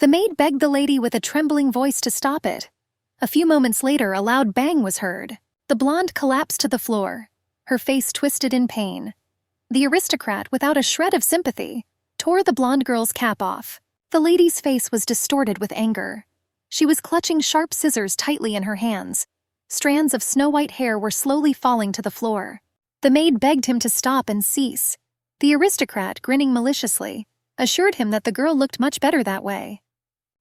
The maid begged the lady with a trembling voice to stop it. A few moments later, a loud bang was heard. The blonde collapsed to the floor, her face twisted in pain. The aristocrat, without a shred of sympathy, tore the blonde girl's cap off. The lady's face was distorted with anger. She was clutching sharp scissors tightly in her hands. Strands of snow-white hair were slowly falling to the floor. The maid begged him to stop and cease. The aristocrat, grinning maliciously, assured him that the girl looked much better that way.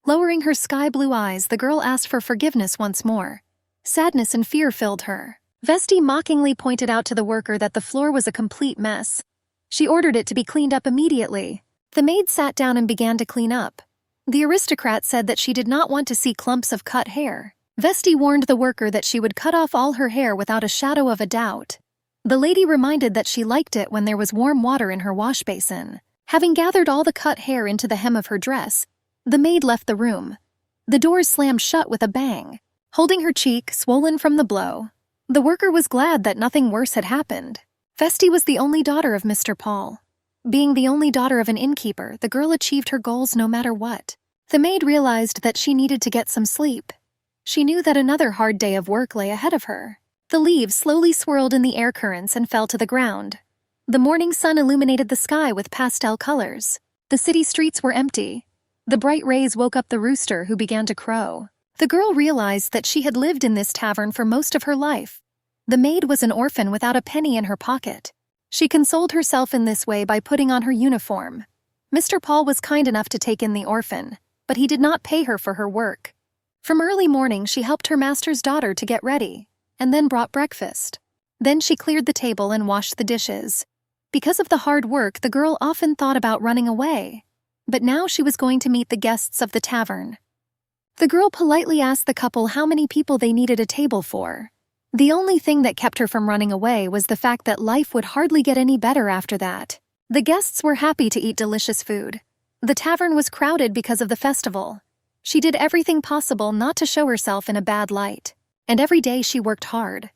Lowering her sky-blue eyes, the girl asked for forgiveness once more. Sadness and fear filled her. Vesti mockingly pointed out to the worker that the floor was a complete mess. She ordered it to be cleaned up immediately. The maid sat down and began to clean up. The aristocrat said that she did not want to see clumps of cut hair. Vesti warned the worker that she would cut off all her hair without a shadow of a doubt. The lady reminded that she liked it when there was warm water in her wash basin. Having gathered all the cut hair into the hem of her dress, the maid left the room. The doors slammed shut with a bang. Holding her cheek, swollen from the blow, the worker was glad that nothing worse had happened. Vesti was the only daughter of Mr. Paul. Being the only daughter of an innkeeper, the girl achieved her goals no matter what. The maid realized that she needed to get some sleep. She knew that another hard day of work lay ahead of her. The leaves slowly swirled in the air currents and fell to the ground. The morning sun illuminated the sky with pastel colors. The city streets were empty. The bright rays woke up the rooster, who began to crow. The girl realized that she had lived in this tavern for most of her life. The maid was an orphan without a penny in her pocket. She consoled herself in this way by putting on her uniform. Mr. Paul was kind enough to take in the orphan, but he did not pay her for her work. From early morning, she helped her master's daughter to get ready, and then brought breakfast. Then she cleared the table and washed the dishes. Because of the hard work, the girl often thought about running away. But now she was going to meet the guests of the tavern. The girl politely asked the couple how many people they needed a table for. The only thing that kept her from running away was the fact that life would hardly get any better after that. The guests were happy to eat delicious food. The tavern was crowded because of the festival. She did everything possible not to show herself in a bad light. And every day she worked hard.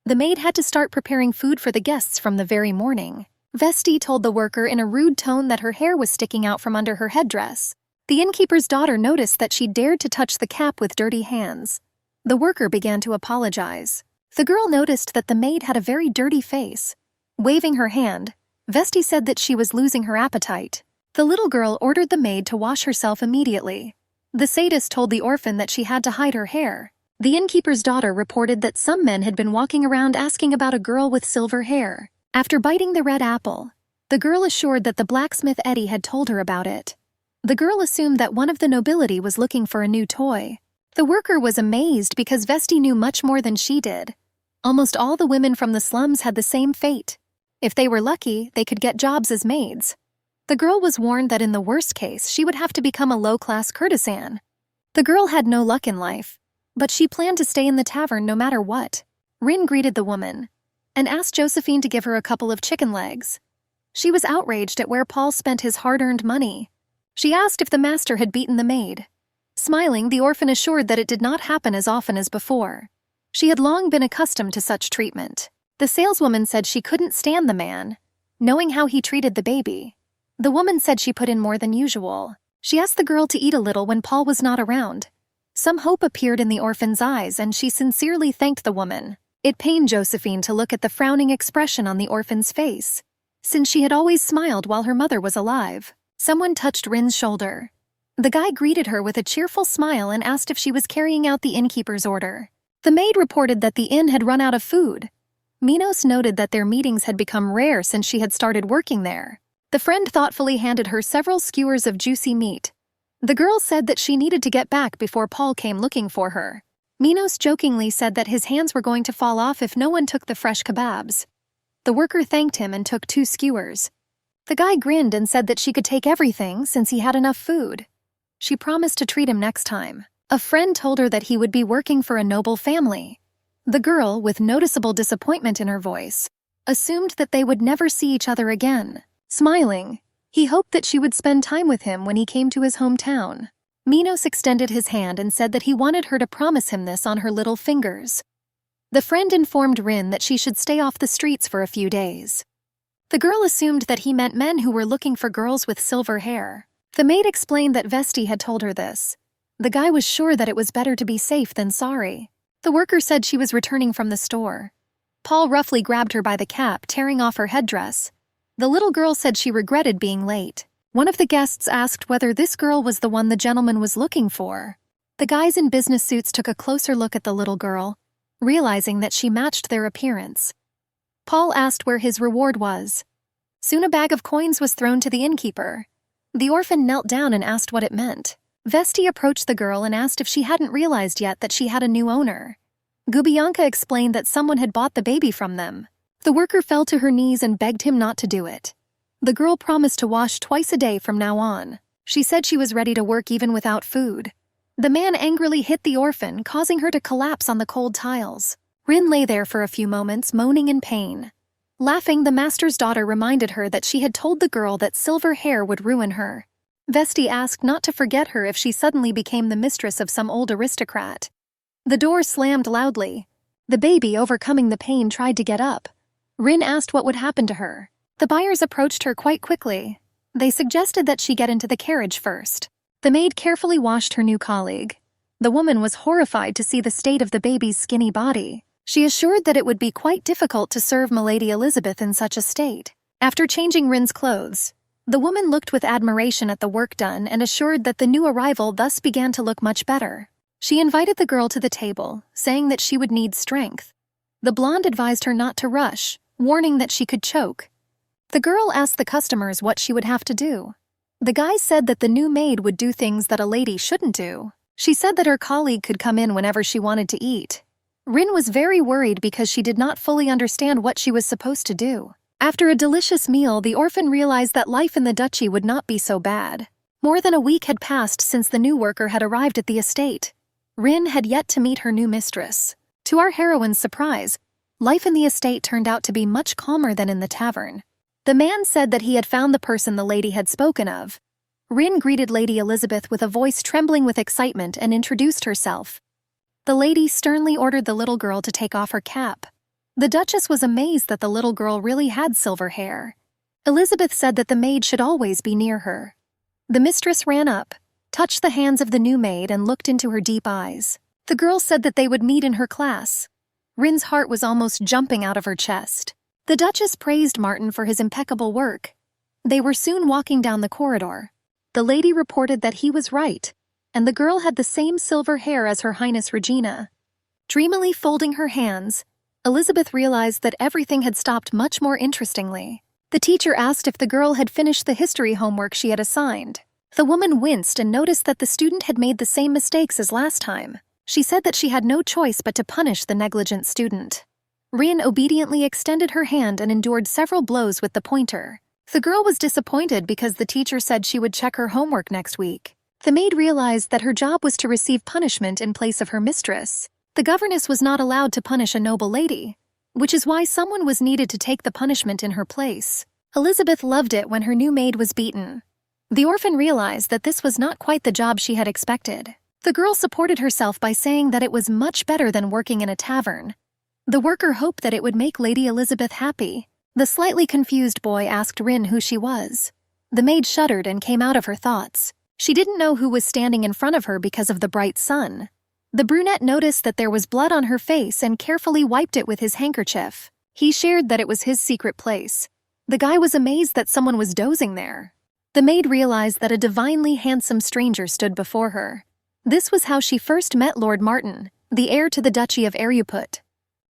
The maid had to start preparing food for the guests from the very morning. Vesti told the worker in a rude tone that her hair was sticking out from under her headdress. The innkeeper's daughter noticed that she dared to touch the cap with dirty hands. The worker began to apologize. The girl noticed that the maid had a very dirty face. Waving her hand, Vesti said that she was losing her appetite. The little girl ordered the maid to wash herself immediately. The sadist told the orphan that she had to hide her hair. The innkeeper's daughter reported that some men had been walking around asking about a girl with silver hair. After biting the red apple, the girl assured that the blacksmith Eddie had told her about it. The girl assumed that one of the nobility was looking for a new toy. The worker was amazed because Vesti knew much more than she did. Almost all the women from the slums had the same fate. If they were lucky, they could get jobs as maids. The girl was warned that in the worst case, she would have to become a low-class courtesan. The girl had no luck in life, but she planned to stay in the tavern no matter what. Rin greeted the woman and asked Josephine to give her a couple of chicken legs. She was outraged at where Paul spent his hard-earned money. She asked if the master had beaten the maid. Smiling, the orphan assured that it did not happen as often as before. She had long been accustomed to such treatment. The saleswoman said she couldn't stand the man, knowing how he treated the baby. The woman said she put in more than usual. She asked the girl to eat a little when Paul was not around. Some hope appeared in the orphan's eyes, and she sincerely thanked the woman. It pained Josephine to look at the frowning expression on the orphan's face, since she had always smiled while her mother was alive. Someone touched Rin's shoulder. The guy greeted her with a cheerful smile and asked if she was carrying out the innkeeper's order. The maid reported that the inn had run out of food. Minos noted that their meetings had become rare since she had started working there. The friend thoughtfully handed her several skewers of juicy meat. The girl said that she needed to get back before Paul came looking for her. Minos jokingly said that his hands were going to fall off if no one took the fresh kebabs. The worker thanked him and took 2 skewers. The guy grinned and said that she could take everything since he had enough food. She promised to treat him next time. A friend told her that he would be working for a noble family. The girl, with noticeable disappointment in her voice, assumed that they would never see each other again. Smiling, he hoped that she would spend time with him when he came to his hometown. Minos extended his hand and said that he wanted her to promise him this on her little fingers. The friend informed Rin that she should stay off the streets for a few days. The girl assumed that he meant men who were looking for girls with silver hair. The maid explained that Vesti had told her this. The guy was sure that it was better to be safe than sorry. The worker said she was returning from the store. Paul roughly grabbed her by the cap, tearing off her headdress. The little girl said she regretted being late. One of the guests asked whether this girl was the one the gentleman was looking for. The guys in business suits took a closer look at the little girl, realizing that she matched their appearance. Paul asked where his reward was. Soon a bag of coins was thrown to the innkeeper. The orphan knelt down and asked what it meant. Vesti approached the girl and asked if she hadn't realized yet that she had a new owner. Gubianka explained that someone had bought the baby from them. The worker fell to her knees and begged him not to do it. The girl promised to wash twice a day from now on. She said she was ready to work even without food. The man angrily hit the orphan, causing her to collapse on the cold tiles. Rin lay there for a few moments, moaning in pain. Laughing, the master's daughter reminded her that she had told the girl that silver hair would ruin her. Vesti asked not to forget her if she suddenly became the mistress of some old aristocrat. The door slammed loudly. The baby, overcoming the pain, tried to get up. Rin asked what would happen to her. The buyers approached her quite quickly. They suggested that she get into the carriage first. The maid carefully washed her new colleague. The woman was horrified to see the state of the baby's skinny body. She assured that it would be quite difficult to serve Milady Elizabeth in such a state. After changing Rin's clothes, the woman looked with admiration at the work done and assured that the new arrival thus began to look much better. She invited the girl to the table, saying that she would need strength. The blonde advised her not to rush, warning that she could choke. The girl asked the customers what she would have to do. The guy said that the new maid would do things that a lady shouldn't do. She said that her colleague could come in whenever she wanted to eat. Rin was very worried because she did not fully understand what she was supposed to do. After a delicious meal, the orphan realized that life in the duchy would not be so bad. More than a week had passed since the new worker had arrived at the estate. Rin had yet to meet her new mistress. To our heroine's surprise, life in the estate turned out to be much calmer than in the tavern. The man said that he had found the person the lady had spoken of. Rin greeted Lady Elizabeth with a voice trembling with excitement and introduced herself. The lady sternly ordered the little girl to take off her cap. The Duchess was amazed that the little girl really had silver hair. Elizabeth said that the maid should always be near her. The mistress ran up, touched the hands of the new maid, and looked into her deep eyes. The girl said that they would meet in her class. Rin's heart was almost jumping out of her chest. The Duchess praised Martin for his impeccable work. They were soon walking down the corridor. The lady reported that he was right, and the girl had the same silver hair as Her Highness Regina. Dreamily folding her hands, Elizabeth realized that everything had stopped much more interestingly. The teacher asked if the girl had finished the history homework she had assigned. The woman winced and noticed that the student had made the same mistakes as last time. She said that she had no choice but to punish the negligent student. Rin obediently extended her hand and endured several blows with the pointer. The girl was disappointed because the teacher said she would check her homework next week. The maid realized that her job was to receive punishment in place of her mistress. The governess was not allowed to punish a noble lady, which is why someone was needed to take the punishment in her place. Elizabeth loved it when her new maid was beaten. The orphan realized that this was not quite the job she had expected. The girl supported herself by saying that it was much better than working in a tavern. The worker hoped that it would make Lady Elizabeth happy. The slightly confused boy asked Rin who she was. The maid shuddered and came out of her thoughts. She didn't know who was standing in front of her because of the bright sun. The brunette noticed that there was blood on her face and carefully wiped it with his handkerchief. He shared that it was his secret place. The guy was amazed that someone was dozing there. The maid realized that a divinely handsome stranger stood before her. This was how she first met Lord Martin, the heir to the Duchy of Ariuput.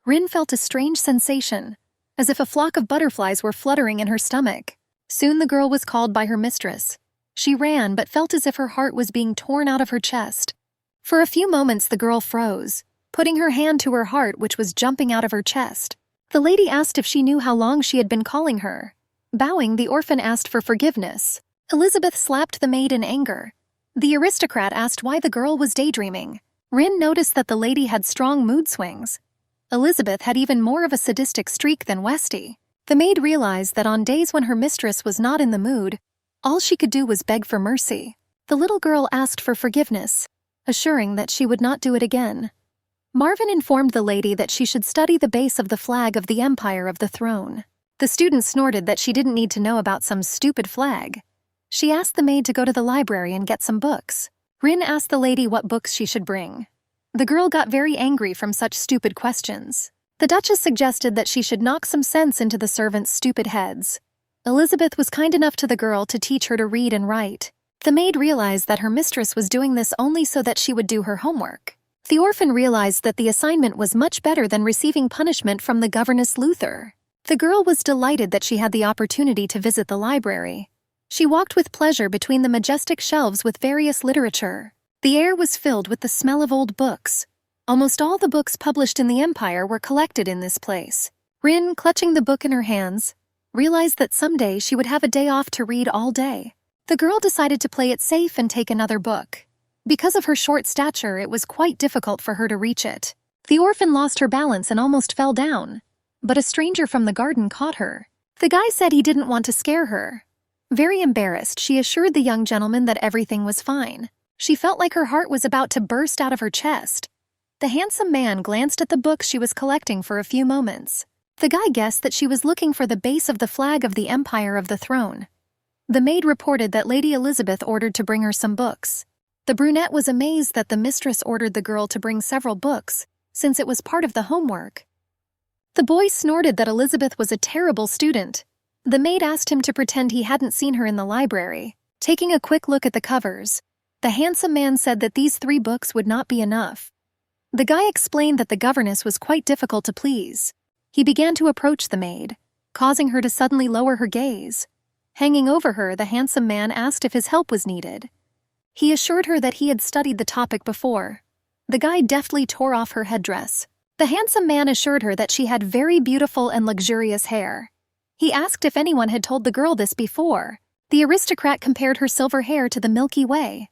Rin felt a strange sensation, as if a flock of butterflies were fluttering in her stomach. Soon the girl was called by her mistress. She ran but felt as if her heart was being torn out of her chest. For a few moments the girl froze, putting her hand to her heart which was jumping out of her chest. The lady asked if she knew how long she had been calling her. Bowing, the orphan asked for forgiveness. Elizabeth slapped the maid in anger. The aristocrat asked why the girl was daydreaming. Rin noticed that the lady had strong mood swings. Elizabeth had even more of a sadistic streak than Westy. The maid realized that on days when her mistress was not in the mood, all she could do was beg for mercy. The little girl asked for forgiveness, assuring that she would not do it again. Marvin informed the lady that she should study the base of the flag of the Empire of the Throne. The student snorted that she didn't need to know about some stupid flag. She asked the maid to go to the library and get some books. Rin asked the lady what books she should bring. The girl got very angry from such stupid questions. The Duchess suggested that she should knock some sense into the servants' stupid heads. Elizabeth was kind enough to the girl to teach her to read and write. The maid realized that her mistress was doing this only so that she would do her homework. The orphan realized that the assignment was much better than receiving punishment from the governess Luther. The girl was delighted that she had the opportunity to visit the library. She walked with pleasure between the majestic shelves with various literature. The air was filled with the smell of old books. Almost all the books published in the empire were collected in this place. Rin, clutching the book in her hands, realized that someday she would have a day off to read all day. The girl decided to play it safe and take another book. Because of her short stature, it was quite difficult for her to reach it. The orphan lost her balance and almost fell down. But a stranger from the garden caught her. The guy said he didn't want to scare her. Very embarrassed, she assured the young gentleman that everything was fine. She felt like her heart was about to burst out of her chest. The handsome man glanced at the books she was collecting for a few moments. The guy guessed that she was looking for the base of the flag of the Empire of the Throne. The maid reported that Lady Elizabeth ordered to bring her some books. The brunette was amazed that the mistress ordered the girl to bring several books, since it was part of the homework. The boy snorted that Elizabeth was a terrible student. The maid asked him to pretend he hadn't seen her in the library. Taking a quick look at the covers, the handsome man said that these 3 books would not be enough. The guy explained that the governess was quite difficult to please. He began to approach the maid, causing her to suddenly lower her gaze. Hanging over her, the handsome man asked if his help was needed. He assured her that he had studied the topic before. The guy deftly tore off her headdress. The handsome man assured her that she had very beautiful and luxurious hair. He asked if anyone had told the girl this before. The aristocrat compared her silver hair to the Milky Way.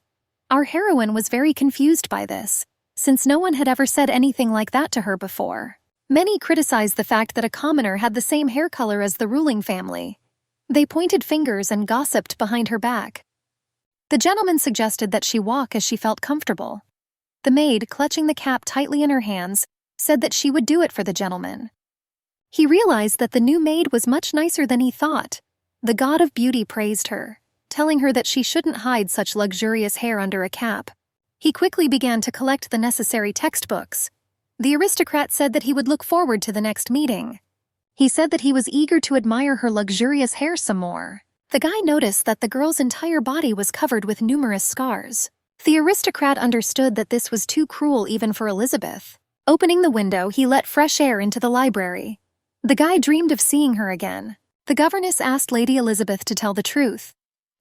Our heroine was very confused by this, since no one had ever said anything like that to her before. Many criticized the fact that a commoner had the same hair color as the ruling family. They pointed fingers and gossiped behind her back. The gentleman suggested that she walk as she felt comfortable. The maid, clutching the cap tightly in her hands, said that she would do it for the gentleman. He realized that the new maid was much nicer than he thought. The god of beauty praised her, telling her that she shouldn't hide such luxurious hair under a cap. He quickly began to collect the necessary textbooks. The aristocrat said that he would look forward to the next meeting. He said that he was eager to admire her luxurious hair some more. The guy noticed that the girl's entire body was covered with numerous scars. The aristocrat understood that this was too cruel even for Elizabeth. Opening the window, he let fresh air into the library. The guy dreamed of seeing her again. The governess asked Lady Elizabeth to tell the truth.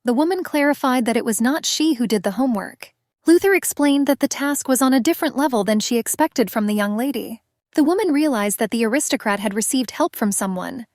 The woman clarified that it was not she who did the homework. Luther explained that the task was on a different level than she expected from the young lady. The woman realized that the aristocrat had received help from someone.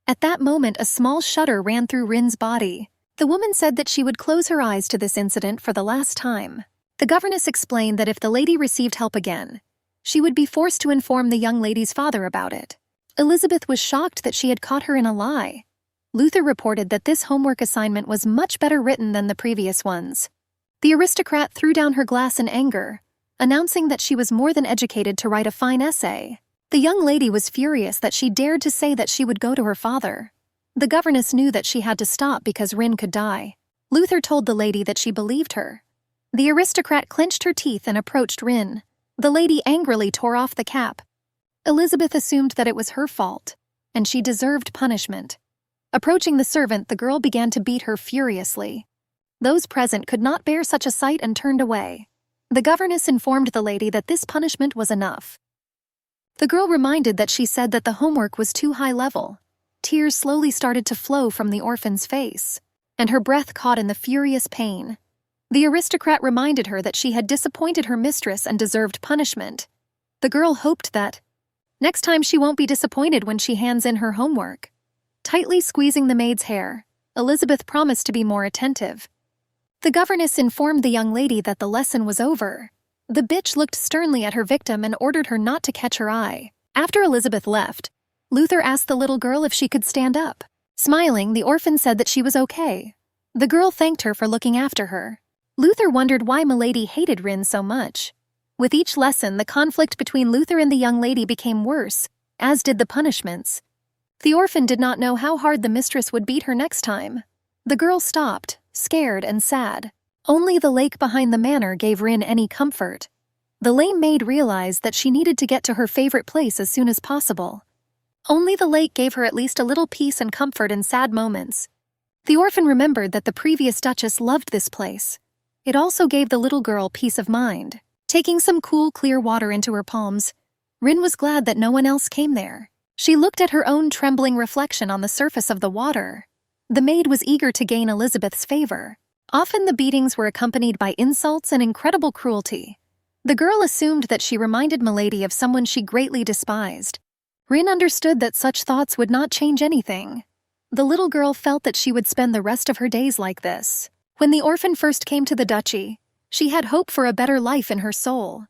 At that moment, a small shudder ran through Rin's body. The woman said that she would close her eyes to this incident for the last time. The governess explained that if the lady received help again, she would be forced to inform the young lady's father about it. Elizabeth was shocked that she had caught her in a lie. Luther reported that this homework assignment was much better written than the previous ones. The aristocrat threw down her glass in anger, announcing that she was more than educated to write a fine essay. The young lady was furious that she dared to say that she would go to her father. The governess knew that she had to stop because Rin could die. Luther told the lady that she believed her. The aristocrat clenched her teeth and approached Rin. The lady angrily tore off the cap. Elizabeth assumed that it was her fault, and she deserved punishment. Approaching the servant, the girl began to beat her furiously. Those present could not bear such a sight and turned away. The governess informed the lady that this punishment was enough. The girl reminded that she said that the homework was too high level. Tears slowly started to flow from the orphan's face, and her breath caught in the furious pain. The aristocrat reminded her that she had disappointed her mistress and deserved punishment. The girl hoped that next time she won't be disappointed when she hands in her homework. Tightly squeezing the maid's hair, Elizabeth promised to be more attentive. The governess informed the young lady that the lesson was over. The bitch looked sternly at her victim and ordered her not to catch her eye. After Elizabeth left, Luther asked the little girl if she could stand up. Smiling, the orphan said that she was okay. The girl thanked her for looking after her. Luther wondered why Milady hated Rin so much. With each lesson, the conflict between Luther and the young lady became worse, as did the punishments. The orphan did not know how hard the mistress would beat her next time. The girl stopped, scared and sad. Only the lake behind the manor gave Rin any comfort. The lame maid realized that she needed to get to her favorite place as soon as possible. Only the lake gave her at least a little peace and comfort in sad moments. The orphan remembered that the previous duchess loved this place. It also gave the little girl peace of mind. Taking some cool, clear water into her palms, Rin was glad that no one else came there. She looked at her own trembling reflection on the surface of the water. The maid was eager to gain Elizabeth's favor. Often the beatings were accompanied by insults and incredible cruelty. The girl assumed that she reminded Milady of someone she greatly despised. Rin understood that such thoughts would not change anything. The little girl felt that she would spend the rest of her days like this. When the orphan first came to the duchy, she had hope for a better life in her soul.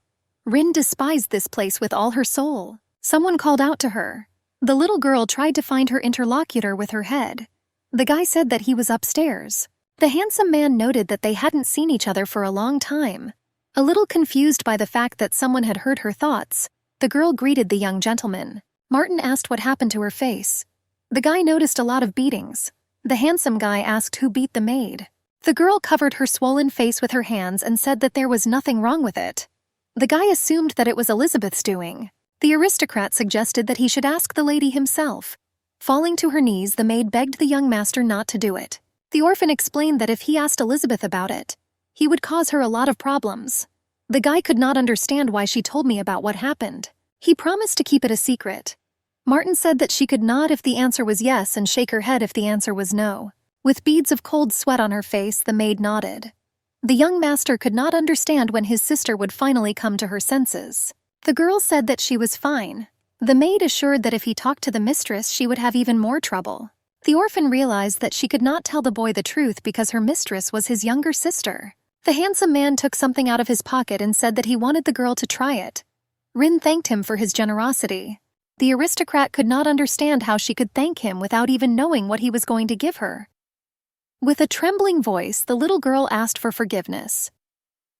Rin despised this place with all her soul. Someone called out to her. The little girl tried to find her interlocutor with her head. The guy said that he was upstairs. The handsome man noted that they hadn't seen each other for a long time. A little confused by the fact that someone had heard her thoughts, the girl greeted the young gentleman. Martin asked what happened to her face. The guy noticed a lot of beatings. The handsome guy asked who beat the maid. The girl covered her swollen face with her hands and said that there was nothing wrong with it. The guy assumed that it was Elizabeth's doing. The aristocrat suggested that he should ask the lady himself. Falling to her knees, the maid begged the young master not to do it. The orphan explained that if he asked Elizabeth about it, he would cause her a lot of problems. The guy could not understand why she told me about what happened. He promised to keep it a secret. Martin said that she could nod if the answer was yes and shake her head if the answer was no. With beads of cold sweat on her face, the maid nodded. The young master could not understand when his sister would finally come to her senses. The girl said that she was fine. The maid assured that if he talked to the mistress, she would have even more trouble. The orphan realized that she could not tell the boy the truth because her mistress was his younger sister. The handsome man took something out of his pocket and said that he wanted the girl to try it. Rin thanked him for his generosity. The aristocrat could not understand how she could thank him without even knowing what he was going to give her. With a trembling voice, the little girl asked for forgiveness.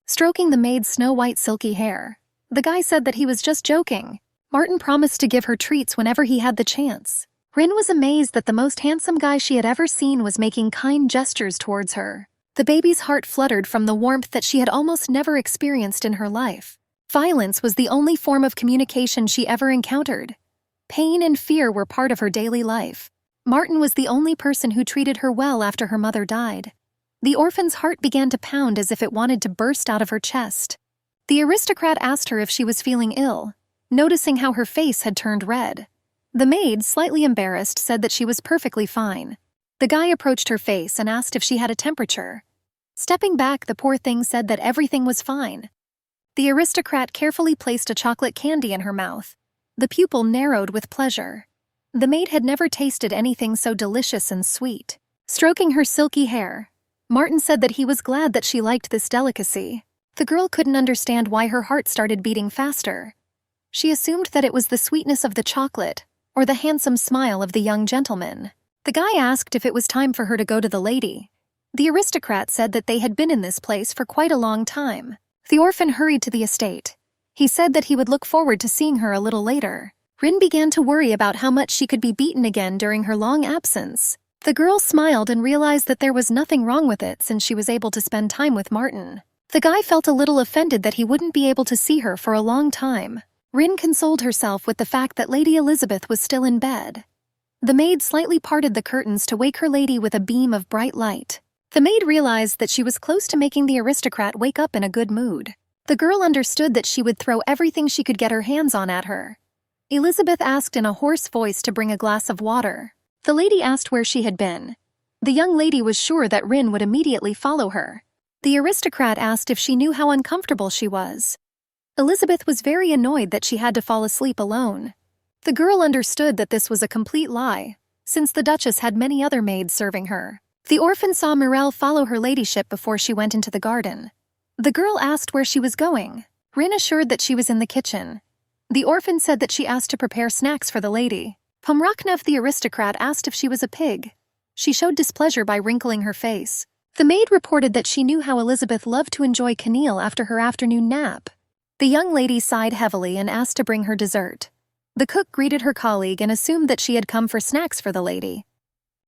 Stroking the maid's snow-white silky hair, the guy said that he was just joking. Martin promised to give her treats whenever he had the chance. Rin was amazed that the most handsome guy she had ever seen was making kind gestures towards her. The baby's heart fluttered from the warmth that she had almost never experienced in her life. Violence was the only form of communication she ever encountered. Pain and fear were part of her daily life. Martin was the only person who treated her well after her mother died. The orphan's heart began to pound as if it wanted to burst out of her chest. The aristocrat asked her if she was feeling ill, noticing how her face had turned red. The maid, slightly embarrassed, said that she was perfectly fine. The guy approached her face and asked if she had a temperature. Stepping back, the poor thing said that everything was fine. The aristocrat carefully placed a chocolate candy in her mouth. The pupil narrowed with pleasure. The maid had never tasted anything so delicious and sweet. Stroking her silky hair, Martin said that he was glad that she liked this delicacy. The girl couldn't understand why her heart started beating faster. She assumed that it was the sweetness of the chocolate or the handsome smile of the young gentleman. The guy asked if it was time for her to go to the lady. The aristocrat said that they had been in this place for quite a long time. The orphan hurried to the estate. He said that he would look forward to seeing her a little later. Rin began to worry about how much she could be beaten again during her long absence. The girl smiled and realized that there was nothing wrong with it since she was able to spend time with Martin. The guy felt a little offended that he wouldn't be able to see her for a long time. Rin consoled herself with the fact that Lady Elizabeth was still in bed. The maid slightly parted the curtains to wake her lady with a beam of bright light. The maid realized that she was close to making the aristocrat wake up in a good mood. The girl understood that she would throw everything she could get her hands on at her. Elizabeth asked in a hoarse voice to bring a glass of water. The lady asked where she had been. The young lady was sure that Rin would immediately follow her. The aristocrat asked if she knew how uncomfortable she was. Elizabeth was very annoyed that she had to fall asleep alone. The girl understood that this was a complete lie, since the Duchess had many other maids serving her. The orphan saw Mirelle follow her ladyship before she went into the garden. The girl asked where she was going. Rin assured that she was in the kitchen. The orphan said that she asked to prepare snacks for the lady. Pomraknev the aristocrat asked if she was a pig. She showed displeasure by wrinkling her face. The maid reported that she knew how Elizabeth loved to enjoy Camille after her afternoon nap. The young lady sighed heavily and asked to bring her dessert. The cook greeted her colleague and assumed that she had come for snacks for the lady.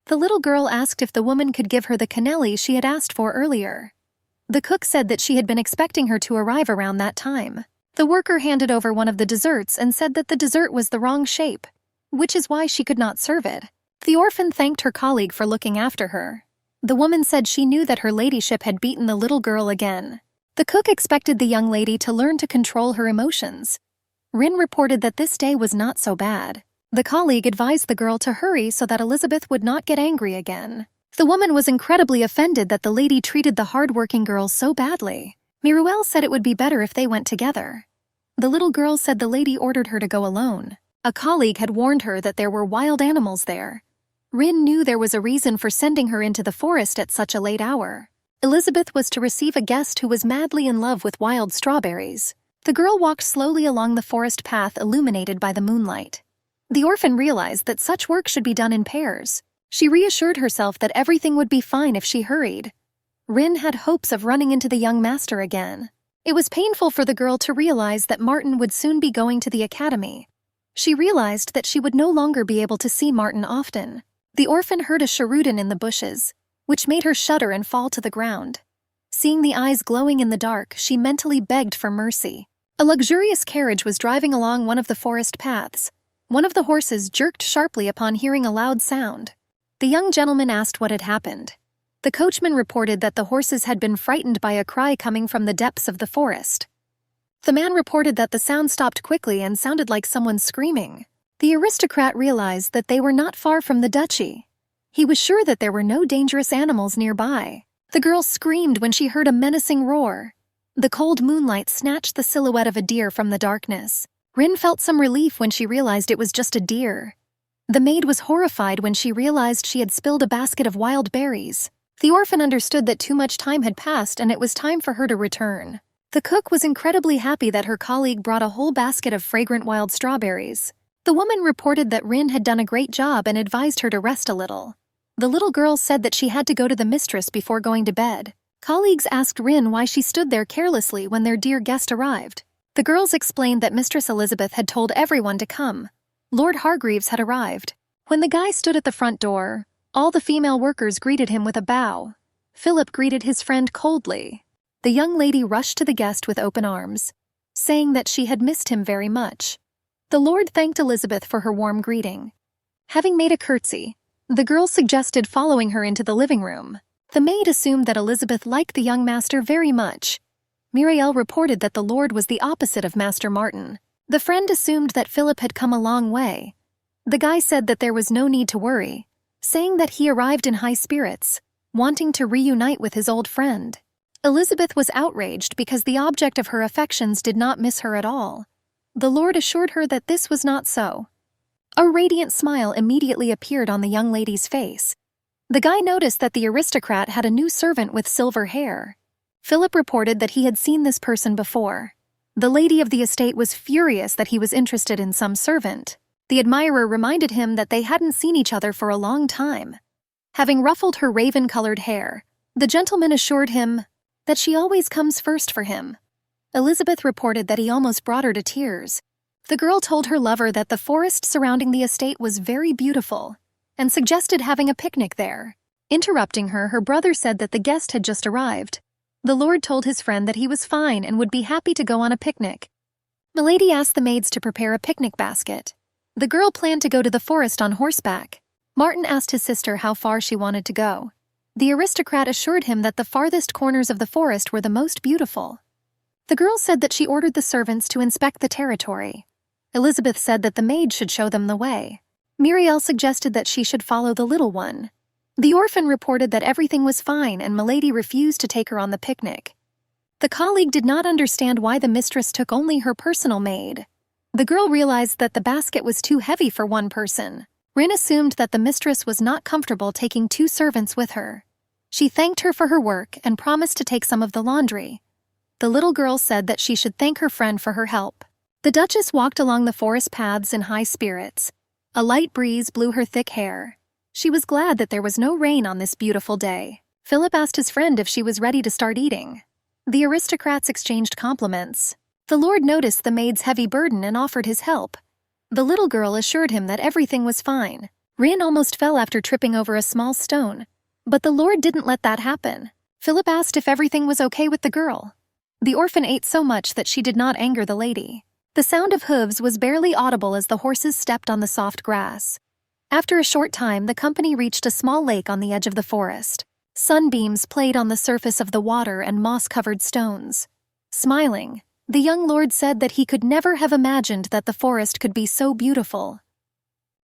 The little girl asked if the woman could give her the cannelli she had asked for earlier. The cook said that she had been expecting her to arrive around that time. The worker handed over one of the desserts and said that the dessert was the wrong shape, which is why she could not serve it. The orphan thanked her colleague for looking after her. The woman said she knew that her ladyship had beaten the little girl again. The cook expected the young lady to learn to control her emotions. Rin reported that this day was not so bad. The colleague advised the girl to hurry so that Elizabeth would not get angry again. The woman was incredibly offended that the lady treated the hard-working girl so badly. Miruel said it would be better if they went together. The little girl said the lady ordered her to go alone. A colleague had warned her that there were wild animals there. Rin knew there was a reason for sending her into the forest at such a late hour. Elizabeth was to receive a guest who was madly in love with wild strawberries. The girl walked slowly along the forest path illuminated by the moonlight. The orphan realized that such work should be done in pairs. She reassured herself that everything would be fine if she hurried. Rin had hopes of running into the young master again. It was painful for the girl to realize that Martin would soon be going to the academy. She realized that she would no longer be able to see Martin often. The orphan heard a sharudin in the bushes, which made her shudder and fall to the ground. Seeing the eyes glowing in the dark, she mentally begged for mercy. A luxurious carriage was driving along one of the forest paths. One of the horses jerked sharply upon hearing a loud sound. The young gentleman asked what had happened. The coachman reported that the horses had been frightened by a cry coming from the depths of the forest. The man reported that the sound stopped quickly and sounded like someone screaming. The aristocrat realized that they were not far from the duchy. He was sure that there were no dangerous animals nearby. The girl screamed when she heard a menacing roar. The cold moonlight snatched the silhouette of a deer from the darkness. Rin felt some relief when she realized it was just a deer. The maid was horrified when she realized she had spilled a basket of wild berries. The orphan understood that too much time had passed and it was time for her to return. The cook was incredibly happy that her colleague brought a whole basket of fragrant wild strawberries. The woman reported that Rin had done a great job and advised her to rest a little. The little girl said that she had to go to the mistress before going to bed. Colleagues asked Rin why she stood there carelessly when their dear guest arrived. The girls explained that Mistress Elizabeth had told everyone to come. Lord Hargreaves had arrived. When the guy stood at the front door, all the female workers greeted him with a bow. Philip greeted his friend coldly. The young lady rushed to the guest with open arms, saying that she had missed him very much. The lord thanked Elizabeth for her warm greeting. Having made a curtsy, the girl suggested following her into the living room. The maid assumed that Elizabeth liked the young master very much. Muriel reported that the lord was the opposite of Master Martin. The friend assumed that Philip had come a long way. The guy said that there was no need to worry, saying that he arrived in high spirits, wanting to reunite with his old friend. Elizabeth was outraged because the object of her affections did not miss her at all. The lord assured her that this was not so. A radiant smile immediately appeared on the young lady's face. The guy noticed that the aristocrat had a new servant with silver hair. Philip reported that he had seen this person before. The lady of the estate was furious that he was interested in some servant. The admirer reminded him that they hadn't seen each other for a long time. Having ruffled her raven-colored hair, the gentleman assured him that she always comes first for him. Elizabeth reported that he almost brought her to tears. The girl told her lover that the forest surrounding the estate was very beautiful, and suggested having a picnic there. Interrupting her, her brother said that the guest had just arrived. The lord told his friend that he was fine and would be happy to go on a picnic. Milady asked the maids to prepare a picnic basket. The girl planned to go to the forest on horseback. Martin asked his sister how far she wanted to go. The aristocrat assured him that the farthest corners of the forest were the most beautiful. The girl said that she ordered the servants to inspect the territory. Elizabeth said that the maid should show them the way. Muriel suggested that she should follow the little one. The orphan reported that everything was fine and Milady refused to take her on the picnic. The colleague did not understand why the mistress took only her personal maid. The girl realized that the basket was too heavy for one person. Rin assumed that the mistress was not comfortable taking two servants with her. She thanked her for her work and promised to take some of the laundry. The little girl said that she should thank her friend for her help. The Duchess walked along the forest paths in high spirits. A light breeze blew her thick hair. She was glad that there was no rain on this beautiful day. Philip asked his friend if she was ready to start eating. The aristocrats exchanged compliments. The lord noticed the maid's heavy burden and offered his help. The little girl assured him that everything was fine. Rin almost fell after tripping over a small stone, but the Lord didn't let that happen. Philip asked if everything was okay with the girl. The orphan ate so much that she did not anger the lady. The sound of hooves was barely audible as the horses stepped on the soft grass. After a short time, the company reached a small lake on the edge of the forest. Sunbeams played on the surface of the water and moss-covered stones. Smiling, the young lord said that he could never have imagined that the forest could be so beautiful.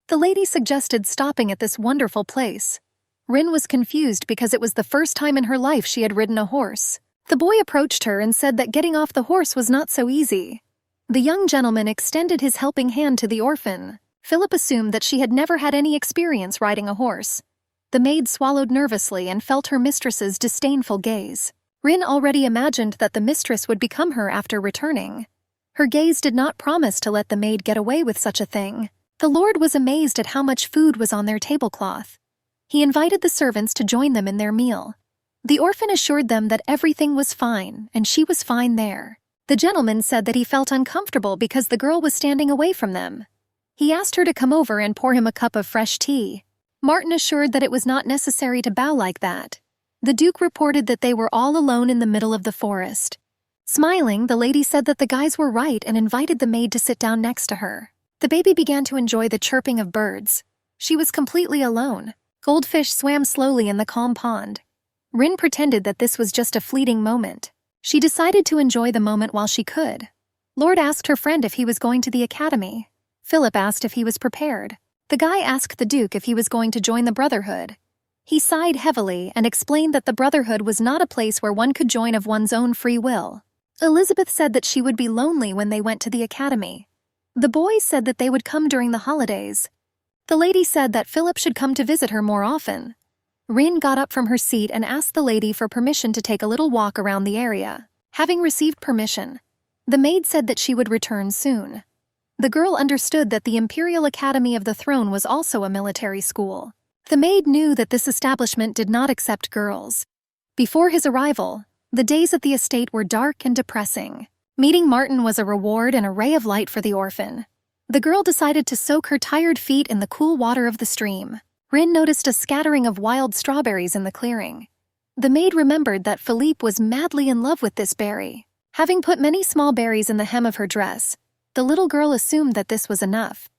The lady suggested stopping at this wonderful place. Rin was confused because it was the first time in her life she had ridden a horse. The boy approached her and said that getting off the horse was not so easy. The young gentleman extended his helping hand to the orphan. Philip assumed that she had never had any experience riding a horse. The maid swallowed nervously and felt her mistress's disdainful gaze. Rin already imagined that the mistress would become her after returning. Her gaze did not promise to let the maid get away with such a thing. The lord was amazed at how much food was on their tablecloth. He invited the servants to join them in their meal. The orphan assured them that everything was fine, and she was fine there. The gentleman said that he felt uncomfortable because the girl was standing away from them. He asked her to come over and pour him a cup of fresh tea. Martin assured that it was not necessary to bow like that. The Duke reported that they were all alone in the middle of the forest. Smiling, the lady said that the guys were right and invited the maid to sit down next to her. The baby began to enjoy the chirping of birds. She was completely alone. Goldfish swam slowly in the calm pond. Rin pretended that this was just a fleeting moment. She decided to enjoy the moment while she could. Lord asked her friend if he was going to the academy. Philip asked if he was prepared. The guy asked the Duke if he was going to join the Brotherhood. He sighed heavily and explained that the Brotherhood was not a place where one could join of one's own free will. Elizabeth said that she would be lonely when they went to the academy. The boys said that they would come during the holidays. The lady said that Philip should come to visit her more often. Rin got up from her seat and asked the lady for permission to take a little walk around the area. Having received permission, the maid said that she would return soon. The girl understood that the Imperial Academy of the Throne was also a military school. The maid knew that this establishment did not accept girls. Before his arrival, the days at the estate were dark and depressing. Meeting Martin was a reward and a ray of light for the orphan. The girl decided to soak her tired feet in the cool water of the stream. Rin noticed a scattering of wild strawberries in the clearing. The maid remembered that Philippe was madly in love with this berry. Having put many small berries in the hem of her dress, the little girl assumed that this was enough.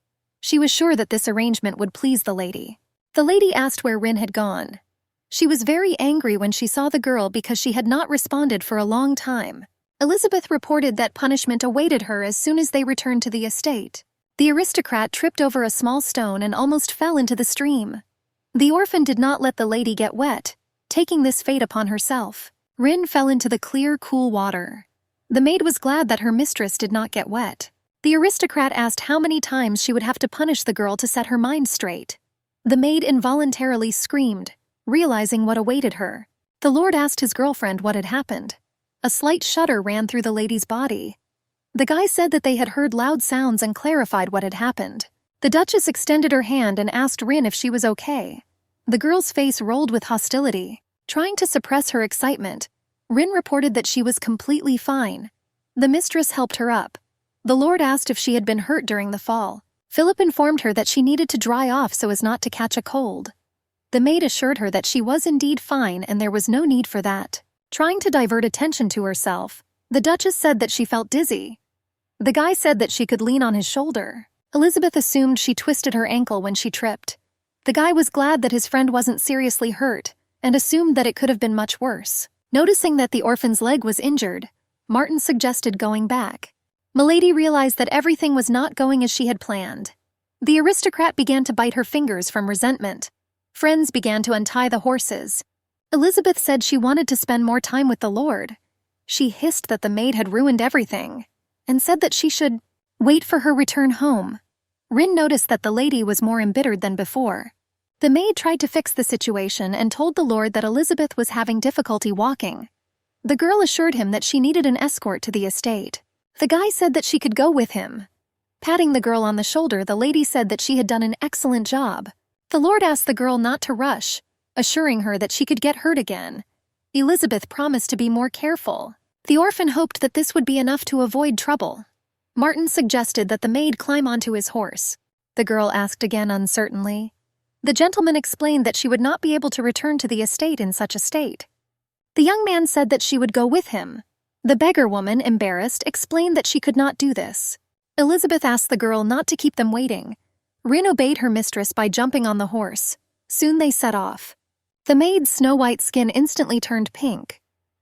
She was sure that this arrangement would please the lady. The lady asked where Rin had gone. She was very angry when she saw the girl because she had not responded for a long time. Elizabeth reported that punishment awaited her as soon as they returned to the estate. The aristocrat tripped over a small stone and almost fell into the stream. The orphan did not let the lady get wet, taking this fate upon herself. Rin fell into the clear, cool water. The maid was glad that her mistress did not get wet. The aristocrat asked how many times she would have to punish the girl to set her mind straight. The maid involuntarily screamed, realizing what awaited her. The lord asked his girlfriend what had happened. A slight shudder ran through the lady's body. The guy said that they had heard loud sounds and clarified what had happened. The Duchess extended her hand and asked Rin if she was okay. The girl's face rolled with hostility. Trying to suppress her excitement, Rin reported that she was completely fine. The mistress helped her up. The lord asked if she had been hurt during the fall. Philip informed her that she needed to dry off so as not to catch a cold. The maid assured her that she was indeed fine and there was no need for that. Trying to divert attention to herself, the Duchess said that she felt dizzy. The guy said that she could lean on his shoulder. Elizabeth assumed she twisted her ankle when she tripped. The guy was glad that his friend wasn't seriously hurt and assumed that it could have been much worse. Noticing that the orphan's leg was injured, Martin suggested going back. Milady realized that everything was not going as she had planned. The aristocrat began to bite her fingers from resentment. Friends began to untie the horses. Elizabeth said she wanted to spend more time with the lord. She hissed that the maid had ruined everything, and said that she should wait for her return home. Rin noticed that the lady was more embittered than before. The maid tried to fix the situation and told the lord that Elizabeth was having difficulty walking. The girl assured him that she needed an escort to the estate. The guy said that she could go with him. Patting the girl on the shoulder, the lady said that she had done an excellent job. The lord asked the girl not to rush, assuring her that she could get hurt again. Elizabeth promised to be more careful. The orphan hoped that this would be enough to avoid trouble. Martin suggested that the maid climb onto his horse. The girl asked again uncertainly. The gentleman explained that she would not be able to return to the estate in such a state. The young man said that she would go with him. The beggar woman, embarrassed, explained that she could not do this. Elizabeth asked the girl not to keep them waiting. Rin obeyed her mistress by jumping on the horse. Soon they set off. The maid's snow-white skin instantly turned pink.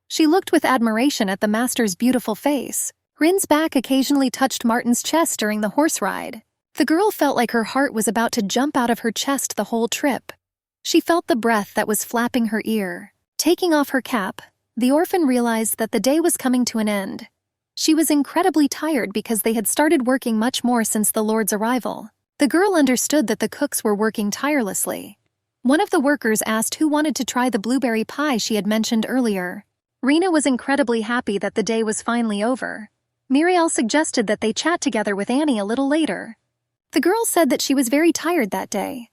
She looked with admiration at the master's beautiful face. Rin's back occasionally touched Martin's chest during the horse ride. The girl felt like her heart was about to jump out of her chest the whole trip. She felt the breath that was flapping her ear. Taking off her cap, the orphan realized that the day was coming to an end. She was incredibly tired because they had started working much more since the Lord's arrival. The girl understood that the cooks were working tirelessly. One of the workers asked who wanted to try the blueberry pie she had mentioned earlier. Rena was incredibly happy that the day was finally over. Muriel suggested that they chat together with Annie a little later. The girl said that she was very tired that day.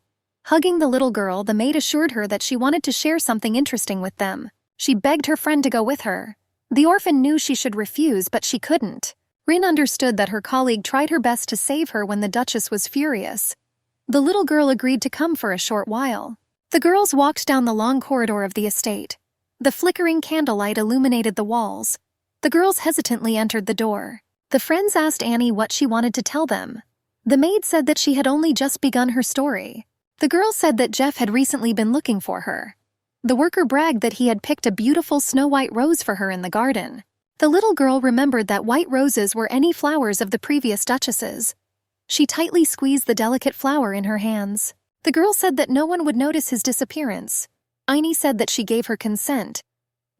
Hugging the little girl, the maid assured her that she wanted to share something interesting with them. She begged her friend to go with her. The orphan knew she should refuse, but she couldn't. Rin understood that her colleague tried her best to save her when the Duchess was furious. The little girl agreed to come for a short while. The girls walked down the long corridor of the estate. The flickering candlelight illuminated the walls. The girls hesitantly entered the door. The friends asked Annie what she wanted to tell them. The maid said that she had only just begun her story. The girl said that Jeff had recently been looking for her. The worker bragged that he had picked a beautiful snow-white rose for her in the garden. The little girl remembered that white roses were any flowers of the previous duchesses. She tightly squeezed the delicate flower in her hands. The girl said that no one would notice his disappearance. Annie said that she gave her consent.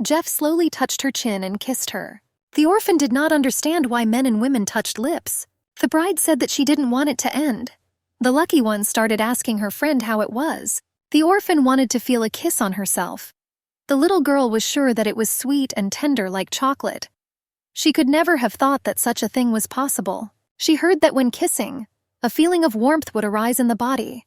Jeff slowly touched her chin and kissed her. The orphan did not understand why men and women touched lips. The bride said that she didn't want it to end. The lucky one started asking her friend how it was. The orphan wanted to feel a kiss on herself. The little girl was sure that it was sweet and tender like chocolate. She could never have thought that such a thing was possible. She heard that when kissing, a feeling of warmth would arise in the body.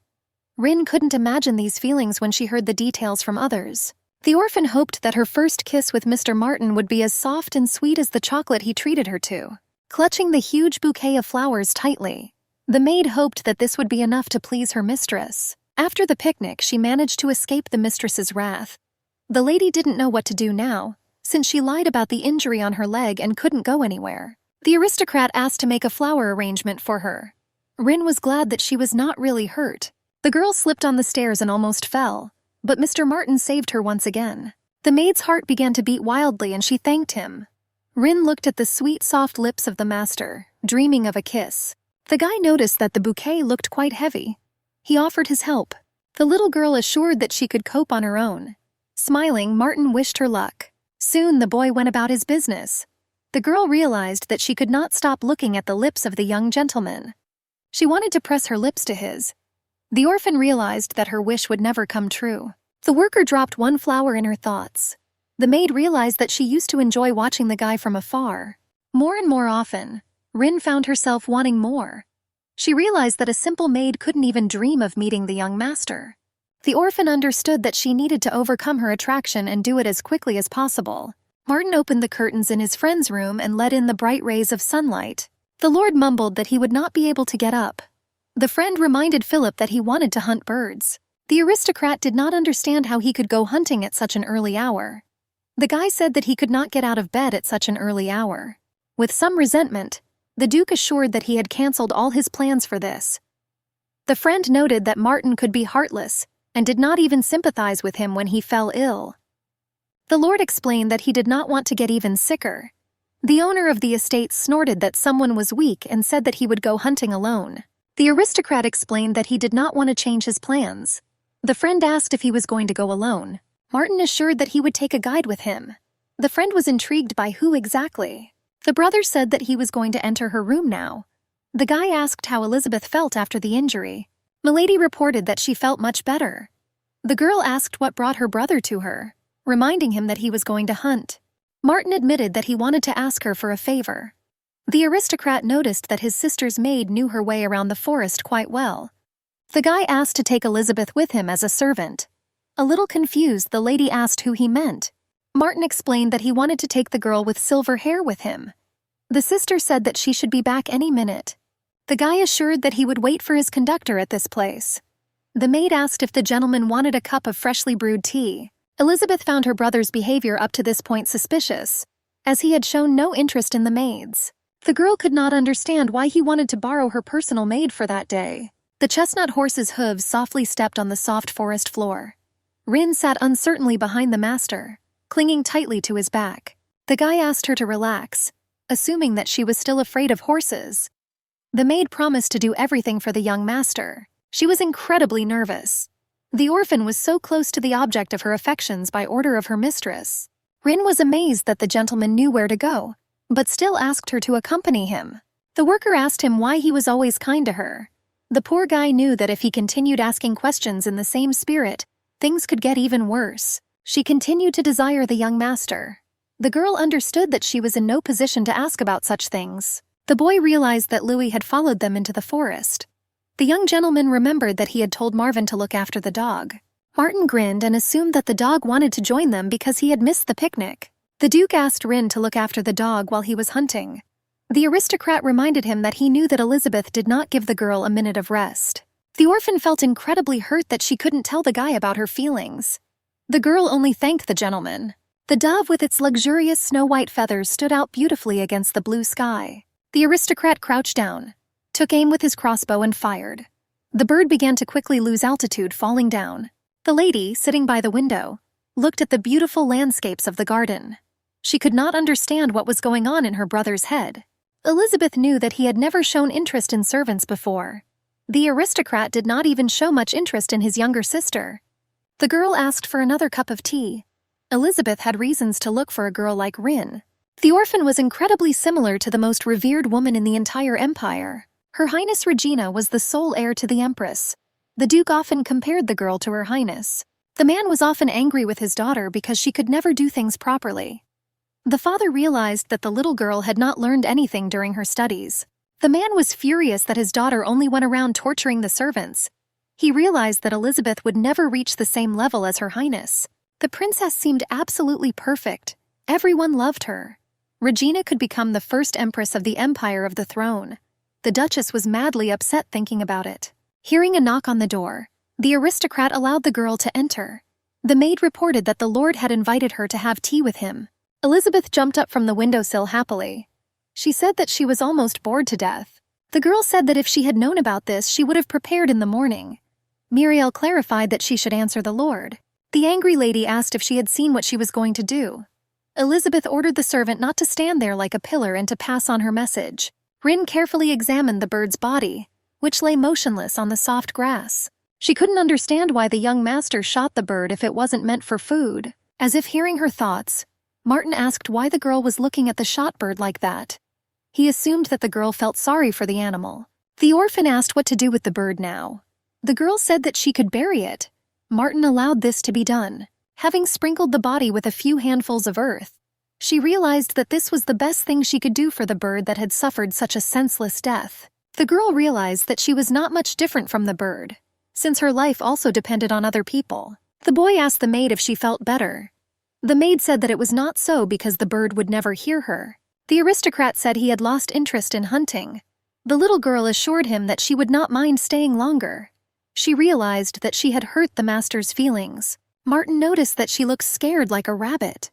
Rin couldn't imagine these feelings when she heard the details from others. The orphan hoped that her first kiss with Mr. Martin would be as soft and sweet as the chocolate he treated her to. Clutching the huge bouquet of flowers tightly, the maid hoped that this would be enough to please her mistress. After the picnic, she managed to escape the mistress's wrath. The lady didn't know what to do now, since she lied about the injury on her leg and couldn't go anywhere. The aristocrat asked to make a flower arrangement for her. Rin was glad that she was not really hurt. The girl slipped on the stairs and almost fell, but Mr. Martin saved her once again. The maid's heart began to beat wildly and she thanked him. Rin looked at the sweet, soft lips of the master, dreaming of a kiss. The guy noticed that the bouquet looked quite heavy. He offered his help. The little girl assured that she could cope on her own. Smiling, Martin wished her luck. Soon the boy went about his business. The girl realized that she could not stop looking at the lips of the young gentleman. She wanted to press her lips to his. The orphan realized that her wish would never come true. The worker dropped one flower in her thoughts. The maid realized that she used to enjoy watching the guy from afar. More and more often, Rin found herself wanting more. She realized that a simple maid couldn't even dream of meeting the young master. The orphan understood that she needed to overcome her attraction and do it as quickly as possible. Martin opened the curtains in his friend's room and let in the bright rays of sunlight. The Lord mumbled that he would not be able to get up. The friend reminded Philip that he wanted to hunt birds. The aristocrat did not understand how he could go hunting at such an early hour. The guy said that he could not get out of bed at such an early hour. With some resentment, the Duke assured that he had cancelled all his plans for this. The friend noted that Martin could be heartless and did not even sympathize with him when he fell ill. The Lord explained that he did not want to get even sicker. The owner of the estate snorted that someone was weak and said that he would go hunting alone. The aristocrat explained that he did not want to change his plans. The friend asked if he was going to go alone. Martin assured that he would take a guide with him. The friend was intrigued by who exactly. The brother said that he was going to enter her room now. The guy asked how Elizabeth felt after the injury. Milady reported that she felt much better. The girl asked what brought her brother to her, reminding him that he was going to hunt. Martin admitted that he wanted to ask her for a favor. The aristocrat noticed that his sister's maid knew her way around the forest quite well. The guy asked to take Elizabeth with him as a servant. A little confused, the lady asked who he meant. Martin explained that he wanted to take the girl with silver hair with him. The sister said that she should be back any minute. The guy assured that he would wait for his conductor at this place. The maid asked if the gentleman wanted a cup of freshly brewed tea. Elizabeth found her brother's behavior up to this point suspicious, as he had shown no interest in the maids. The girl could not understand why he wanted to borrow her personal maid for that day. The chestnut horse's hooves softly stepped on the soft forest floor. Rin sat uncertainly behind the master, clinging tightly to his back. The guy asked her to relax, assuming that she was still afraid of horses. The maid promised to do everything for the young master. She was incredibly nervous. The orphan was so close to the object of her affections by order of her mistress. Rin was amazed that the gentleman knew where to go, but still asked her to accompany him. The worker asked him why he was always kind to her. The poor guy knew that if he continued asking questions in the same spirit, things could get even worse. She continued to desire the young master. The girl understood that she was in no position to ask about such things. The boy realized that Louis had followed them into the forest. The young gentleman remembered that he had told Marvin to look after the dog. Martin grinned and assumed that the dog wanted to join them because he had missed the picnic. The Duke asked Rin to look after the dog while he was hunting. The aristocrat reminded him that he knew that Elizabeth did not give the girl a minute of rest. The orphan felt incredibly hurt that she couldn't tell the guy about her feelings. The girl only thanked the gentleman. The dove with its luxurious snow-white feathers stood out beautifully against the blue sky. The aristocrat crouched down, took aim with his crossbow and fired. The bird began to quickly lose altitude, falling down. The lady, sitting by the window, looked at the beautiful landscapes of the garden. She could not understand what was going on in her brother's head. Elizabeth knew that he had never shown interest in servants before. The aristocrat did not even show much interest in his younger sister. The girl asked for another cup of tea. Elizabeth had reasons to look for a girl like Rin. The orphan was incredibly similar to the most revered woman in the entire empire. Her Highness Regina was the sole heir to the Empress. The Duke often compared the girl to Her Highness. The man was often angry with his daughter because she could never do things properly. The father realized that the little girl had not learned anything during her studies. The man was furious that his daughter only went around torturing the servants. He realized that Elizabeth would never reach the same level as Her Highness. The princess seemed absolutely perfect. Everyone loved her. Regina could become the first empress of the Empire of the Throne. The Duchess was madly upset thinking about it. Hearing a knock on the door, the aristocrat allowed the girl to enter. The maid reported that the lord had invited her to have tea with him. Elizabeth jumped up from the windowsill happily. She said that she was almost bored to death. The girl said that if she had known about this, she would have prepared in the morning. Muriel clarified that she should answer the lord. The angry lady asked if she had seen what she was going to do. Elizabeth ordered the servant not to stand there like a pillar and to pass on her message. Rin carefully examined the bird's body, which lay motionless on the soft grass. She couldn't understand why the young master shot the bird if it wasn't meant for food. As if hearing her thoughts, Martin asked why the girl was looking at the shot bird like that. He assumed that the girl felt sorry for the animal. The orphan asked what to do with the bird now. The girl said that she could bury it. Martin allowed this to be done, having sprinkled the body with a few handfuls of earth. She realized that this was the best thing she could do for the bird that had suffered such a senseless death. The girl realized that she was not much different from the bird, since her life also depended on other people. The boy asked the maid if she felt better. The maid said that it was not so because the bird would never hear her. The aristocrat said he had lost interest in hunting. The little girl assured him that she would not mind staying longer. She realized that she had hurt the master's feelings. Martin noticed that she looked scared like a rabbit.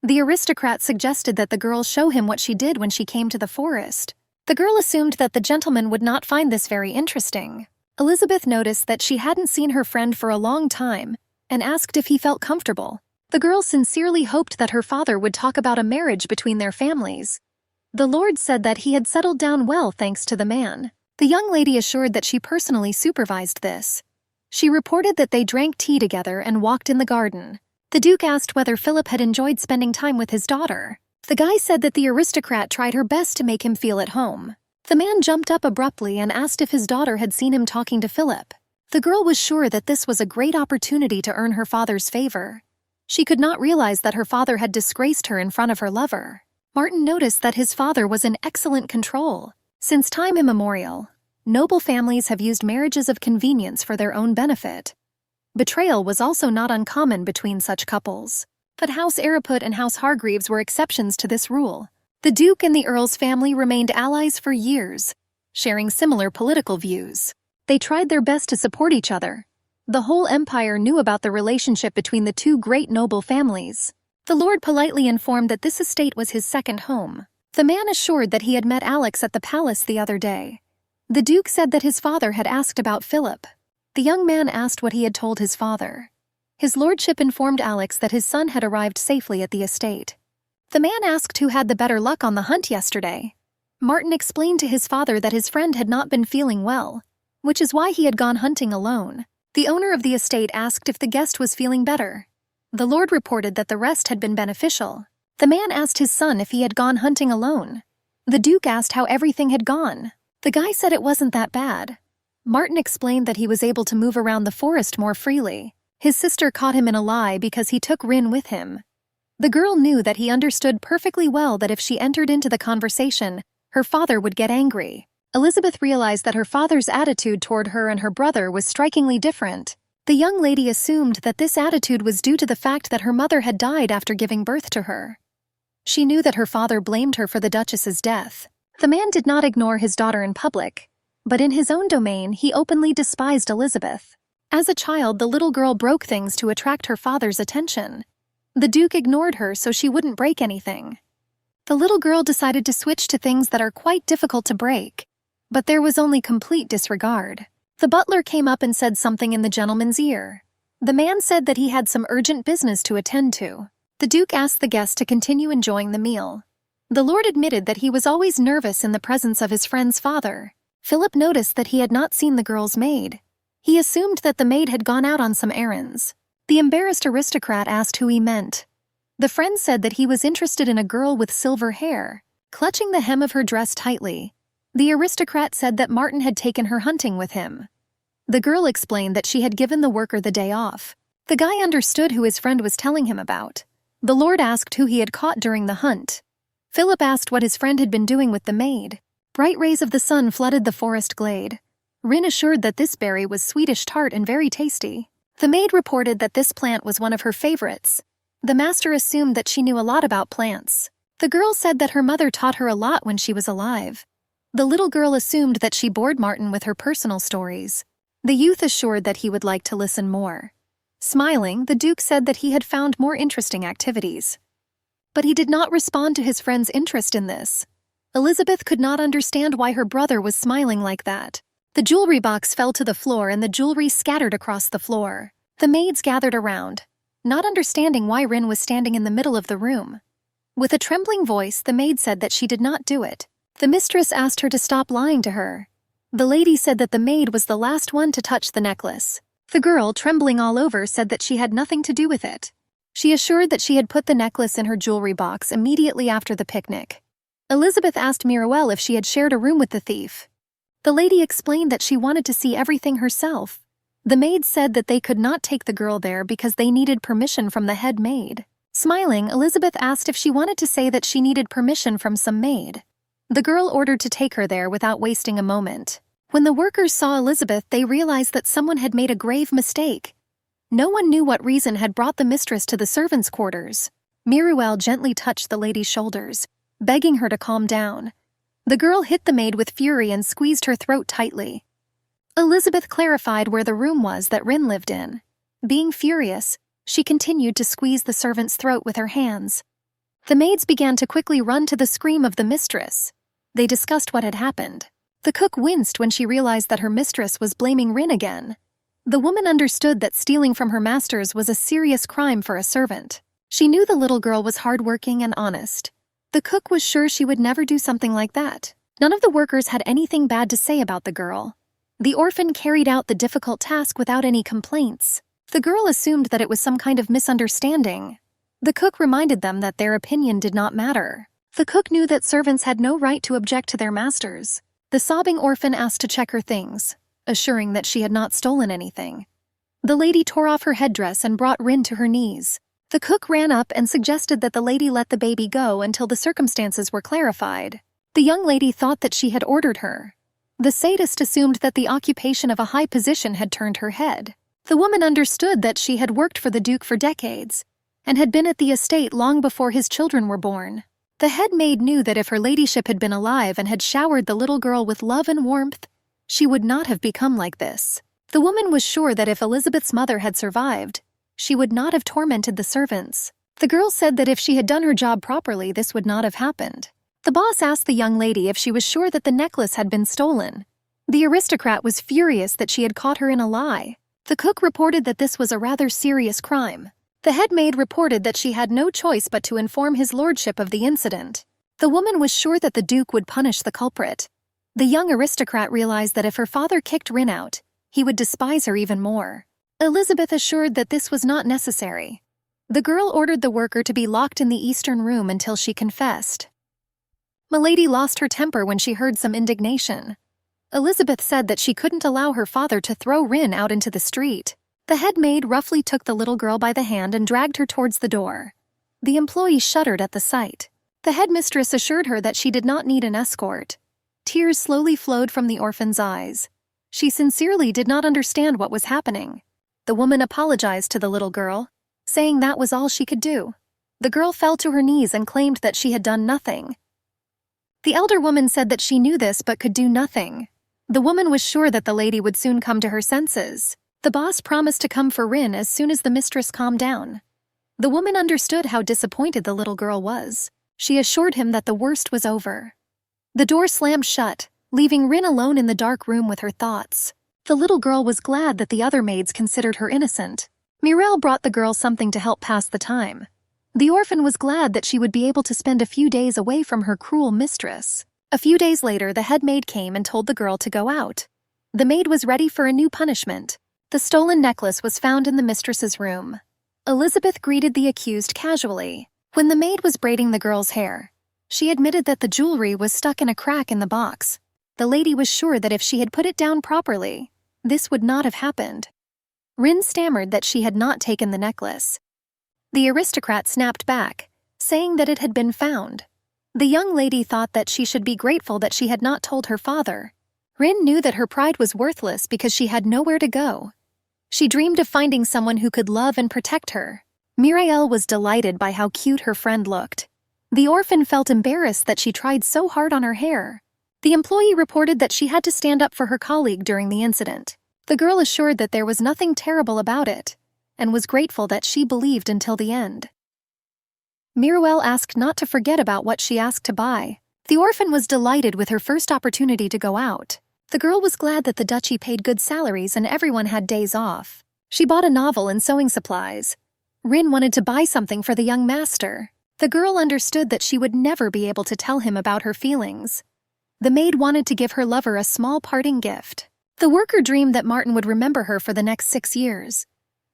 The aristocrat suggested that the girl show him what she did when she came to the forest. The girl assumed that the gentleman would not find this very interesting. Elizabeth noticed that she hadn't seen her friend for a long time and asked if he felt comfortable. The girl sincerely hoped that her father would talk about a marriage between their families. The lord said that he had settled down well thanks to the man. The young lady assured that she personally supervised this. She reported that they drank tea together and walked in the garden. The Duke asked whether Philip had enjoyed spending time with his daughter. The guy said that the aristocrat tried her best to make him feel at home. The man jumped up abruptly and asked if his daughter had seen him talking to Philip. The girl was sure that this was a great opportunity to earn her father's favor. She could not realize that her father had disgraced her in front of her lover. Martin noticed that his father was in excellent control. Since time immemorial, noble families have used marriages of convenience for their own benefit. Betrayal was also not uncommon between such couples. But House Araput and House Hargreaves were exceptions to this rule. The Duke and the Earl's family remained allies for years, sharing similar political views. They tried their best to support each other, The whole empire knew about the relationship between the two great noble families. The lord politely informed that this estate was his second home. The man assured that he had met Alex at the palace the other day. The duke said that his father had asked about Philip. The young man asked what he had told his father. His lordship informed Alex that his son had arrived safely at the estate. The man asked who had the better luck on the hunt yesterday. Martin explained to his father that his friend had not been feeling well, which is why he had gone hunting alone. The owner of the estate asked if the guest was feeling better. The lord reported that the rest had been beneficial. The man asked his son if he had gone hunting alone. The duke asked how everything had gone. The guy said it wasn't that bad. Martin explained that he was able to move around the forest more freely. His sister caught him in a lie because he took Rin with him. The girl knew that he understood perfectly well that if she entered into the conversation, her father would get angry. Elizabeth realized that her father's attitude toward her and her brother was strikingly different. The young lady assumed that this attitude was due to the fact that her mother had died after giving birth to her. She knew that her father blamed her for the Duchess's death. The man did not ignore his daughter in public, but in his own domain he openly despised Elizabeth. As a child, the little girl broke things to attract her father's attention. The duke ignored her so she wouldn't break anything. The little girl decided to switch to things that are quite difficult to break, but there was only complete disregard. The butler came up and said something in the gentleman's ear. The man said that he had some urgent business to attend to. The duke asked the guest to continue enjoying the meal. The lord admitted that he was always nervous in the presence of his friend's father. Philip noticed that he had not seen the girl's maid. He assumed that the maid had gone out on some errands. The embarrassed aristocrat asked who he meant. The friend said that he was interested in a girl with silver hair. Clutching the hem of her dress tightly, the aristocrat said that Martin had taken her hunting with him. The girl explained that she had given the worker the day off. The guy understood who his friend was telling him about. The lord asked who he had caught during the hunt. Philip asked what his friend had been doing with the maid. Bright rays of the sun flooded the forest glade. Rin assured that this berry was Swedish tart and very tasty. The maid reported that this plant was one of her favorites. The master assumed that she knew a lot about plants. The girl said that her mother taught her a lot when she was alive. The little girl assumed that she bored Martin with her personal stories. The youth assured that he would like to listen more. Smiling, the duke said that he had found more interesting activities. But he did not respond to his friend's interest in this. Elizabeth could not understand why her brother was smiling like that. The jewelry box fell to the floor and the jewelry scattered across the floor. The maids gathered around, not understanding why Rin was standing in the middle of the room. With a trembling voice, the maid said that she did not do it. The mistress asked her to stop lying to her. The lady said that the maid was the last one to touch the necklace. The girl, trembling all over, said that she had nothing to do with it. She assured that she had put the necklace in her jewelry box immediately after the picnic. Elizabeth asked Miruel if she had shared a room with the thief. The lady explained that she wanted to see everything herself. The maid said that they could not take the girl there because they needed permission from the head maid. Smiling, Elizabeth asked if she wanted to say that she needed permission from some maid. The girl ordered to take her there without wasting a moment. When the workers saw Elizabeth, they realized that someone had made a grave mistake. No one knew what reason had brought the mistress to the servants' quarters. Miruel gently touched the lady's shoulders, begging her to calm down. The girl hit the maid with fury and squeezed her throat tightly. Elizabeth clarified where the room was that Rin lived in. Being furious, she continued to squeeze the servant's throat with her hands. The maids began to quickly run to the scream of the mistress. They discussed what had happened. The cook winced when she realized that her mistress was blaming Rin again. The woman understood that stealing from her masters was a serious crime for a servant. She knew the little girl was hardworking and honest. The cook was sure she would never do something like that. None of the workers had anything bad to say about the girl. The orphan carried out the difficult task without any complaints. The girl assumed that it was some kind of misunderstanding. The cook reminded them that their opinion did not matter. The cook knew that servants had no right to object to their masters. The sobbing orphan asked to check her things, assuring that she had not stolen anything. The lady tore off her headdress and brought Rin to her knees. The cook ran up and suggested that the lady let the baby go until the circumstances were clarified. The young lady thought that she had ordered her. The sadist assumed that the occupation of a high position had turned her head. The woman understood that she had worked for the Duke for decades, and had been at the estate long before his children were born. The head maid knew that if her ladyship had been alive and had showered the little girl with love and warmth, she would not have become like this. The woman was sure that if Elizabeth's mother had survived, she would not have tormented the servants. The girl said that if she had done her job properly, this would not have happened. The boss asked the young lady if she was sure that the necklace had been stolen. The aristocrat was furious that she had caught her in a lie. The cook reported that this was a rather serious crime. The head maid reported that she had no choice but to inform his lordship of the incident. The woman was sure that the duke would punish the culprit. The young aristocrat realized that if her father kicked Rin out, he would despise her even more. Elizabeth assured that this was not necessary. The girl ordered the worker to be locked in the eastern room until she confessed. Milady lost her temper when she heard some indignation. Elizabeth said that she couldn't allow her father to throw Rin out into the street. The head maid roughly took the little girl by the hand and dragged her towards the door. The employee shuddered at the sight. The headmistress assured her that she did not need an escort. Tears slowly flowed from the orphan's eyes. She sincerely did not understand what was happening. The woman apologized to the little girl, saying that was all she could do. The girl fell to her knees and claimed that she had done nothing. The elder woman said that she knew this but could do nothing. The woman was sure that the lady would soon come to her senses. The boss promised to come for Rin as soon as the mistress calmed down. The woman understood how disappointed the little girl was. She assured him that the worst was over. The door slammed shut, leaving Rin alone in the dark room with her thoughts. The little girl was glad that the other maids considered her innocent. Mireille brought the girl something to help pass the time. The orphan was glad that she would be able to spend a few days away from her cruel mistress. A few days later, the head maid came and told the girl to go out. The maid was ready for a new punishment. The stolen necklace was found in the mistress's room. Elizabeth greeted the accused casually. When the maid was braiding the girl's hair, she admitted that the jewelry was stuck in a crack in the box. The lady was sure that if she had put it down properly, this would not have happened. Rin stammered that she had not taken the necklace. The aristocrat snapped back, saying that it had been found. The young lady thought that she should be grateful that she had not told her father. Rin knew that her pride was worthless because she had nowhere to go. She dreamed of finding someone who could love and protect her. Mireille was delighted by how cute her friend looked. The orphan felt embarrassed that she tried so hard on her hair. The employee reported that she had to stand up for her colleague during the incident. The girl assured that there was nothing terrible about it, and was grateful that she believed until the end. Mireille asked not to forget about what she asked to buy. The orphan was delighted with her first opportunity to go out. The girl was glad that the duchy paid good salaries and everyone had days off. She bought a novel and sewing supplies. Rin wanted to buy something for the young master. The girl understood that she would never be able to tell him about her feelings. The maid wanted to give her lover a small parting gift. The worker dreamed that Martin would remember her for the next 6 years.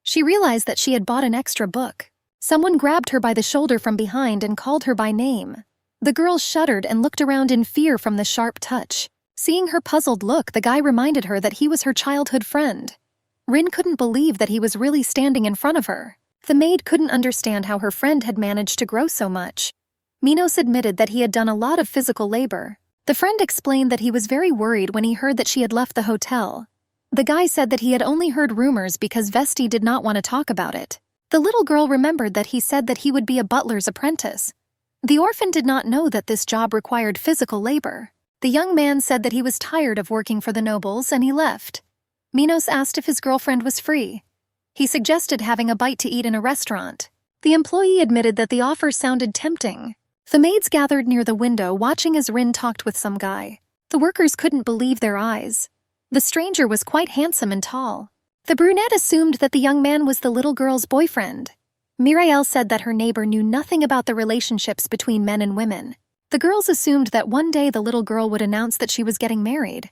She realized that she had bought an extra book. Someone grabbed her by the shoulder from behind and called her by name. The girl shuddered and looked around in fear from the sharp touch. Seeing her puzzled look, the guy reminded her that he was her childhood friend. Rin couldn't believe that he was really standing in front of her. The maid couldn't understand how her friend had managed to grow so much. Minos admitted that he had done a lot of physical labor. The friend explained that he was very worried when he heard that she had left the hotel. The guy said that he had only heard rumors because Vesti did not want to talk about it. The little girl remembered that he said that he would be a butler's apprentice. The orphan did not know that this job required physical labor. The young man said that he was tired of working for the nobles and he left. Minos asked if his girlfriend was free. He suggested having a bite to eat in a restaurant. The employee admitted that the offer sounded tempting. The maids gathered near the window watching as Rin talked with some guy. The workers couldn't believe their eyes. The stranger was quite handsome and tall. The brunette assumed that the young man was the little girl's boyfriend. Mireille said that her neighbor knew nothing about the relationships between men and women. The girls assumed that one day the little girl would announce that she was getting married.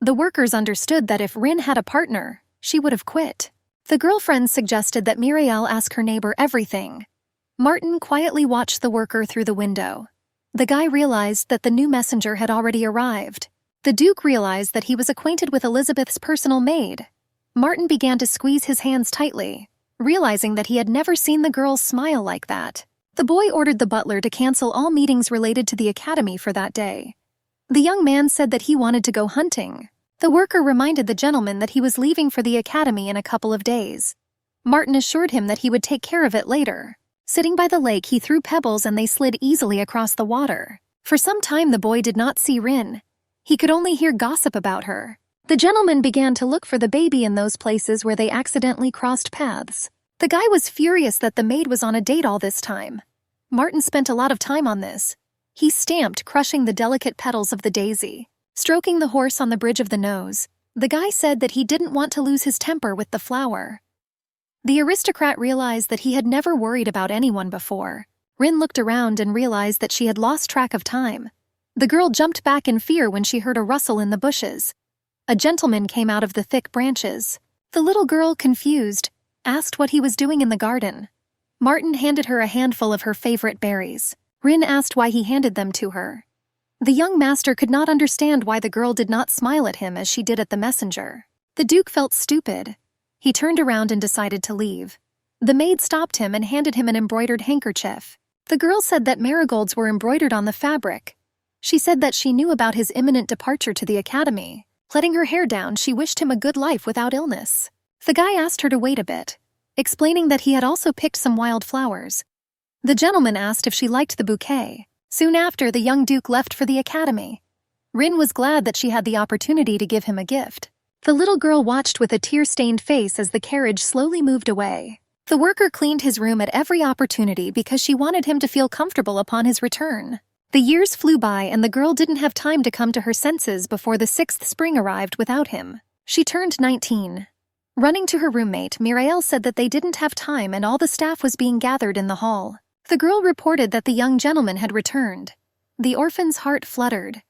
The workers understood that if Rin had a partner, she would have quit. The girlfriends suggested that Mireille ask her neighbor everything. Martin quietly watched the worker through the window. The guy realized that the new messenger had already arrived. The Duke realized that he was acquainted with Elizabeth's personal maid. Martin began to squeeze his hands tightly, realizing that he had never seen the girl smile like that. The boy ordered the butler to cancel all meetings related to the academy for that day. The young man said that he wanted to go hunting. The worker reminded the gentleman that he was leaving for the academy in a couple of days. Martin assured him that he would take care of it later. Sitting by the lake, he threw pebbles and they slid easily across the water. For some time the boy did not see Rin. He could only hear gossip about her. The gentleman began to look for the baby in those places where they accidentally crossed paths. The guy was furious that the maid was on a date all this time. Martin spent a lot of time on this. He stamped, crushing the delicate petals of the daisy. Stroking the horse on the bridge of the nose, the guy said that he didn't want to lose his temper with the flower. The aristocrat realized that he had never worried about anyone before. Rin looked around and realized that she had lost track of time. The girl jumped back in fear when she heard a rustle in the bushes. A gentleman came out of the thick branches. The little girl, confused, asked what he was doing in the garden. Martin handed her a handful of her favorite berries. Rin asked why he handed them to her. The young master could not understand why the girl did not smile at him as she did at the messenger. The duke felt stupid. He turned around and decided to leave. The maid stopped him and handed him an embroidered handkerchief. The girl said that marigolds were embroidered on the fabric. She said that she knew about his imminent departure to the academy. Letting her hair down, she wished him a good life without illness. The guy asked her to wait a bit, explaining that he had also picked some wild flowers. The gentleman asked if she liked the bouquet. Soon after, the young duke left for the academy. Rin was glad that she had the opportunity to give him a gift. The little girl watched with a tear-stained face as the carriage slowly moved away. The worker cleaned his room at every opportunity because she wanted him to feel comfortable upon his return. The years flew by and the girl didn't have time to come to her senses before the 6th spring arrived without him. She turned 19. Running to her roommate, Mirael said that they didn't have time and all the staff was being gathered in the hall. The girl reported that the young gentleman had returned. The orphan's heart fluttered.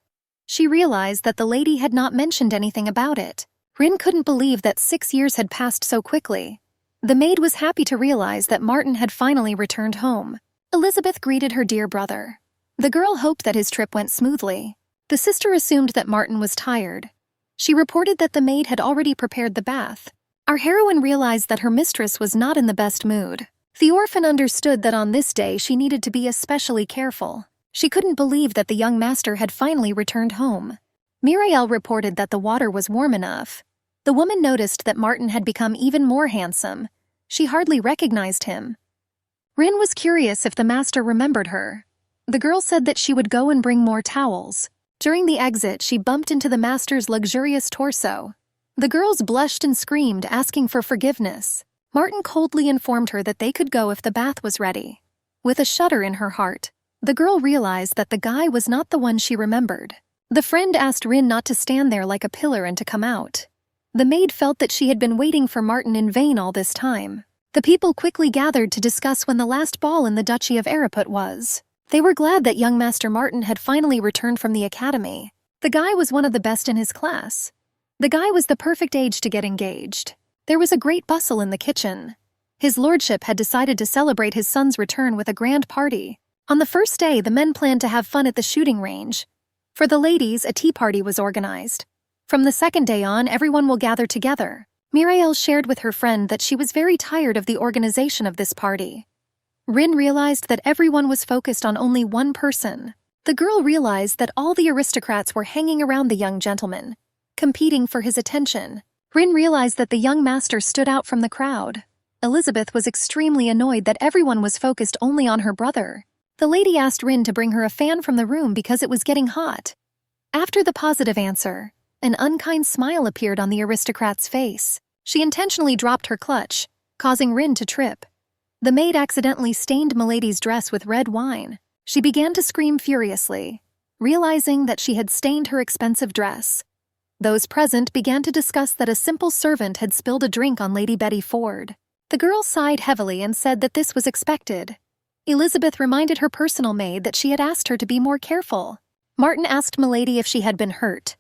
She realized that the lady had not mentioned anything about it. Rin couldn't believe that 6 years had passed so quickly. The maid was happy to realize that Martin had finally returned home. Elizabeth greeted her dear brother. The girl hoped that his trip went smoothly. The sister assumed that Martin was tired. She reported that the maid had already prepared the bath. Our heroine realized that her mistress was not in the best mood. The orphan understood that on this day she needed to be especially careful. She couldn't believe that the young master had finally returned home. Mirael reported that the water was warm enough. The woman noticed that Martin had become even more handsome. She hardly recognized him. Rin was curious if the master remembered her. The girl said that she would go and bring more towels. During the exit, she bumped into the master's luxurious torso. The girls blushed and screamed, asking for forgiveness. Martin coldly informed her that they could go if the bath was ready. With a shudder in her heart, the girl realized that the guy was not the one she remembered. The friend asked Rin not to stand there like a pillar and to come out. The maid felt that she had been waiting for Martin in vain all this time. The people quickly gathered to discuss when the last ball in the Duchy of Ariput was. They were glad that young Master Martin had finally returned from the academy. The guy was one of the best in his class. The guy was the perfect age to get engaged. There was a great bustle in the kitchen. His lordship had decided to celebrate his son's return with a grand party. On the first day, the men planned to have fun at the shooting range. For the ladies, a tea party was organized. From the second day on, everyone will gather together. Mirael shared with her friend that she was very tired of the organization of this party. Rin realized that everyone was focused on only one person. The girl realized that all the aristocrats were hanging around the young gentleman, competing for his attention. Rin realized that the young master stood out from the crowd. Elizabeth was extremely annoyed that everyone was focused only on her brother. The lady asked Rin to bring her a fan from the room because it was getting hot. After the positive answer, an unkind smile appeared on the aristocrat's face. She intentionally dropped her clutch, causing Rin to trip. The maid accidentally stained Milady's dress with red wine. She began to scream furiously, realizing that she had stained her expensive dress. Those present began to discuss that a simple servant had spilled a drink on Lady Betty Ford. The girl sighed heavily and said that this was expected. Elizabeth reminded her personal maid that she had asked her to be more careful. Martin asked Milady if she had been hurt.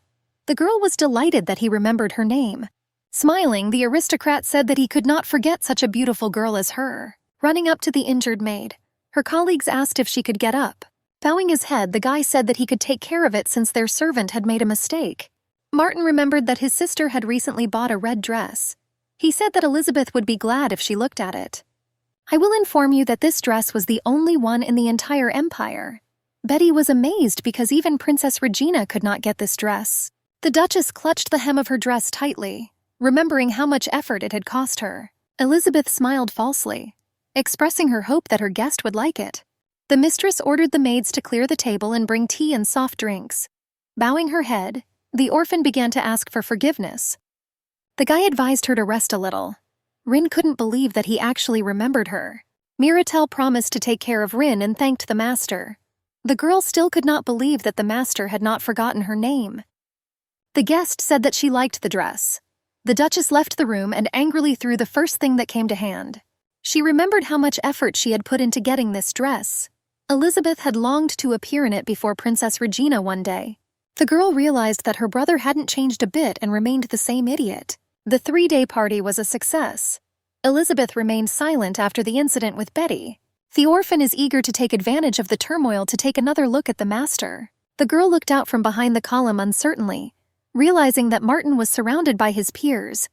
The girl was delighted that he remembered her name. Smiling, the aristocrat said that he could not forget such a beautiful girl as her. Running up to the injured maid, her colleagues asked if she could get up. Bowing his head, the guy said that he could take care of it since their servant had made a mistake. Martin remembered that his sister had recently bought a red dress. He said that Elizabeth would be glad if she looked at it. I will inform you that this dress was the only one in the entire empire. Betty was amazed because even Princess Regina could not get this dress. The Duchess clutched the hem of her dress tightly, remembering how much effort it had cost her. Elizabeth smiled falsely, expressing her hope that her guest would like it. The mistress ordered the maids to clear the table and bring tea and soft drinks. Bowing her head, The orphan began to ask for forgiveness. The guy advised her to rest a little. Rin couldn't believe that he actually remembered her. Miratel promised to take care of Rin and thanked the master. The girl still could not believe that the master had not forgotten her name. The guest said that she liked the dress. The Duchess left the room and angrily threw the first thing that came to hand. She remembered how much effort she had put into getting this dress. Elizabeth had longed to appear in it before Princess Regina one day. The girl realized that her brother hadn't changed a bit and remained the same idiot. The 3-day party was a success. Elizabeth remained silent after the incident with Betty. The orphan is eager to take advantage of the turmoil to take another look at the master. The girl looked out from behind the column uncertainly, realizing that Martin was surrounded by his peers.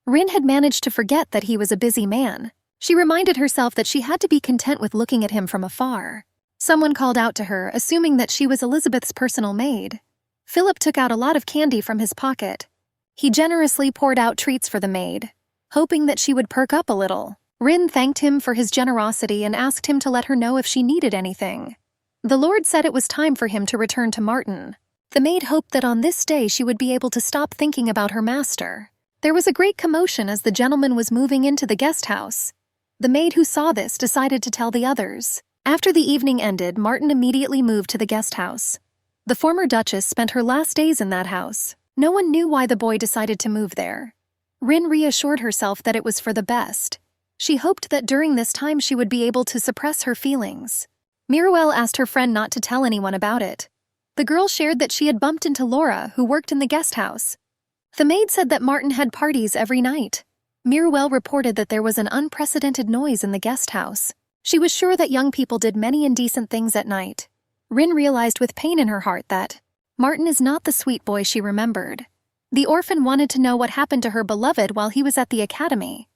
Rin had managed to forget that he was a busy man. She reminded herself that she had to be content with looking at him from afar. Someone called out to her, assuming that she was Elizabeth's personal maid. Philip took out a lot of candy from his pocket. He generously poured out treats for the maid, hoping that she would perk up a little. Rin thanked him for his generosity and asked him to let her know if she needed anything. The Lord said it was time for him to return to Martin. The maid hoped that on this day she would be able to stop thinking about her master. There was a great commotion as the gentleman was moving into the guest house. The maid who saw this decided to tell the others. After the evening ended, Martin immediately moved to the guest house. The former Duchess spent her last days in that house. No one knew why the boy decided to move there. Rin reassured herself that it was for the best. She hoped that during this time she would be able to suppress her feelings. Miruel asked her friend not to tell anyone about it. The girl shared that she had bumped into Laura, who worked in the guest house. The maid said that Martin had parties every night. Miruel reported that there was an unprecedented noise in the guest house. She was sure that young people did many indecent things at night. Rin realized with pain in her heart that Martin is not the sweet boy she remembered. The orphan wanted to know what happened to her beloved while he was at the academy.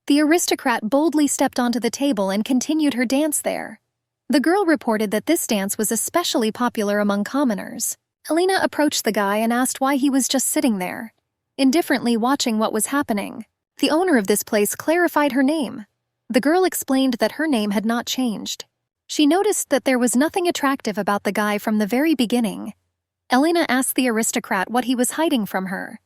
The aristocrat boldly stepped onto the table and continued her dance there. The girl reported that this dance was especially popular among commoners. Elena approached the guy and asked why he was just sitting there, indifferently watching what was happening. The owner of this place clarified her name. The girl explained that her name had not changed. She noticed that there was nothing attractive about the guy from the very beginning. Elena asked the aristocrat what he was hiding from her.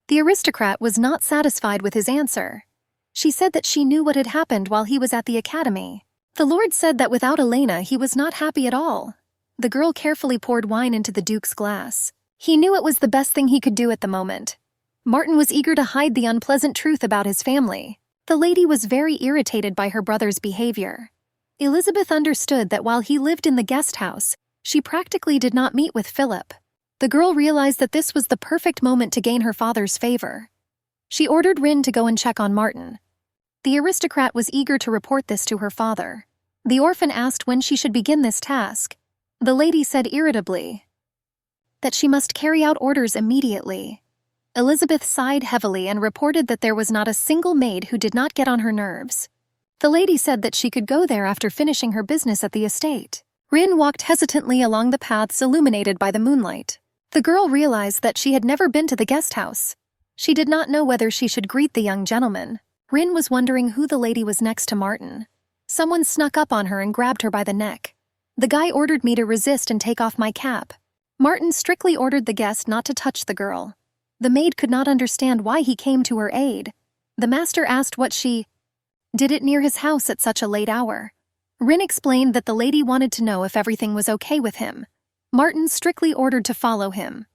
The aristocrat was not satisfied with his answer. She said that she knew what had happened while he was at the academy. The Lord said that without Elena he was not happy at all. The girl carefully poured wine into the Duke's glass. He knew it was the best thing he could do at the moment. Martin was eager to hide the unpleasant truth about his family. The lady was very irritated by her brother's behavior. Elizabeth understood that while he lived in the guest house, she practically did not meet with Philip. The girl realized that this was the perfect moment to gain her father's favor. She ordered Rin to go and check on Martin. The aristocrat was eager to report this to her father. The orphan asked when she should begin this task. The lady said irritably that she must carry out orders immediately. Elizabeth sighed heavily and reported that there was not a single maid who did not get on her nerves. The lady said that she could go there after finishing her business at the estate. Rin walked hesitantly along the paths illuminated by the moonlight. The girl realized that she had never been to the guest house. She did not know whether she should greet the young gentleman. Rin was wondering who the lady was next to Martin. Someone snuck up on her and grabbed her by the neck. The guy ordered me to resist and take off my cap. Martin strictly ordered the guest not to touch the girl. The maid could not understand why he came to her aid. The master asked what she did it near his house at such a late hour. Rin explained that the lady wanted to know if everything was okay with him. Martin strictly ordered to follow him.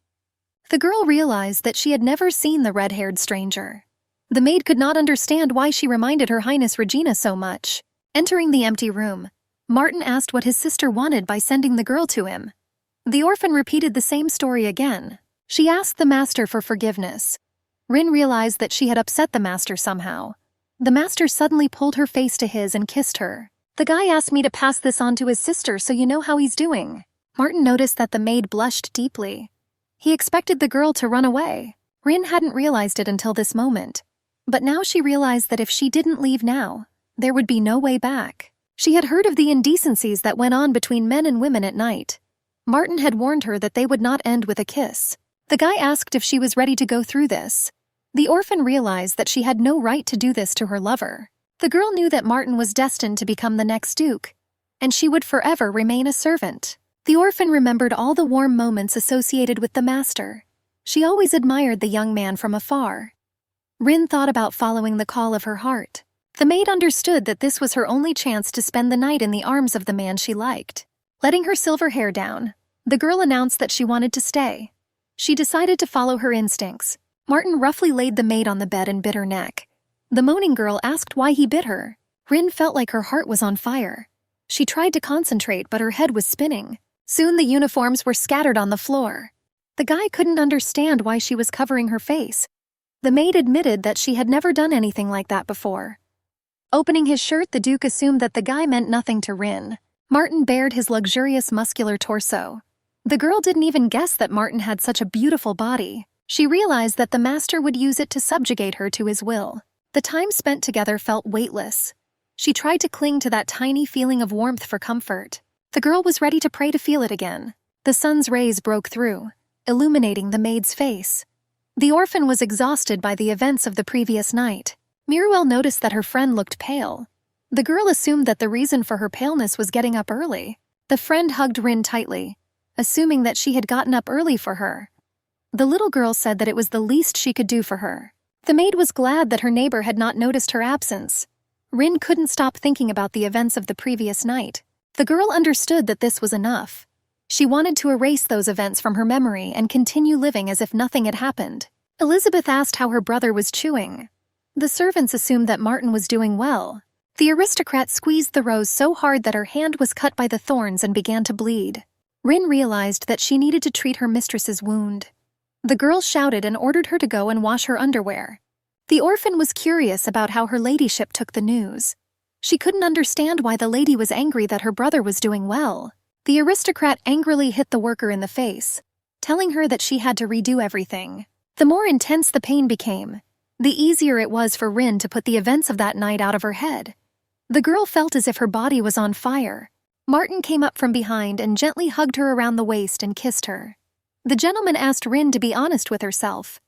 The girl realized that she had never seen the red-haired stranger. The maid could not understand why she reminded Her Highness Regina so much. Entering the empty room, Martin asked what his sister wanted by sending the girl to him. The orphan repeated the same story again. She asked the master for forgiveness. Rin realized that she had upset the master somehow. The master suddenly pulled her face to his and kissed her. The guy asked me to pass this on to his sister so you know how he's doing. Martin noticed that the maid blushed deeply. He expected the girl to run away. Rin hadn't realized it until this moment. But now she realized that if she didn't leave now, there would be no way back. She had heard of the indecencies that went on between men and women at night. Martin had warned her that they would not end with a kiss. The guy asked if she was ready to go through this. The orphan realized that she had no right to do this to her lover. The girl knew that Martin was destined to become the next duke, and she would forever remain a servant. The orphan remembered all the warm moments associated with the master. She always admired the young man from afar. Rin thought about following the call of her heart. The maid understood that this was her only chance to spend the night in the arms of the man she liked. Letting her silver hair down, the girl announced that she wanted to stay. She decided to follow her instincts. Martin roughly laid the maid on the bed and bit her neck. The moaning girl asked why he bit her. Rin felt like her heart was on fire. She tried to concentrate, but her head was spinning. Soon the uniforms were scattered on the floor. The guy couldn't understand why she was covering her face. The maid admitted that she had never done anything like that before. Opening his shirt, the Duke assumed that the guy meant nothing to Rin. Martin bared his luxurious muscular torso. The girl didn't even guess that Martin had such a beautiful body. She realized that the master would use it to subjugate her to his will. The time spent together felt weightless. She tried to cling to that tiny feeling of warmth for comfort. The girl was ready to pray to feel it again. The sun's rays broke through, illuminating the maid's face. The orphan was exhausted by the events of the previous night. Miruel noticed that her friend looked pale. The girl assumed that the reason for her paleness was getting up early. The friend hugged Rin tightly, assuming that she had gotten up early for her. The little girl said that it was the least she could do for her. The maid was glad that her neighbor had not noticed her absence. Rin couldn't stop thinking about the events of the previous night. The girl understood that this was enough. She wanted to erase those events from her memory and continue living as if nothing had happened. Elizabeth asked how her brother was chewing. The servants assumed that Martin was doing well. The aristocrat squeezed the rose so hard that her hand was cut by the thorns and began to bleed. Rin realized that she needed to treat her mistress's wound. The girl shouted and ordered her to go and wash her underwear. The orphan was curious about how her ladyship took the news. She couldn't understand why the lady was angry that her brother was doing well. The aristocrat angrily hit the worker in the face, telling her that she had to redo everything. The more intense the pain became, the easier it was for Rin to put the events of that night out of her head. The girl felt as if her body was on fire. Martin came up from behind and gently hugged her around the waist and kissed her. The gentleman asked Rin to be honest with herself.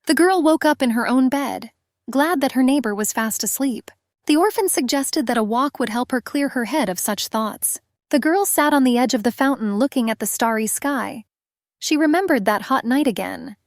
The girl woke up in her own bed, glad that her neighbor was fast asleep. The orphan suggested that a walk would help her clear her head of such thoughts. The girl sat on the edge of the fountain looking at the starry sky. She remembered that hot night again.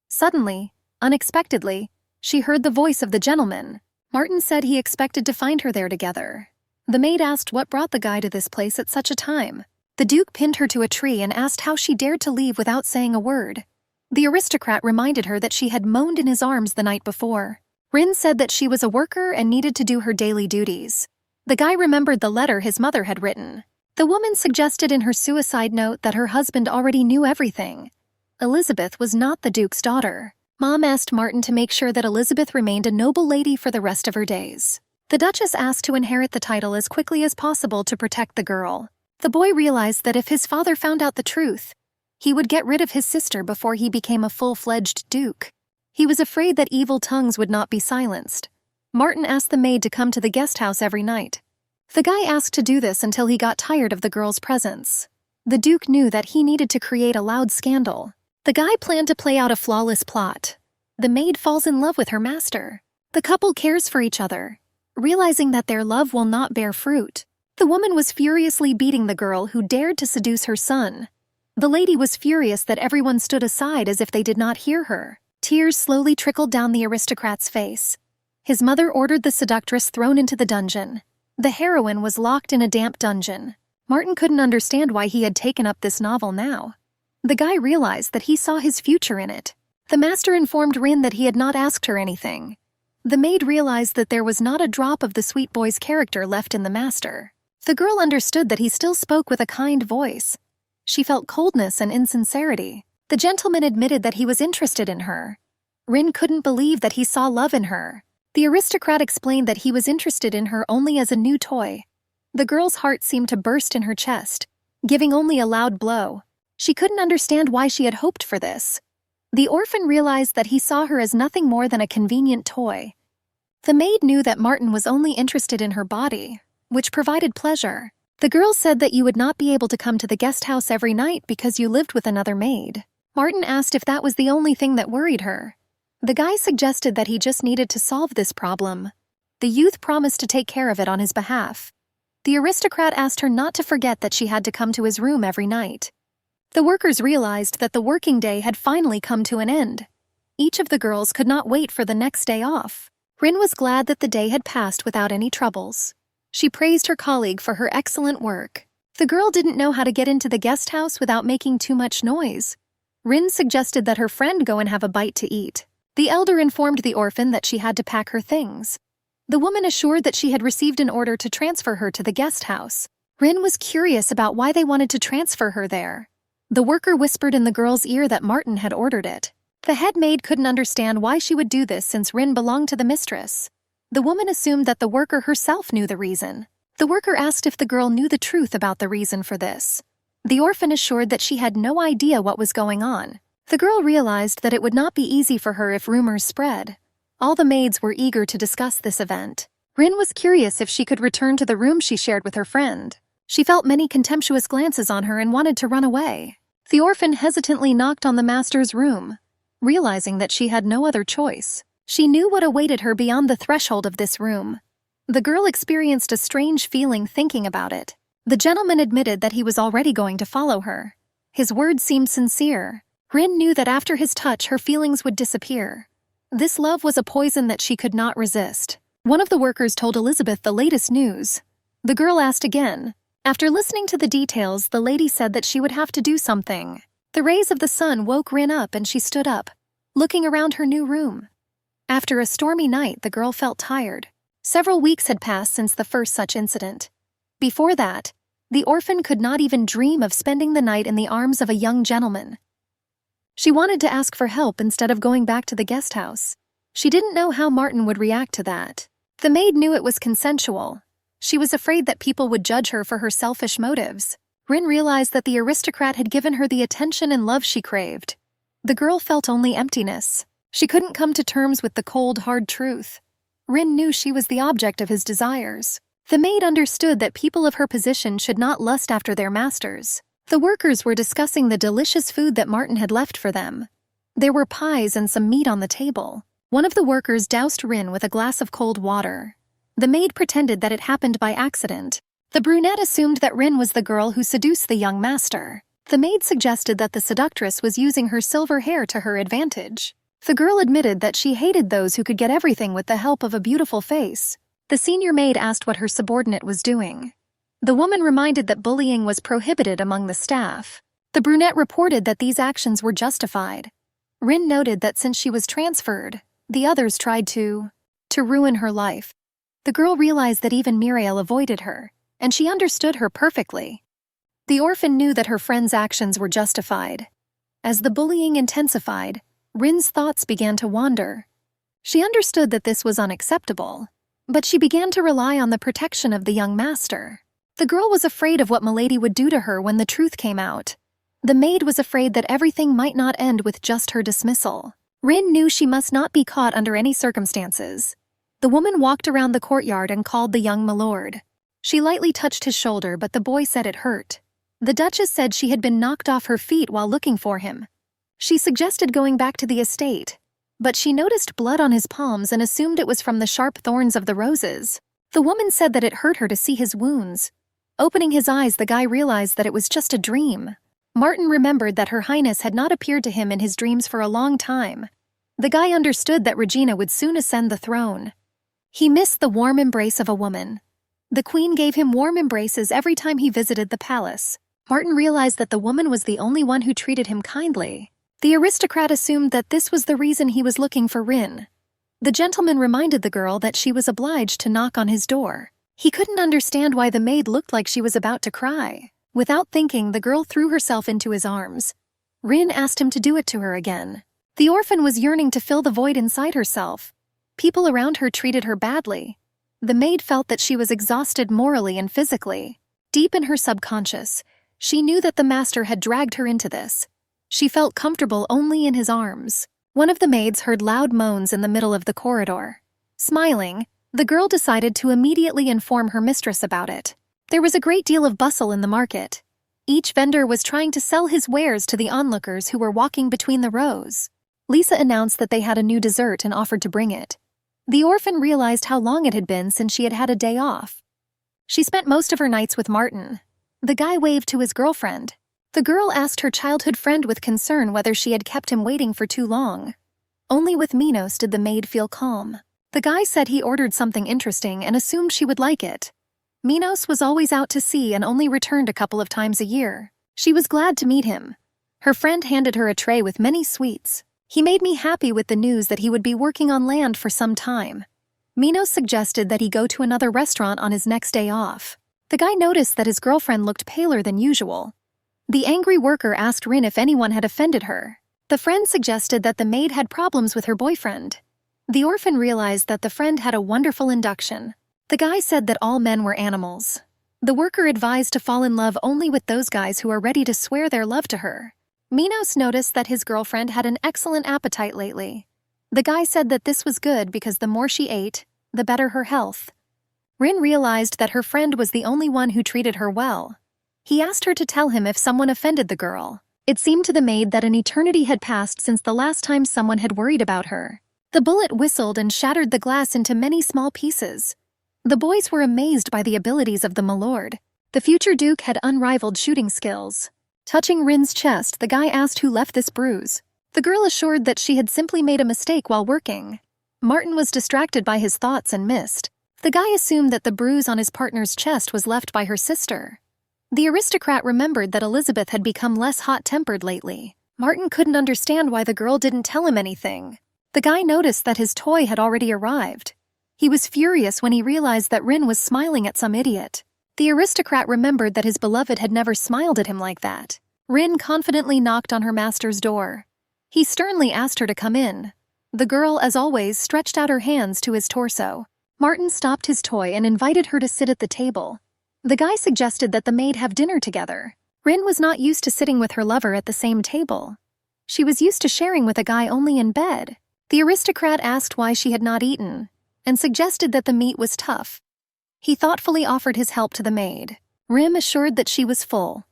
Suddenly, unexpectedly, she heard the voice of the gentleman. Martin said he expected to find her there together. The maid asked what brought the guy to this place at such a time. The Duke pinned her to a tree and asked how she dared to leave without saying a word. The aristocrat reminded her that she had moaned in his arms the night before. Rin said that she was a worker and needed to do her daily duties. The guy remembered the letter his mother had written. The woman suggested in her suicide note that her husband already knew everything. Elizabeth was not the Duke's daughter. Mom asked Martin to make sure that Elizabeth remained a noble lady for the rest of her days. The Duchess asked to inherit the title as quickly as possible to protect the girl. The boy realized that if his father found out the truth, he would get rid of his sister before he became a full-fledged duke. He was afraid that evil tongues would not be silenced. Martin asked the maid to come to the guest house every night. The guy asked to do this until he got tired of the girl's presence. The Duke knew that he needed to create a loud scandal. The guy planned to play out a flawless plot. The maid falls in love with her master. The couple cares for each other, realizing that their love will not bear fruit. The woman was furiously beating the girl who dared to seduce her son. The lady was furious that everyone stood aside as if they did not hear her. Tears slowly trickled down the aristocrat's face. His mother ordered the seductress thrown into the dungeon. The heroine was locked in a damp dungeon. Martin couldn't understand why he had taken up this novel now. The guy realized that he saw his future in it. The master informed Rin that he had not asked her anything. The maid realized that there was not a drop of the sweet boy's character left in the master. The girl understood that he still spoke with a kind voice. She felt coldness and insincerity. The gentleman admitted that he was interested in her. Rin couldn't believe that he saw love in her. The aristocrat explained that he was interested in her only as a new toy. The girl's heart seemed to burst in her chest, giving only a loud blow. She couldn't understand why she had hoped for this. The orphan realized that he saw her as nothing more than a convenient toy. The maid knew that Martin was only interested in her body, which provided pleasure. The girl said that you would not be able to come to the guest house every night because you lived with another maid. Martin asked if that was the only thing that worried her. The guy suggested that he just needed to solve this problem. The youth promised to take care of it on his behalf. The aristocrat asked her not to forget that she had to come to his room every night. The workers realized that the working day had finally come to an end. Each of the girls could not wait for the next day off. Rin was glad that the day had passed without any troubles. She praised her colleague for her excellent work. The girl didn't know how to get into the guest house without making too much noise. Rin suggested that her friend go and have a bite to eat. The elder informed the orphan that she had to pack her things. The woman assured that she had received an order to transfer her to the guest house. Rin was curious about why they wanted to transfer her there. The worker whispered in the girl's ear that Martin had ordered it. The head maid couldn't understand why she would do this since Rin belonged to the mistress. The woman assumed that the worker herself knew the reason. The worker asked if the girl knew the truth about the reason for this. The orphan assured that she had no idea what was going on. The girl realized that it would not be easy for her if rumors spread. All the maids were eager to discuss this event. Rin was curious if she could return to the room she shared with her friend. She felt many contemptuous glances on her and wanted to run away. The orphan hesitantly knocked on the master's room. Realizing that she had no other choice, she knew what awaited her beyond the threshold of this room. The girl experienced a strange feeling thinking about it. The gentleman admitted that he was already going to follow her. His words seemed sincere. Rin knew that after his touch her feelings would disappear. This love was a poison that she could not resist. One of the workers told Elizabeth the latest news. The girl asked again. After listening to the details, the lady said that she would have to do something. The rays of the sun woke Rin up and she stood up, looking around her new room. After a stormy night, the girl felt tired. Several weeks had passed since the first such incident. Before that, the orphan could not even dream of spending the night in the arms of a young gentleman. She wanted to ask for help instead of going back to the guest house. She didn't know how Martin would react to that. The maid knew it was consensual. She was afraid that people would judge her for her selfish motives. Rin realized that the aristocrat had given her the attention and love she craved. The girl felt only emptiness. She couldn't come to terms with the cold, hard truth. Rin knew she was the object of his desires. The maid understood that people of her position should not lust after their masters. The workers were discussing the delicious food that Martin had left for them. There were pies and some meat on the table. One of the workers doused Rin with a glass of cold water. The maid pretended that it happened by accident. The brunette assumed that Rin was the girl who seduced the young master. The maid suggested that the seductress was using her silver hair to her advantage. The girl admitted that she hated those who could get everything with the help of a beautiful face. The senior maid asked what her subordinate was doing. The woman reminded that bullying was prohibited among the staff. The brunette reported that these actions were justified. Rin noted that since she was transferred, the others tried to ruin her life. The girl realized that even Muriel avoided her, and she understood her perfectly. The orphan knew that her friend's actions were justified. As the bullying intensified, Rin's thoughts began to wander. She understood that this was unacceptable, but she began to rely on the protection of the young master. The girl was afraid of what Milady would do to her when the truth came out. The maid was afraid that everything might not end with just her dismissal. Rin knew she must not be caught under any circumstances. The woman walked around the courtyard and called the young milord. She lightly touched his shoulder, but the boy said it hurt. The Duchess said she had been knocked off her feet while looking for him. She suggested going back to the estate, but she noticed blood on his palms and assumed it was from the sharp thorns of the roses. The woman said that it hurt her to see his wounds. Opening his eyes, the guy realized that it was just a dream. Martin remembered that Her Highness had not appeared to him in his dreams for a long time. The guy understood that Regina would soon ascend the throne. He missed the warm embrace of a woman. The queen gave him warm embraces every time he visited the palace. Martin realized that the woman was the only one who treated him kindly. The aristocrat assumed that this was the reason he was looking for Rin. The gentleman reminded the girl that she was obliged to knock on his door. He couldn't understand why the maid looked like she was about to cry. Without thinking, the girl threw herself into his arms. Rin asked him to do it to her again. The orphan was yearning to fill the void inside herself. People around her treated her badly. The maid felt that she was exhausted morally and physically. Deep in her subconscious, she knew that the master had dragged her into this. She felt comfortable only in his arms. One of the maids heard loud moans in the middle of the corridor. Smiling, the girl decided to immediately inform her mistress about it. There was a great deal of bustle in the market. Each vendor was trying to sell his wares to the onlookers who were walking between the rows. Lisa announced that they had a new dessert and offered to bring it. The orphan realized how long it had been since she had had a day off. She spent most of her nights with Martin. The guy waved to his girlfriend. The girl asked her childhood friend with concern whether she had kept him waiting for too long. Only with Minos did the maid feel calm. The guy said he ordered something interesting and assumed she would like it. Minos was always out to sea and only returned a couple of times a year. She was glad to meet him. Her friend handed her a tray with many sweets. He made me happy with the news that he would be working on land for some time. Minos suggested that he go to another restaurant on his next day off. The guy noticed that his girlfriend looked paler than usual. The angry worker asked Rin if anyone had offended her. The friend suggested that the maid had problems with her boyfriend. The orphan realized that the friend had a wonderful induction. The guy said that all men were animals. The worker advised to fall in love only with those guys who are ready to swear their love to her. Minos noticed that his girlfriend had an excellent appetite lately. The guy said that this was good because the more she ate, the better her health. Rin realized that her friend was the only one who treated her well. He asked her to tell him if someone offended the girl. It seemed to the maid that an eternity had passed since the last time someone had worried about her. The bullet whistled and shattered the glass into many small pieces. The boys were amazed by the abilities of the milord. The future duke had unrivaled shooting skills. Touching Rin's chest, the guy asked who left this bruise. The girl assured that she had simply made a mistake while working. Martin was distracted by his thoughts and missed. The guy assumed that the bruise on his partner's chest was left by her sister. The aristocrat remembered that Elizabeth had become less hot-tempered lately. Martin couldn't understand why the girl didn't tell him anything. The guy noticed that his toy had already arrived. He was furious when he realized that Rin was smiling at some idiot. The aristocrat remembered that his beloved had never smiled at him like that. Rin confidently knocked on her master's door. He sternly asked her to come in. The girl, as always, stretched out her hands to his torso. Martin stopped his toy and invited her to sit at the table. The guy suggested that the maid have dinner together. Rin was not used to sitting with her lover at the same table. She was used to sharing with a guy only in bed. The aristocrat asked why she had not eaten, and suggested that the meat was tough. He thoughtfully offered his help to the maid. Rin assured that she was full.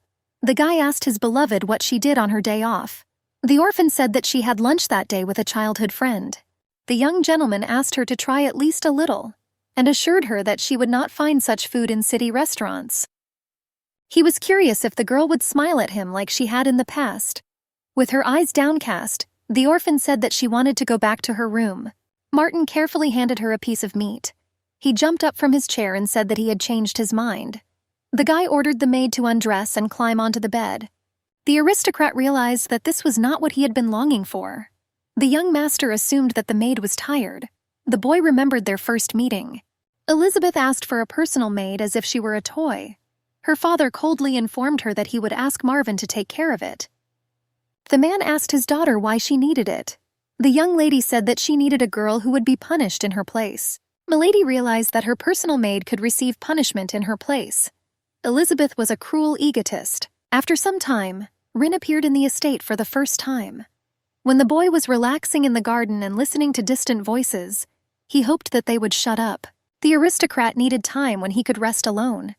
The guy asked his beloved what she did on her day off. The orphan said that she had lunch that day with a childhood friend. The young gentleman asked her to try at least a little, and assured her that she would not find such food in city restaurants. He was curious if the girl would smile at him like she had in the past. With her eyes downcast, the orphan said that she wanted to go back to her room. Martin carefully handed her a piece of meat. He jumped up from his chair and said that he had changed his mind. The guy ordered the maid to undress and climb onto the bed. The aristocrat realized that this was not what he had been longing for. The young master assumed that the maid was tired. The boy remembered their first meeting. Elizabeth asked for a personal maid as if she were a toy. Her father coldly informed her that he would ask Marvin to take care of it. The man asked his daughter why she needed it. The young lady said that she needed a girl who would be punished in her place. Milady realized that her personal maid could receive punishment in her place. Elizabeth was a cruel egotist. After some time, Rin appeared in the estate for the first time. When the boy was relaxing in the garden and listening to distant voices, he hoped that they would shut up. The aristocrat needed time when he could rest alone.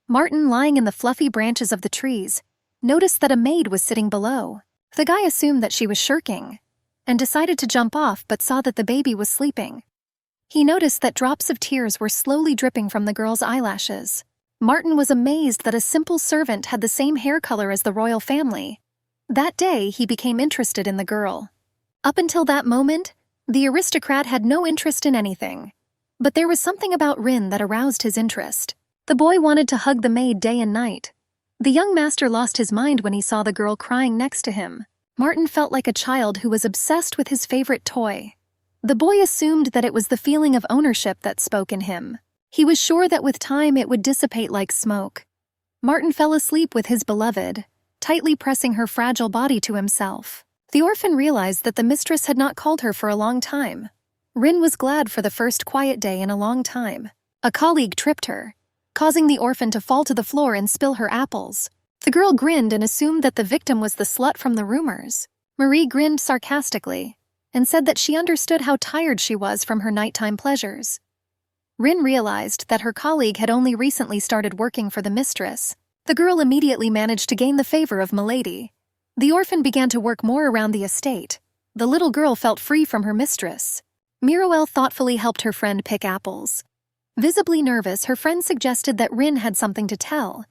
Martin, lying in the fluffy branches of the trees, noticed that a maid was sitting below. The guy assumed that she was shirking, and decided to jump off but saw that the baby was sleeping. He noticed that drops of tears were slowly dripping from the girl's eyelashes. Martin was amazed that a simple servant had the same hair color as the royal family. That day, he became interested in the girl. Up until that moment, the aristocrat had no interest in anything. But there was something about Rin that aroused his interest. The boy wanted to hug the maid day and night. The young master lost his mind when he saw the girl crying next to him. Martin felt like a child who was obsessed with his favorite toy. The boy assumed that it was the feeling of ownership that spoke in him. He was sure that with time it would dissipate like smoke. Martin fell asleep with his beloved, tightly pressing her fragile body to himself. The orphan realized that the mistress had not called her for a long time. Rin was glad for the first quiet day in a long time. A colleague tripped her, causing the orphan to fall to the floor and spill her apples. The girl grinned and assumed that the victim was the slut from the rumors. Marie grinned sarcastically and said that she understood how tired she was from her nighttime pleasures. Rin realized that her colleague had only recently started working for the mistress. The girl immediately managed to gain the favor of Milady. The orphan began to work more around the estate. The little girl felt free from her mistress. Miroelle thoughtfully helped her friend pick apples. Visibly nervous, her friend suggested that Rin had something to tell.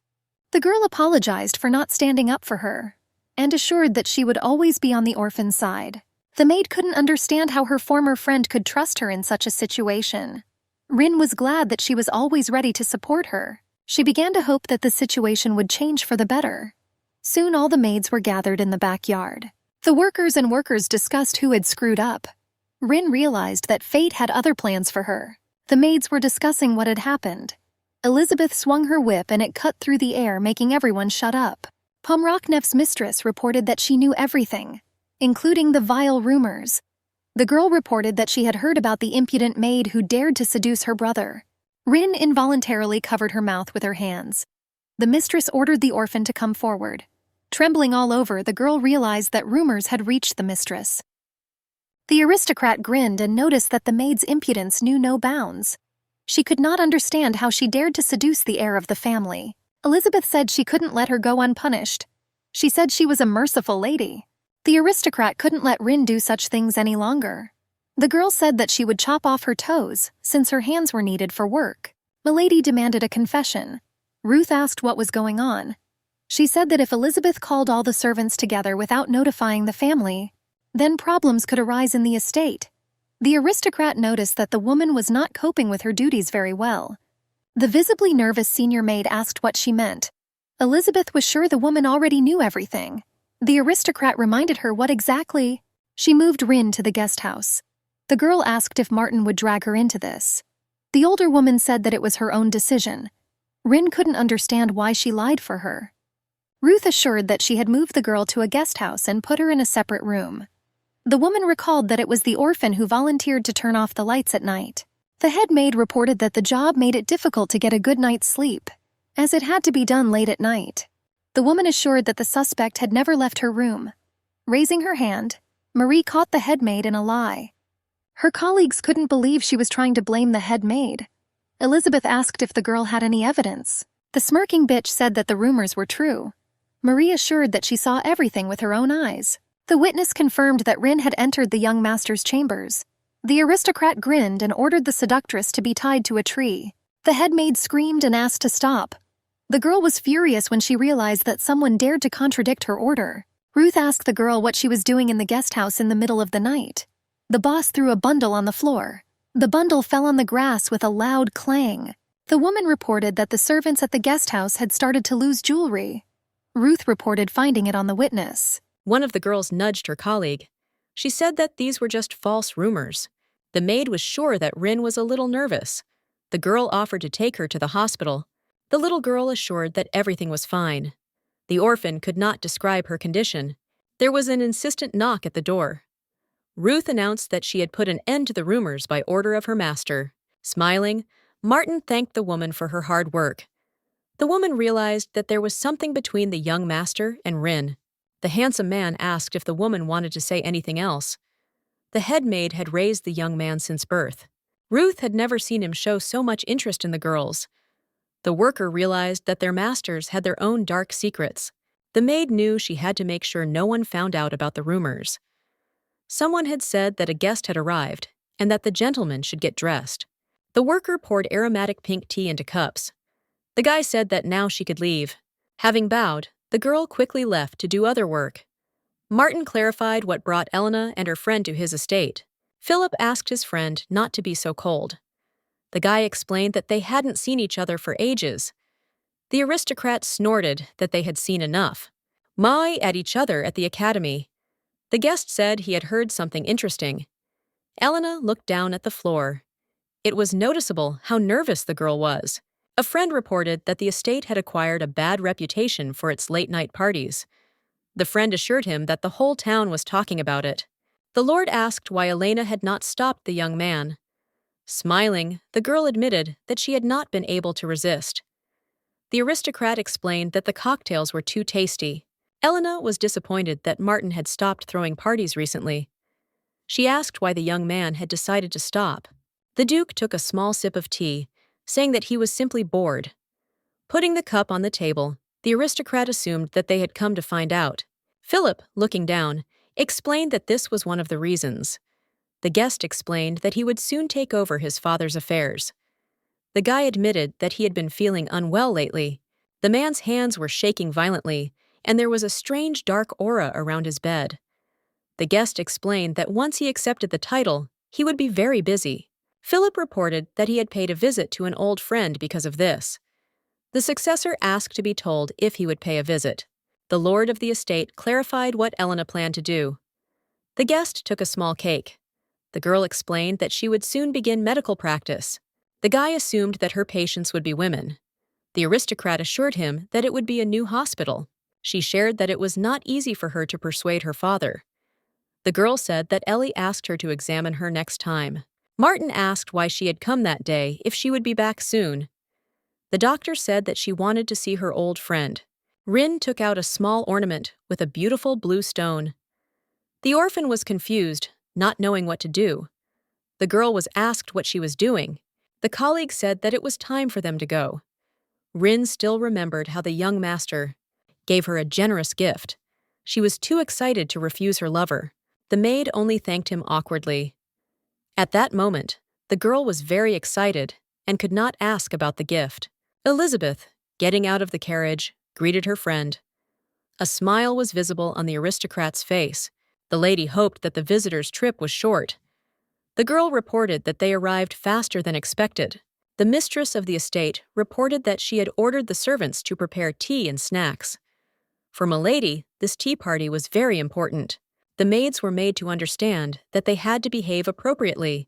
The girl apologized for not standing up for her and assured that she would always be on the orphan's side. The maid couldn't understand how her former friend could trust her in such a situation. Rin was glad that she was always ready to support her. She began to hope that the situation would change for the better. Soon all the maids were gathered in the backyard. The workers discussed who had screwed up. Rin realized that fate had other plans for her. The maids were discussing what had happened. Elizabeth swung her whip and it cut through the air, making everyone shut up. Pomraknev's mistress reported that she knew everything, including the vile rumors. The girl reported that she had heard about the impudent maid who dared to seduce her brother. Rin involuntarily covered her mouth with her hands. The mistress ordered the orphan to come forward. Trembling all over, the girl realized that rumors had reached the mistress. The aristocrat grinned and noticed that the maid's impudence knew no bounds. She could not understand how she dared to seduce the heir of the family. Elizabeth said she couldn't let her go unpunished. She said she was a merciful lady. The aristocrat couldn't let Rin do such things any longer. The girl said that she would chop off her toes, since her hands were needed for work. Milady demanded a confession. Ruth asked what was going on. She said that if Elizabeth called all the servants together without notifying the family, then problems could arise in the estate. The aristocrat noticed that the woman was not coping with her duties very well. The visibly nervous senior maid asked what she meant. Elizabeth was sure the woman already knew everything. The aristocrat reminded her what exactly. She moved Rin to the guest house. The girl asked if Martin would drag her into this. The older woman said that it was her own decision. Rin couldn't understand why she lied for her. Ruth assured that she had moved the girl to a guest house and put her in a separate room. The woman recalled that it was the orphan who volunteered to turn off the lights at night. The head maid reported that the job made it difficult to get a good night's sleep, as it had to be done late at night. The woman assured that the suspect had never left her room. Raising her hand, Marie caught the head maid in a lie. Her colleagues couldn't believe she was trying to blame the head maid. Elizabeth asked if the girl had any evidence. The smirking bitch said that the rumors were true. Marie assured that she saw everything with her own eyes. The witness confirmed that Rin had entered the young master's chambers. The aristocrat grinned and ordered the seductress to be tied to a tree. The head maid screamed and asked to stop. The girl was furious when she realized that someone dared to contradict her order. Ruth asked the girl what she was doing in the guest house in the middle of the night. The boss threw a bundle on the floor. The bundle fell on the grass with a loud clang. The woman reported that the servants at the guest house had started to lose jewelry. Ruth reported finding it on the witness. One of the girls nudged her colleague. She said that these were just false rumors. The maid was sure that Rin was a little nervous. The girl offered to take her to the hospital. The little girl assured that everything was fine. The orphan could not describe her condition. There was an insistent knock at the door. Ruth announced that she had put an end to the rumors by order of her master. Smiling, Martin thanked the woman for her hard work. The woman realized that there was something between the young master and Rin. The handsome man asked if the woman wanted to say anything else. The head maid had raised the young man since birth. Ruth had never seen him show so much interest in the girls. The worker realized that their masters had their own dark secrets. The maid knew she had to make sure no one found out about the rumors. Someone had said that a guest had arrived and that the gentleman should get dressed. The worker poured aromatic pink tea into cups. The guy said that now she could leave. Having bowed, the girl quickly left to do other work. Martin clarified what brought Elena and her friend to his estate. Philip asked his friend not to be so cold. The guy explained that they hadn't seen each other for ages. The aristocrat snorted that they had seen enough. Mai at each other at the academy. The guest said he had heard something interesting. Elena looked down at the floor. It was noticeable how nervous the girl was. A friend reported that the estate had acquired a bad reputation for its late-night parties. The friend assured him that the whole town was talking about it. The lord asked why Elena had not stopped the young man. Smiling, the girl admitted that she had not been able to resist. The aristocrat explained that the cocktails were too tasty. Elena was disappointed that Martin had stopped throwing parties recently. She asked why the young man had decided to stop. The Duke took a small sip of tea, saying that he was simply bored. Putting the cup on the table, the aristocrat assumed that they had come to find out. Philip, looking down, explained that this was one of the reasons. The guest explained that he would soon take over his father's affairs. The guy admitted that he had been feeling unwell lately. The man's hands were shaking violently, and there was a strange dark aura around his bed. The guest explained that once he accepted the title, he would be very busy. Philip reported that he had paid a visit to an old friend because of this. The successor asked to be told if he would pay a visit. The lord of the estate clarified what Elena planned to do. The guest took a small cake. The girl explained that she would soon begin medical practice. The guy assumed that her patients would be women. The aristocrat assured him that it would be a new hospital. She shared that it was not easy for her to persuade her father. The girl said that Ellie asked her to examine her next time. Martin asked why she had come that day, if she would be back soon. The doctor said that she wanted to see her old friend. Rin took out a small ornament with a beautiful blue stone. The orphan was confused, not knowing what to do. The girl was asked what she was doing. The colleague said that it was time for them to go. Rin still remembered how the young master gave her a generous gift. She was too excited to refuse her lover. The maid only thanked him awkwardly. At that moment, the girl was very excited and could not ask about the gift. Elizabeth, getting out of the carriage, greeted her friend. A smile was visible on the aristocrat's face. The lady hoped that the visitor's trip was short. The girl reported that they arrived faster than expected. The mistress of the estate reported that she had ordered the servants to prepare tea and snacks. For Milady, this tea party was very important. The maids were made to understand that they had to behave appropriately.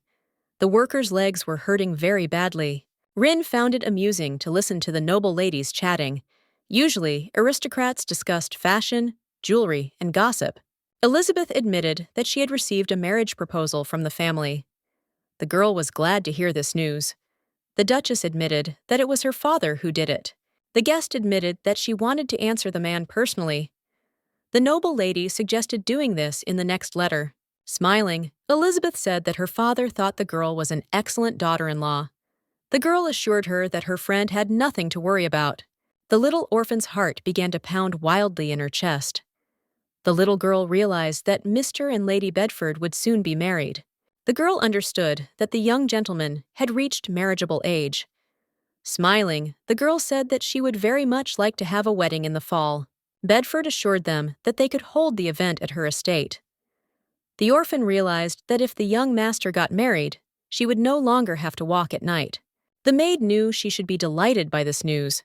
The workers' legs were hurting very badly. Rin found it amusing to listen to the noble ladies chatting. Usually, aristocrats discussed fashion, jewelry, and gossip. Elizabeth admitted that she had received a marriage proposal from the family. The girl was glad to hear this news. The Duchess admitted that it was her father who did it. The guest admitted that she wanted to answer the man personally. The noble lady suggested doing this in the next letter. Smiling, Elizabeth said that her father thought the girl was an excellent daughter-in-law. The girl assured her that her friend had nothing to worry about. The little orphan's heart began to pound wildly in her chest. The little girl realized that Mr. and Lady Bedford would soon be married. The girl understood that the young gentleman had reached marriageable age. Smiling, the girl said that she would very much like to have a wedding in the fall. Bedford assured them that they could hold the event at her estate. The orphan realized that if the young master got married, she would no longer have to walk at night. The maid knew she should be delighted by this news.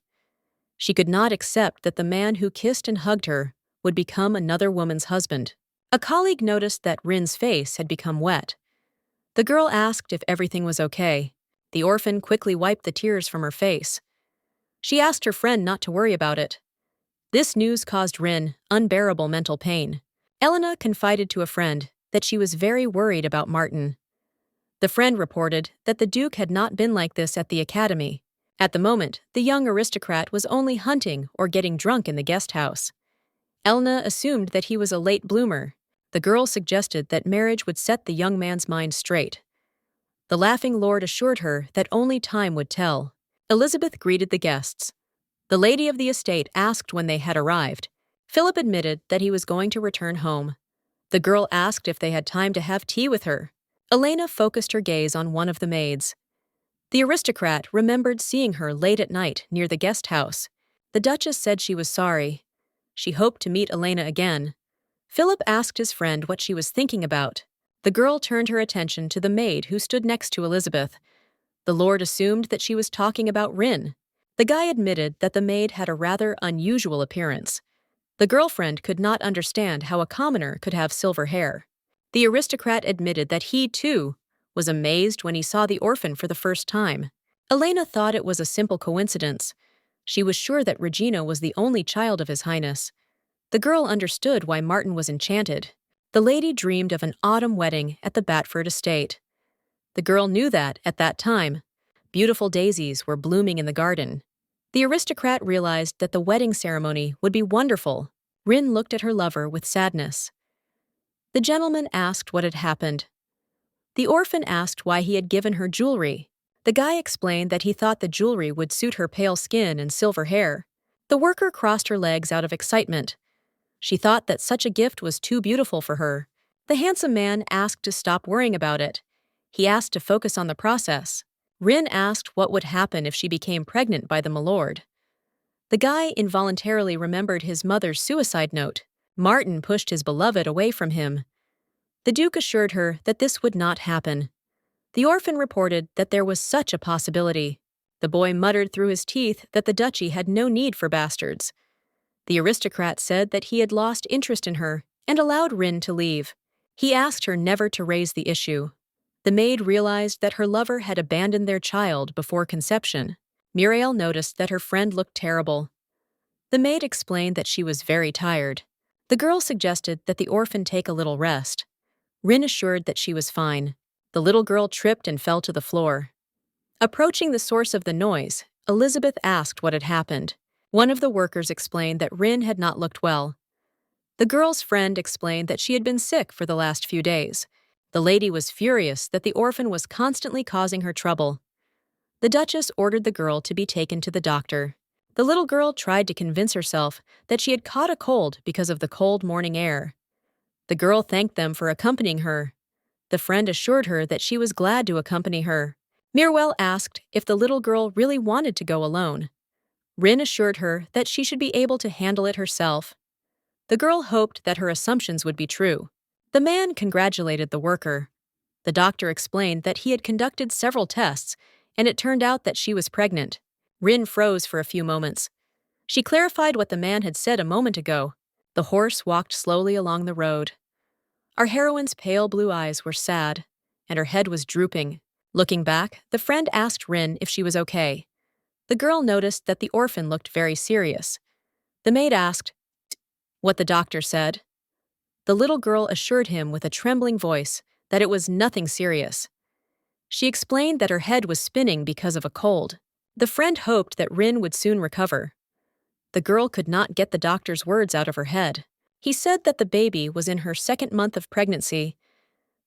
She could not accept that the man who kissed and hugged her would become another woman's husband. A colleague noticed that Rin's face had become wet. The girl asked if everything was okay. The orphan quickly wiped the tears from her face. She asked her friend not to worry about it. This news caused Rin unbearable mental pain. Elena confided to a friend that she was very worried about Martin. The friend reported that the Duke had not been like this at the academy. At the moment, the young aristocrat was only hunting or getting drunk in the guest house. Elena assumed that he was a late bloomer. The girl suggested that marriage would set the young man's mind straight. The laughing lord assured her that only time would tell. Elizabeth greeted the guests. The lady of the estate asked when they had arrived. Philip admitted that he was going to return home. The girl asked if they had time to have tea with her. Elena focused her gaze on one of the maids. The aristocrat remembered seeing her late at night near the guest house. The Duchess said she was sorry. She hoped to meet Elena again. Philip asked his friend what she was thinking about. The girl turned her attention to the maid who stood next to Elizabeth. The lord assumed that she was talking about Rin. The guy admitted that the maid had a rather unusual appearance. The girlfriend could not understand how a commoner could have silver hair. The aristocrat admitted that he, too, was amazed when he saw the orphan for the first time. Elena thought it was a simple coincidence. She was sure that Regina was the only child of His Highness. The girl understood why Martin was enchanted. The lady dreamed of an autumn wedding at the Batford estate. The girl knew that, at that time, beautiful daisies were blooming in the garden. The aristocrat realized that the wedding ceremony would be wonderful. Rin looked at her lover with sadness. The gentleman asked what had happened. The orphan asked why he had given her jewelry. The guy explained that he thought the jewelry would suit her pale skin and silver hair. The worker crossed her legs out of excitement. She thought that such a gift was too beautiful for her. The handsome man asked to stop worrying about it. He asked to focus on the process. Rin asked what would happen if she became pregnant by the milord. The guy involuntarily remembered his mother's suicide note. Martin pushed his beloved away from him. The Duke assured her that this would not happen. The orphan reported that there was such a possibility. The boy muttered through his teeth that the duchy had no need for bastards. The aristocrat said that he had lost interest in her and allowed Rin to leave. He asked her never to raise the issue. The maid realized that her lover had abandoned their child before conception. Muriel noticed that her friend looked terrible. The maid explained that she was very tired. The girl suggested that the orphan take a little rest. Rin assured that she was fine. The little girl tripped and fell to the floor. Approaching the source of the noise, Elizabeth asked what had happened. One of the workers explained that Rin had not looked well. The girl's friend explained that she had been sick for the last few days. The lady was furious that the orphan was constantly causing her trouble. The Duchess ordered the girl to be taken to the doctor. The little girl tried to convince herself that she had caught a cold because of the cold morning air. The girl thanked them for accompanying her. The friend assured her that she was glad to accompany her. Muriel asked if the little girl really wanted to go alone. Rin assured her that she should be able to handle it herself. The girl hoped that her assumptions would be true. The man congratulated the worker. The doctor explained that he had conducted several tests, and it turned out that she was pregnant. Rin froze for a few moments. She clarified what the man had said a moment ago. The horse walked slowly along the road. Our heroine's pale blue eyes were sad, and her head was drooping. Looking back, the friend asked Rin if she was okay. The girl noticed that the orphan looked very serious. The maid asked what the doctor said. The little girl assured him with a trembling voice that it was nothing serious. She explained that her head was spinning because of a cold. The friend hoped that Rin would soon recover. The girl could not get the doctor's words out of her head. He said that the baby was in her second month of pregnancy.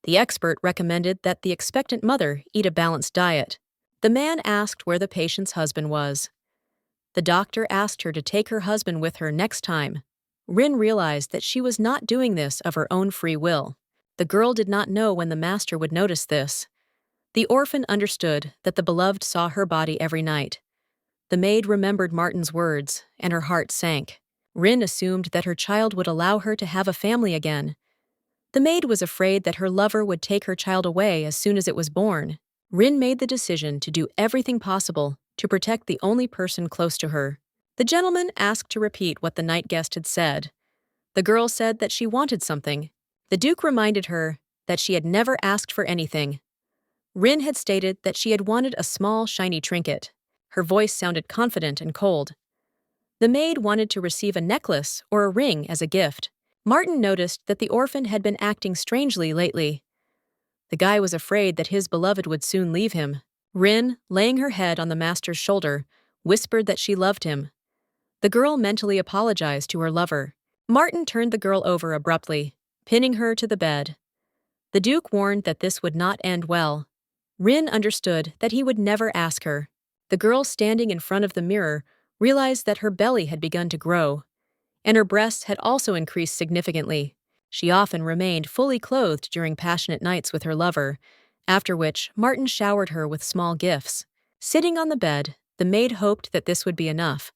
The expert recommended that the expectant mother eat a balanced diet. The man asked where the patient's husband was. The doctor asked her to take her husband with her next time. Rin realized that she was not doing this of her own free will. The girl did not know when the master would notice this. The orphan understood that the beloved saw her body every night. The maid remembered Martin's words, and her heart sank. Rin assumed that her child would allow her to have a family again. The maid was afraid that her lover would take her child away as soon as it was born. Rin made the decision to do everything possible to protect the only person close to her. The gentleman asked to repeat what the night guest had said. The girl said that she wanted something. The Duke reminded her that she had never asked for anything. Rin had stated that she had wanted a small, shiny trinket. Her voice sounded confident and cold. The maid wanted to receive a necklace or a ring as a gift. Martin noticed that the orphan had been acting strangely lately. The guy was afraid that his beloved would soon leave him. Rin, laying her head on the master's shoulder, whispered that she loved him. The girl mentally apologized to her lover. Martin turned the girl over abruptly, pinning her to the bed. The Duke warned that this would not end well. Rin understood that he would never ask her. The girl standing in front of the mirror realized that her belly had begun to grow, and her breasts had also increased significantly. She often remained fully clothed during passionate nights with her lover, after which Martin showered her with small gifts. Sitting on the bed, the maid hoped that this would be enough.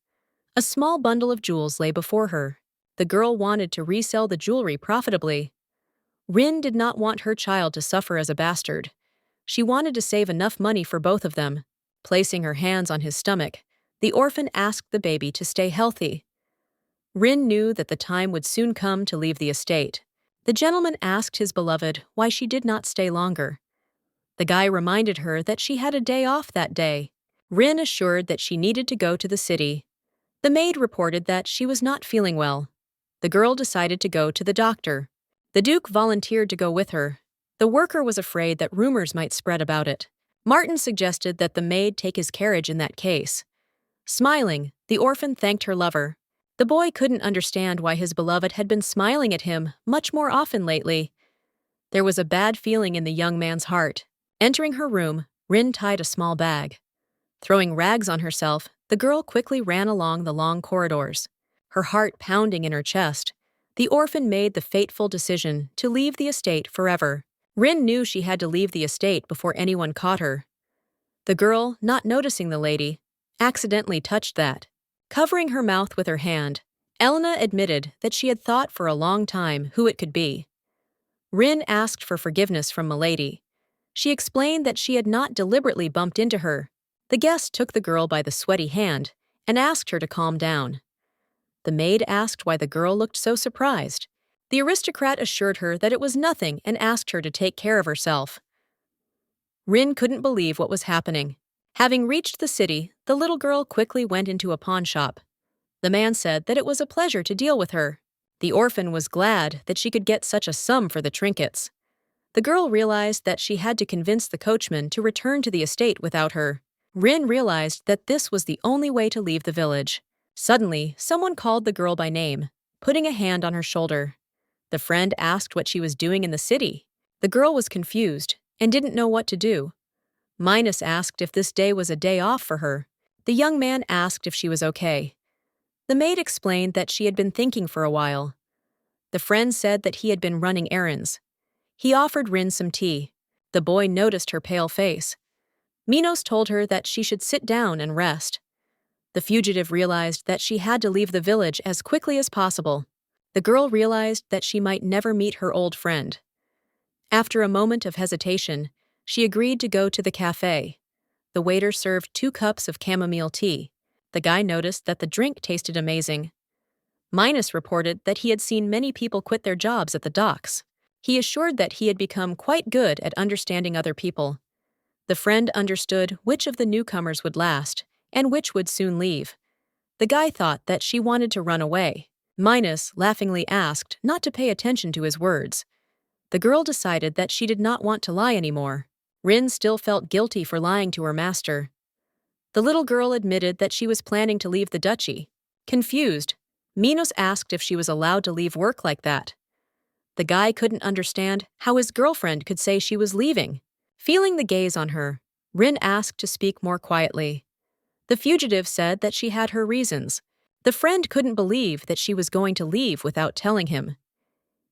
A small bundle of jewels lay before her. The girl wanted to resell the jewelry profitably. Rin did not want her child to suffer as a bastard. She wanted to save enough money for both of them. Placing her hands on his stomach, the orphan asked the baby to stay healthy. Rin knew that the time would soon come to leave the estate. The gentleman asked his beloved why she did not stay longer. The guy reminded her that she had a day off that day. Rin assured that she needed to go to the city. The maid reported that she was not feeling well. The girl decided to go to the doctor. The Duke volunteered to go with her. The worker was afraid that rumors might spread about it. Martin suggested that the maid take his carriage in that case. Smiling, the orphan thanked her lover. The boy couldn't understand why his beloved had been smiling at him much more often lately. There was a bad feeling in the young man's heart. Entering her room, Rin tied a small bag. Throwing rags on herself, the girl quickly ran along the long corridors. Her heart pounding in her chest, the orphan made the fateful decision to leave the estate forever. Rin knew she had to leave the estate before anyone caught her. The girl, not noticing the lady, accidentally touched that. Covering her mouth with her hand, Elena admitted that she had thought for a long time who it could be. Rin asked for forgiveness from Milady. She explained that she had not deliberately bumped into her. The guest took the girl by the sweaty hand and asked her to calm down. The maid asked why the girl looked so surprised. The aristocrat assured her that it was nothing and asked her to take care of herself. Rin couldn't believe what was happening. Having reached the city, the little girl quickly went into a pawn shop. The man said that it was a pleasure to deal with her. The orphan was glad that she could get such a sum for the trinkets. The girl realized that she had to convince the coachman to return to the estate without her. Rin realized that this was the only way to leave the village. Suddenly, someone called the girl by name, putting a hand on her shoulder. The friend asked what she was doing in the city. The girl was confused and didn't know what to do. Minos asked if this day was a day off for her. The young man asked if she was okay. The maid explained that she had been thinking for a while. The friend said that he had been running errands. He offered Rin some tea. The boy noticed her pale face. Minos told her that she should sit down and rest. The fugitive realized that she had to leave the village as quickly as possible. The girl realized that she might never meet her old friend. After a moment of hesitation, she agreed to go to the cafe. The waiter served 2 cups of chamomile tea. The guy noticed that the drink tasted amazing. Minos reported that he had seen many people quit their jobs at the docks. He assured that he had become quite good at understanding other people. The friend understood which of the newcomers would last and which would soon leave. The guy thought that she wanted to run away. Minos laughingly asked not to pay attention to his words. The girl decided that she did not want to lie anymore. Rin still felt guilty for lying to her master. The little girl admitted that she was planning to leave the duchy. Confused, Minos asked if she was allowed to leave work like that. The guy couldn't understand how his girlfriend could say she was leaving. Feeling the gaze on her, Rin asked to speak more quietly. The fugitive said that she had her reasons. The friend couldn't believe that she was going to leave without telling him.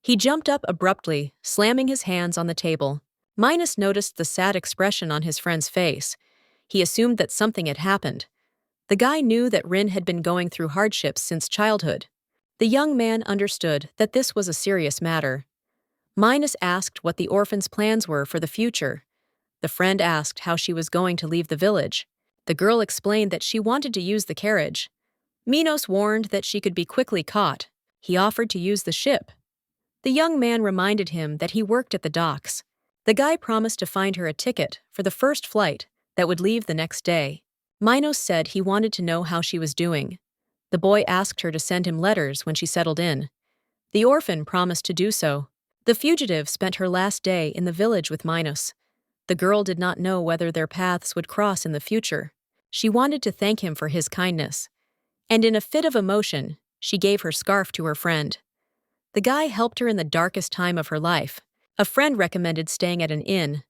He jumped up abruptly, slamming his hands on the table. Minos noticed the sad expression on his friend's face. He assumed that something had happened. The guy knew that Rin had been going through hardships since childhood. The young man understood that this was a serious matter. Minos asked what the orphan's plans were for the future. The friend asked how she was going to leave the village. The girl explained that she wanted to use the carriage. Minos warned that she could be quickly caught. He offered to use the ship. The young man reminded him that he worked at the docks. The guy promised to find her a ticket for the first flight that would leave the next day. Minos said he wanted to know how she was doing. The boy asked her to send him letters when she settled in. The orphan promised to do so. The fugitive spent her last day in the village with Minos. The girl did not know whether their paths would cross in the future. She wanted to thank him for his kindness. And in a fit of emotion, she gave her scarf to her friend. The guy helped her in the darkest time of her life. A friend recommended staying at an inn.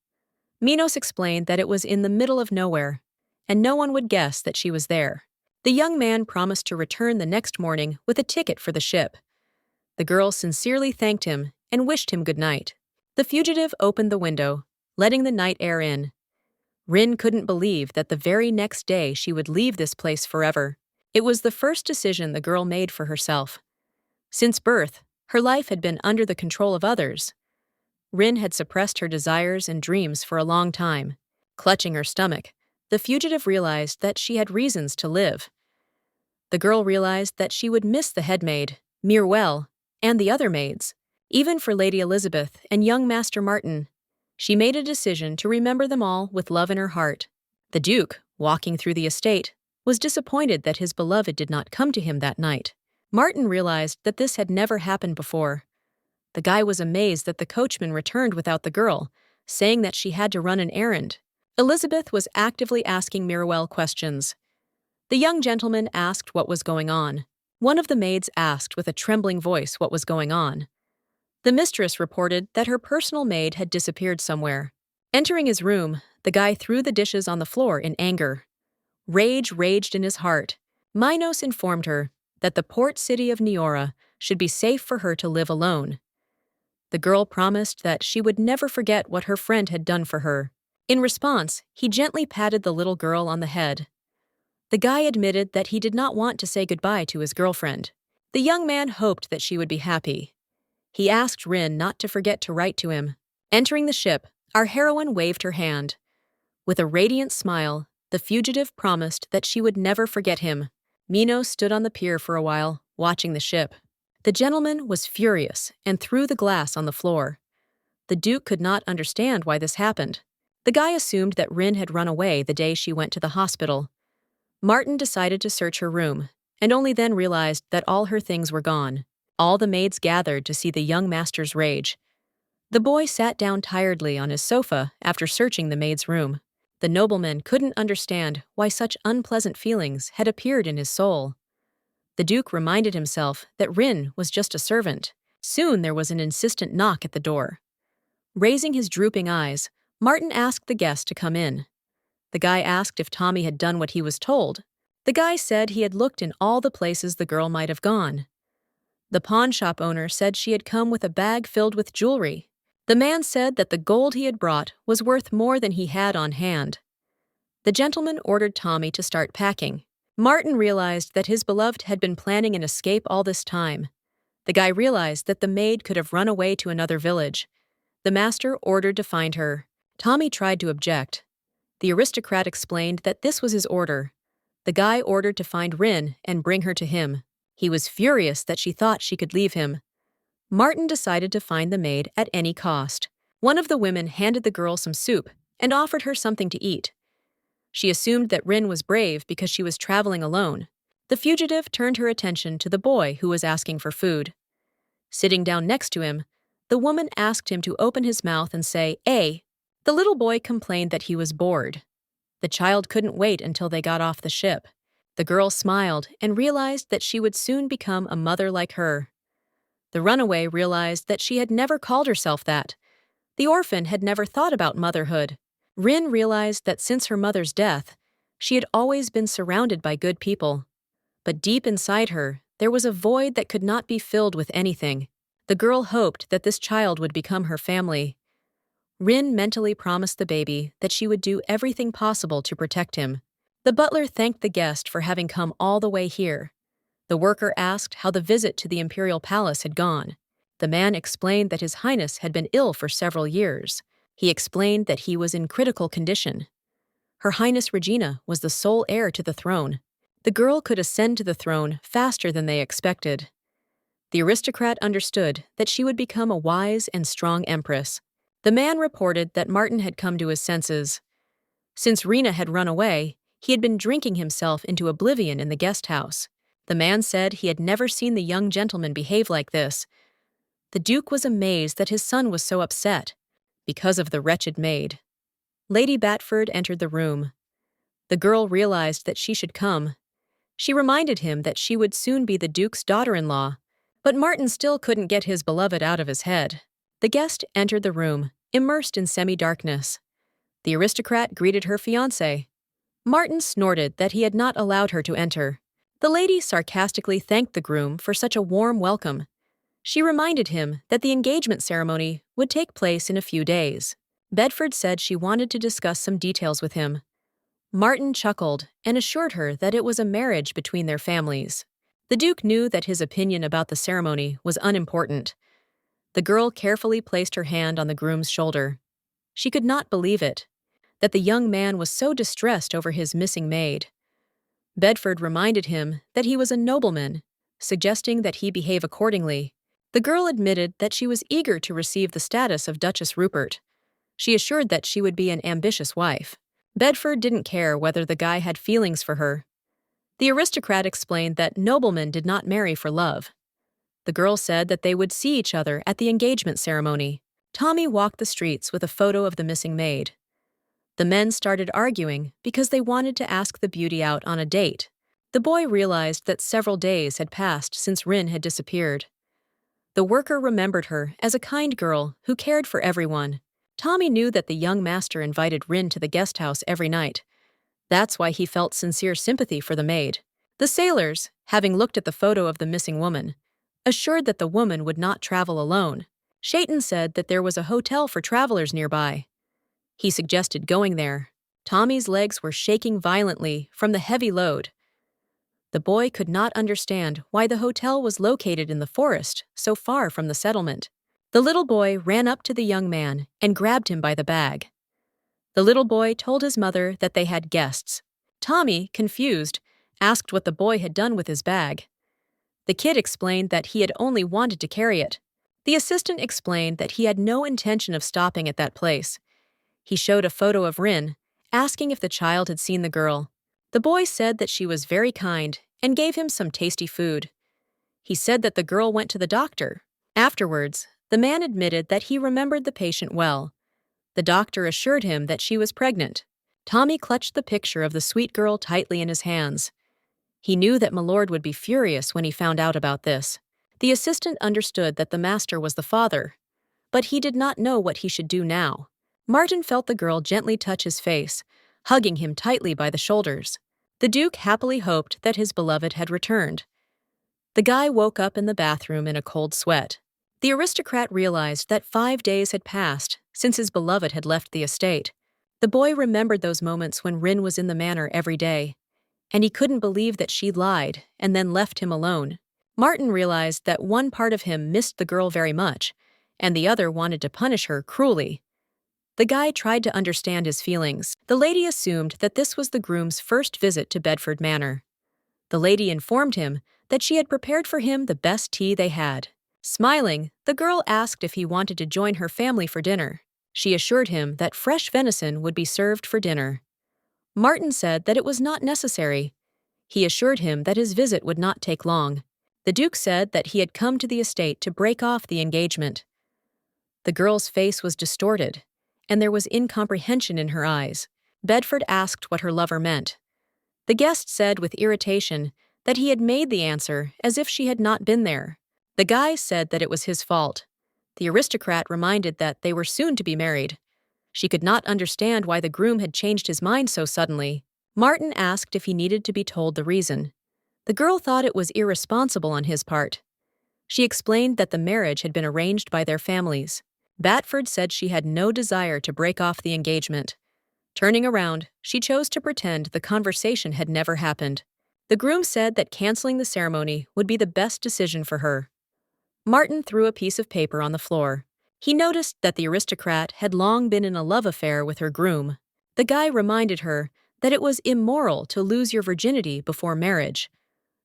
Minos explained that it was in the middle of nowhere, and no one would guess that she was there. The young man promised to return the next morning with a ticket for the ship. The girl sincerely thanked him and wished him good night. The fugitive opened the window, letting the night air in. Rin couldn't believe that the very next day she would leave this place forever. It was the first decision the girl made for herself. Since birth, her life had been under the control of others. Rin had suppressed her desires and dreams for a long time. Clutching her stomach, the fugitive realized that she had reasons to live. The girl realized that she would miss the headmaid, Mirwell, and the other maids. Even for Lady Elizabeth and young Master Martin, she made a decision to remember them all with love in her heart. The Duke, walking through the estate, was disappointed that his beloved did not come to him that night. Martin realized that this had never happened before. The guy was amazed that the coachman returned without the girl, saying that she had to run an errand. Elizabeth was actively asking Mirwell questions. The young gentleman asked what was going on. One of the maids asked with a trembling voice what was going on. The mistress reported that her personal maid had disappeared somewhere. Entering his room, the guy threw the dishes on the floor in anger. Rage raged in his heart. Minos informed her that the port city of Neora should be safe for her to live alone. The girl promised that she would never forget what her friend had done for her. In response, he gently patted the little girl on the head. The guy admitted that he did not want to say goodbye to his girlfriend. The young man hoped that she would be happy. He asked Rin not to forget to write to him. Entering the ship, our heroine waved her hand. With a radiant smile, the fugitive promised that she would never forget him. Mino stood on the pier for a while, watching the ship. The gentleman was furious and threw the glass on the floor. The Duke could not understand why this happened. The guy assumed that Rin had run away the day she went to the hospital. Martin decided to search her room, and only then realized that all her things were gone. All the maids gathered to see the young master's rage. The boy sat down tiredly on his sofa after searching the maid's room. The nobleman couldn't understand why such unpleasant feelings had appeared in his soul. The Duke reminded himself that Rin was just a servant. Soon there was an insistent knock at the door. Raising his drooping eyes, Martin asked the guest to come in. The guy asked if Tommy had done what he was told. The guy said he had looked in all the places the girl might have gone. The pawn shop owner said she had come with a bag filled with jewelry. The man said that the gold he had brought was worth more than he had on hand. The gentleman ordered Tommy to start packing. Martin realized that his beloved had been planning an escape all this time. The guy realized that the maid could have run away to another village. The master ordered to find her. Tommy tried to object. The aristocrat explained that this was his order. The guy ordered to find Rin and bring her to him. He was furious that she thought she could leave him. Martin decided to find the maid at any cost. One of the women handed the girl some soup and offered her something to eat. She assumed that Rin was brave because she was traveling alone. The fugitive turned her attention to the boy who was asking for food. Sitting down next to him, the woman asked him to open his mouth and say, "A." The little boy complained that he was bored. The child couldn't wait until they got off the ship. The girl smiled and realized that she would soon become a mother like her. The runaway realized that she had never called herself that. The orphan had never thought about motherhood. Rin realized that since her mother's death, she had always been surrounded by good people. But deep inside her, there was a void that could not be filled with anything. The girl hoped that this child would become her family. Rin mentally promised the baby that she would do everything possible to protect him. The butler thanked the guest for having come all the way here. The worker asked how the visit to the imperial palace had gone. The man explained that His Highness had been ill for several years. He explained that he was in critical condition. Her Highness Regina was the sole heir to the throne. The girl could ascend to the throne faster than they expected. The aristocrat understood that she would become a wise and strong empress. The man reported that Martin had come to his senses. Since Rena had run away, he had been drinking himself into oblivion in the guest house. The man said he had never seen the young gentleman behave like this. The Duke was amazed that his son was so upset, because of the wretched maid. Lady Batford entered the room. The girl realized that she should come. She reminded him that she would soon be the Duke's daughter-in-law, but Martin still couldn't get his beloved out of his head. The guest entered the room, immersed in semi-darkness. The aristocrat greeted her fiancé. Martin snorted that he had not allowed her to enter. The lady sarcastically thanked the groom for such a warm welcome. She reminded him that the engagement ceremony would take place in a few days. Bedford said she wanted to discuss some details with him. Martin chuckled and assured her that it was a marriage between their families. The Duke knew that his opinion about the ceremony was unimportant. The girl carefully placed her hand on the groom's shoulder. She could not believe it, that the young man was so distressed over his missing maid. Bedford reminded him that he was a nobleman, suggesting that he behave accordingly. The girl admitted that she was eager to receive the status of Duchess Rupert. She assured that she would be an ambitious wife. Bedford didn't care whether the guy had feelings for her. The aristocrat explained that noblemen did not marry for love. The girl said that they would see each other at the engagement ceremony. Tommy walked the streets with a photo of the missing maid. The men started arguing because they wanted to ask the beauty out on a date. The boy realized that several days had passed since Rin had disappeared. The worker remembered her as a kind girl who cared for everyone. Tommy knew that the young master invited Rin to the guest house every night. That's why he felt sincere sympathy for the maid. The sailors, having looked at the photo of the missing woman, assured that the woman would not travel alone. Shaitan said that there was a hotel for travelers nearby. He suggested going there. Tommy's legs were shaking violently from the heavy load. The boy could not understand why the hotel was located in the forest, so far from the settlement. The little boy ran up to the young man and grabbed him by the bag. The little boy told his mother that they had guests. Tommy, confused, asked what the boy had done with his bag. The kid explained that he had only wanted to carry it. The assistant explained that he had no intention of stopping at that place. He showed a photo of Rin, asking if the child had seen the girl. The boy said that she was very kind and gave him some tasty food. He said that the girl went to the doctor. Afterwards, the man admitted that he remembered the patient well. The doctor assured him that she was pregnant. Tommy clutched the picture of the sweet girl tightly in his hands. He knew that Milord would be furious when he found out about this. The assistant understood that the master was the father, but he did not know what he should do now. Martin felt the girl gently touch his face, hugging him tightly by the shoulders. The Duke happily hoped that his beloved had returned. The guy woke up in the bathroom in a cold sweat. The aristocrat realized that 5 days had passed since his beloved had left the estate. The boy remembered those moments when Rin was in the manor every day, and he couldn't believe that she lied and then left him alone. Martin realized that one part of him missed the girl very much, and the other wanted to punish her cruelly. The guy tried to understand his feelings. The lady assumed that this was the groom's first visit to Bedford Manor. The lady informed him that she had prepared for him the best tea they had. Smiling, the girl asked if he wanted to join her family for dinner. She assured him that fresh venison would be served for dinner. Martin said that it was not necessary. He assured him that his visit would not take long. The Duke said that he had come to the estate to break off the engagement. The girl's face was distorted, and there was incomprehension in her eyes. Bedford asked what her lover meant. The guest said with irritation that he had made the answer as if she had not been there. The guy said that it was his fault. The aristocrat reminded that they were soon to be married. She could not understand why the groom had changed his mind so suddenly. Martin asked if he needed to be told the reason. The girl thought it was irresponsible on his part. She explained that the marriage had been arranged by their families. Bedford said she had no desire to break off the engagement. Turning around, she chose to pretend the conversation had never happened. The groom said that canceling the ceremony would be the best decision for her. Martin threw a piece of paper on the floor. He noticed that the aristocrat had long been in a love affair with her groom. The guy reminded her that it was immoral to lose your virginity before marriage.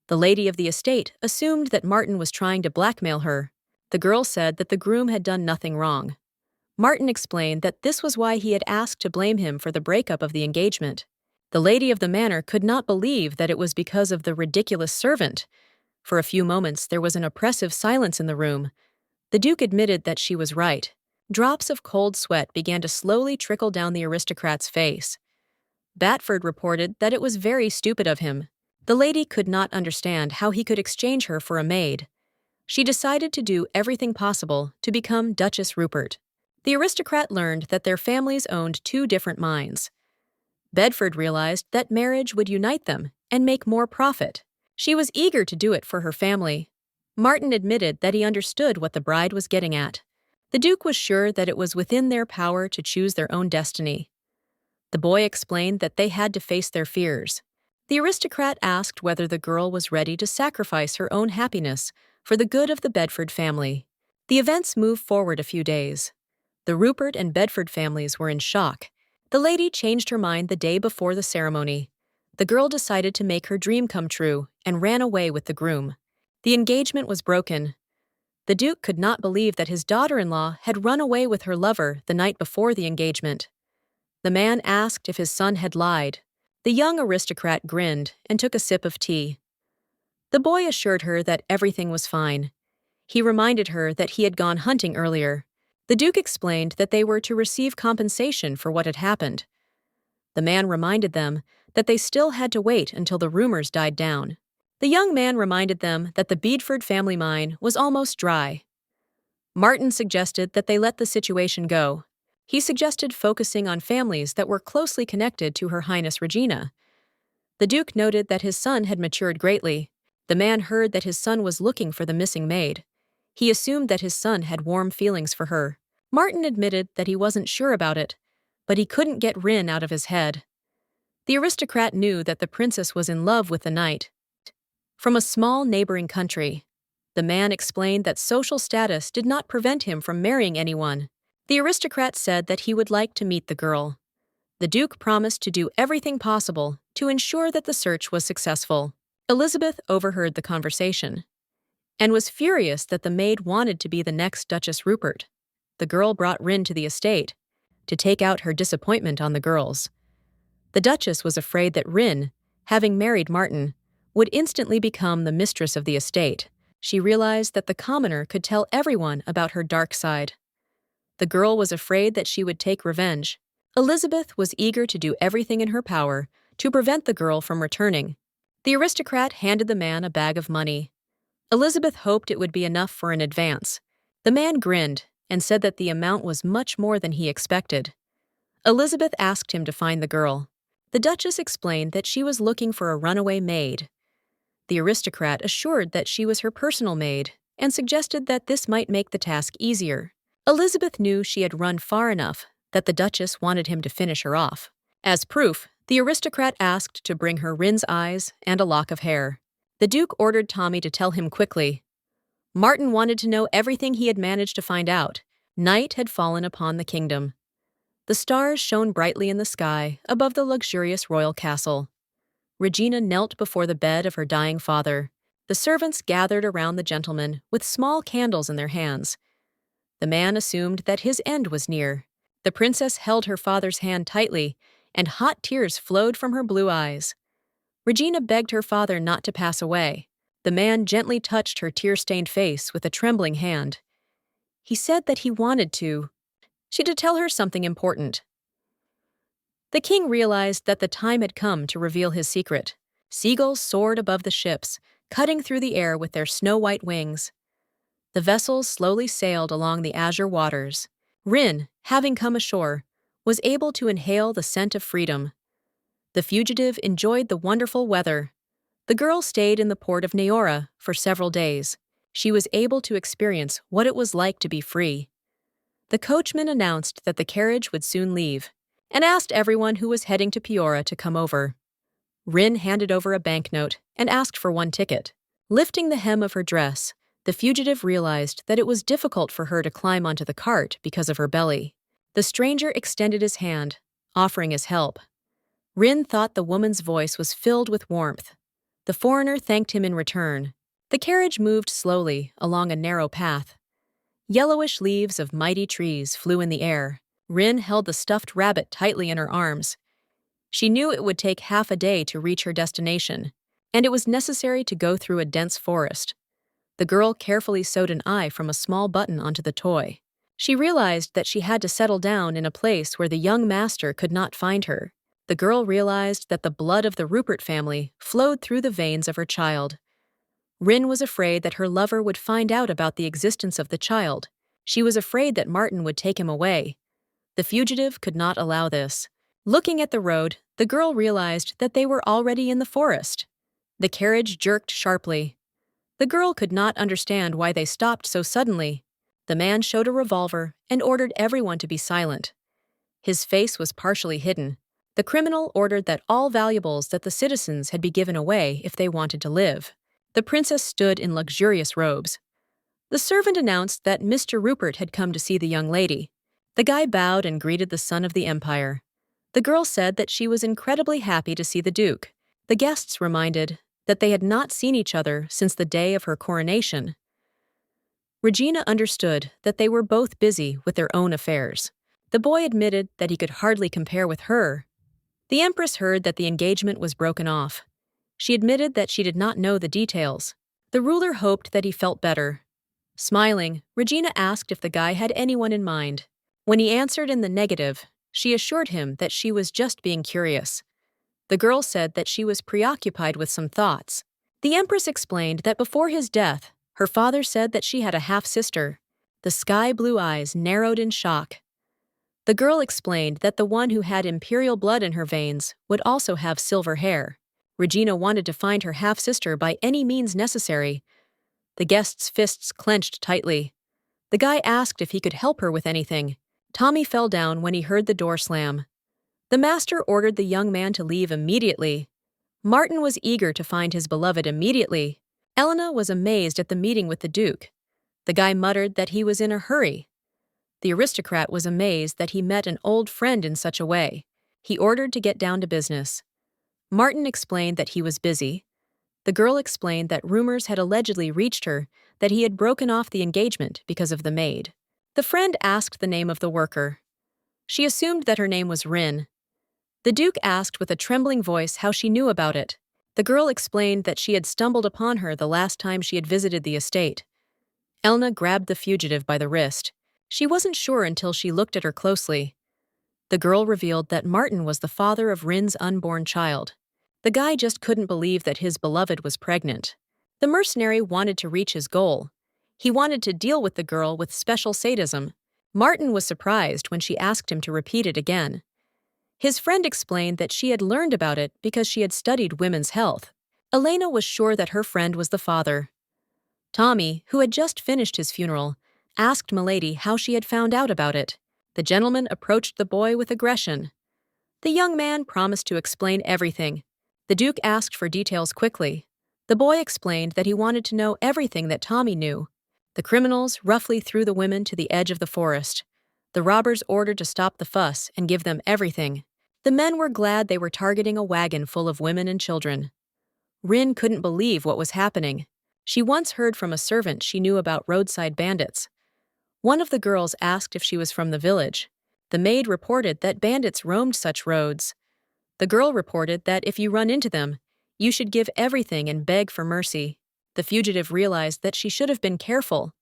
The lady of the estate assumed that Martin was trying to blackmail her. The girl said that the groom had done nothing wrong. Martin explained that this was why he had asked to blame him for the breakup of the engagement. The lady of the manor could not believe that it was because of the ridiculous servant. For a few moments, there was an oppressive silence in the room. The Duke admitted that she was right. Drops of cold sweat began to slowly trickle down the aristocrat's face. Bedford reported that it was very stupid of him. The lady could not understand how he could exchange her for a maid. She decided to do everything possible to become Duchess Rupert. The aristocrat learned that their families owned 2 different mines. Bedford realized that marriage would unite them and make more profit. She was eager to do it for her family. Martin admitted that he understood what the bride was getting at. The Duke was sure that it was within their power to choose their own destiny. The boy explained that they had to face their fears. The aristocrat asked whether the girl was ready to sacrifice her own happiness for the good of the Bedford family. The events moved forward a few days. The Rupert and Bedford families were in shock. The lady changed her mind the day before the ceremony. The girl decided to make her dream come true and ran away with the groom. The engagement was broken. The Duke could not believe that his daughter-in-law had run away with her lover the night before the engagement. The man asked if his son had lied. The young aristocrat grinned and took a sip of tea. The boy assured her that everything was fine. He reminded her that he had gone hunting earlier. The Duke explained that they were to receive compensation for what had happened. The man reminded them that they still had to wait until the rumors died down. The young man reminded them that the Bedford family mine was almost dry. Martin suggested that they let the situation go. He suggested focusing on families that were closely connected to Her Highness Regina. The Duke noted that his son had matured greatly. The man heard that his son was looking for the missing maid. He assumed that his son had warm feelings for her. Martin admitted that he wasn't sure about it, but he couldn't get Rin out of his head. The aristocrat knew that the princess was in love with the knight. From a small neighboring country, the man explained that social status did not prevent him from marrying anyone. The aristocrat said that he would like to meet the girl. The duke promised to do everything possible to ensure that the search was successful. Elizabeth overheard the conversation and was furious that the maid wanted to be the next Duchess Rupert. The girl brought Rin to the estate to take out her disappointment on the girls. The Duchess was afraid that Rin, having married Martin, would instantly become the mistress of the estate. She realized that the commoner could tell everyone about her dark side. The girl was afraid that she would take revenge. Elizabeth was eager to do everything in her power to prevent the girl from returning. The aristocrat handed the man a bag of money. Elizabeth hoped it would be enough for an advance. The man grinned and said that the amount was much more than he expected. Elizabeth asked him to find the girl. The Duchess explained that she was looking for a runaway maid. The aristocrat assured that she was her personal maid and suggested that this might make the task easier. Elizabeth knew she had run far enough that the Duchess wanted him to finish her off. As proof, the aristocrat asked to bring her Rin's eyes and a lock of hair. The Duke ordered Tommy to tell him quickly. Martin wanted to know everything he had managed to find out. Night had fallen upon the kingdom. The stars shone brightly in the sky above the luxurious royal castle. Regina knelt before the bed of her dying father. The servants gathered around the gentleman with small candles in their hands. The man assumed that his end was near. The princess held her father's hand tightly, and hot tears flowed from her blue eyes. Regina begged her father not to pass away. The man gently touched her tear-stained face with a trembling hand. He said that he wanted to tell her something important. The king realized that the time had come to reveal his secret. Seagulls soared above the ships, cutting through the air with their snow-white wings. The vessels slowly sailed along the azure waters. Rin, having come ashore, was able to inhale the scent of freedom. The fugitive enjoyed the wonderful weather. The girl stayed in the port of Neora for several days. She was able to experience what it was like to be free. The coachman announced that the carriage would soon leave, and asked everyone who was heading to Piora to come over. Rin handed over a banknote and asked for one ticket. Lifting the hem of her dress, the fugitive realized that it was difficult for her to climb onto the cart because of her belly. The stranger extended his hand, offering his help. Rin thought the woman's voice was filled with warmth. The foreigner thanked him in return. The carriage moved slowly along a narrow path. Yellowish leaves of mighty trees flew in the air. Rin held the stuffed rabbit tightly in her arms. She knew it would take half a day to reach her destination, and it was necessary to go through a dense forest. The girl carefully sewed an eye from a small button onto the toy. She realized that she had to settle down in a place where the young master could not find her. The girl realized that the blood of the Rupert family flowed through the veins of her child. Rin was afraid that her lover would find out about the existence of the child. She was afraid that Martin would take him away. The fugitive could not allow this. Looking at the road, the girl realized that they were already in the forest. The carriage jerked sharply. The girl could not understand why they stopped so suddenly. The man showed a revolver and ordered everyone to be silent. His face was partially hidden. The criminal ordered that all valuables that the citizens had be given away if they wanted to live. The princess stood in luxurious robes. The servant announced that Mr. Rupert had come to see the young lady. The guy bowed and greeted the son of the empire. The girl said that she was incredibly happy to see the duke. The guests reminded that they had not seen each other since the day of her coronation. Regina understood that they were both busy with their own affairs. The boy admitted that he could hardly compare with her. The empress heard that the engagement was broken off. She admitted that she did not know the details. The ruler hoped that he felt better. Smiling, Regina asked if the guy had anyone in mind. When he answered in the negative, she assured him that she was just being curious. The girl said that she was preoccupied with some thoughts. The empress explained that before his death, her father said that she had a half-sister. The sky-blue eyes narrowed in shock. The girl explained that the one who had imperial blood in her veins would also have silver hair. Regina wanted to find her half-sister by any means necessary. The guest's fists clenched tightly. The guy asked if he could help her with anything. Tommy fell down when he heard the door slam. The master ordered the young man to leave immediately. Martin was eager to find his beloved immediately. Elena was amazed at the meeting with the Duke. The guy muttered that he was in a hurry. The aristocrat was amazed that he met an old friend in such a way. He ordered to get down to business. Martin explained that he was busy. The girl explained that rumors had allegedly reached her that he had broken off the engagement because of the maid. The friend asked the name of the worker. She assumed that her name was Rin. The Duke asked with a trembling voice how she knew about it. The girl explained that she had stumbled upon her the last time she had visited the estate. Elna grabbed the fugitive by the wrist. She wasn't sure until she looked at her closely. The girl revealed that Martin was the father of Rin's unborn child. The guy just couldn't believe that his beloved was pregnant. The mercenary wanted to reach his goal. He wanted to deal with the girl with special sadism. Martin was surprised when she asked him to repeat it again. His friend explained that she had learned about it because she had studied women's health. Elena was sure that her friend was the father. Tommy, who had just finished his funeral, asked Milady how she had found out about it. The gentleman approached the boy with aggression. The young man promised to explain everything. The Duke asked for details quickly. The boy explained that he wanted to know everything that Tommy knew. The criminals roughly threw the women to the edge of the forest. The robbers ordered to stop the fuss and give them everything. The men were glad they were targeting a wagon full of women and children. Rin couldn't believe what was happening. She once heard from a servant she knew about roadside bandits. One of the girls asked if she was from the village. The maid reported that bandits roamed such roads. The girl reported that if you run into them, you should give everything and beg for mercy. The fugitive realized that she should have been careful.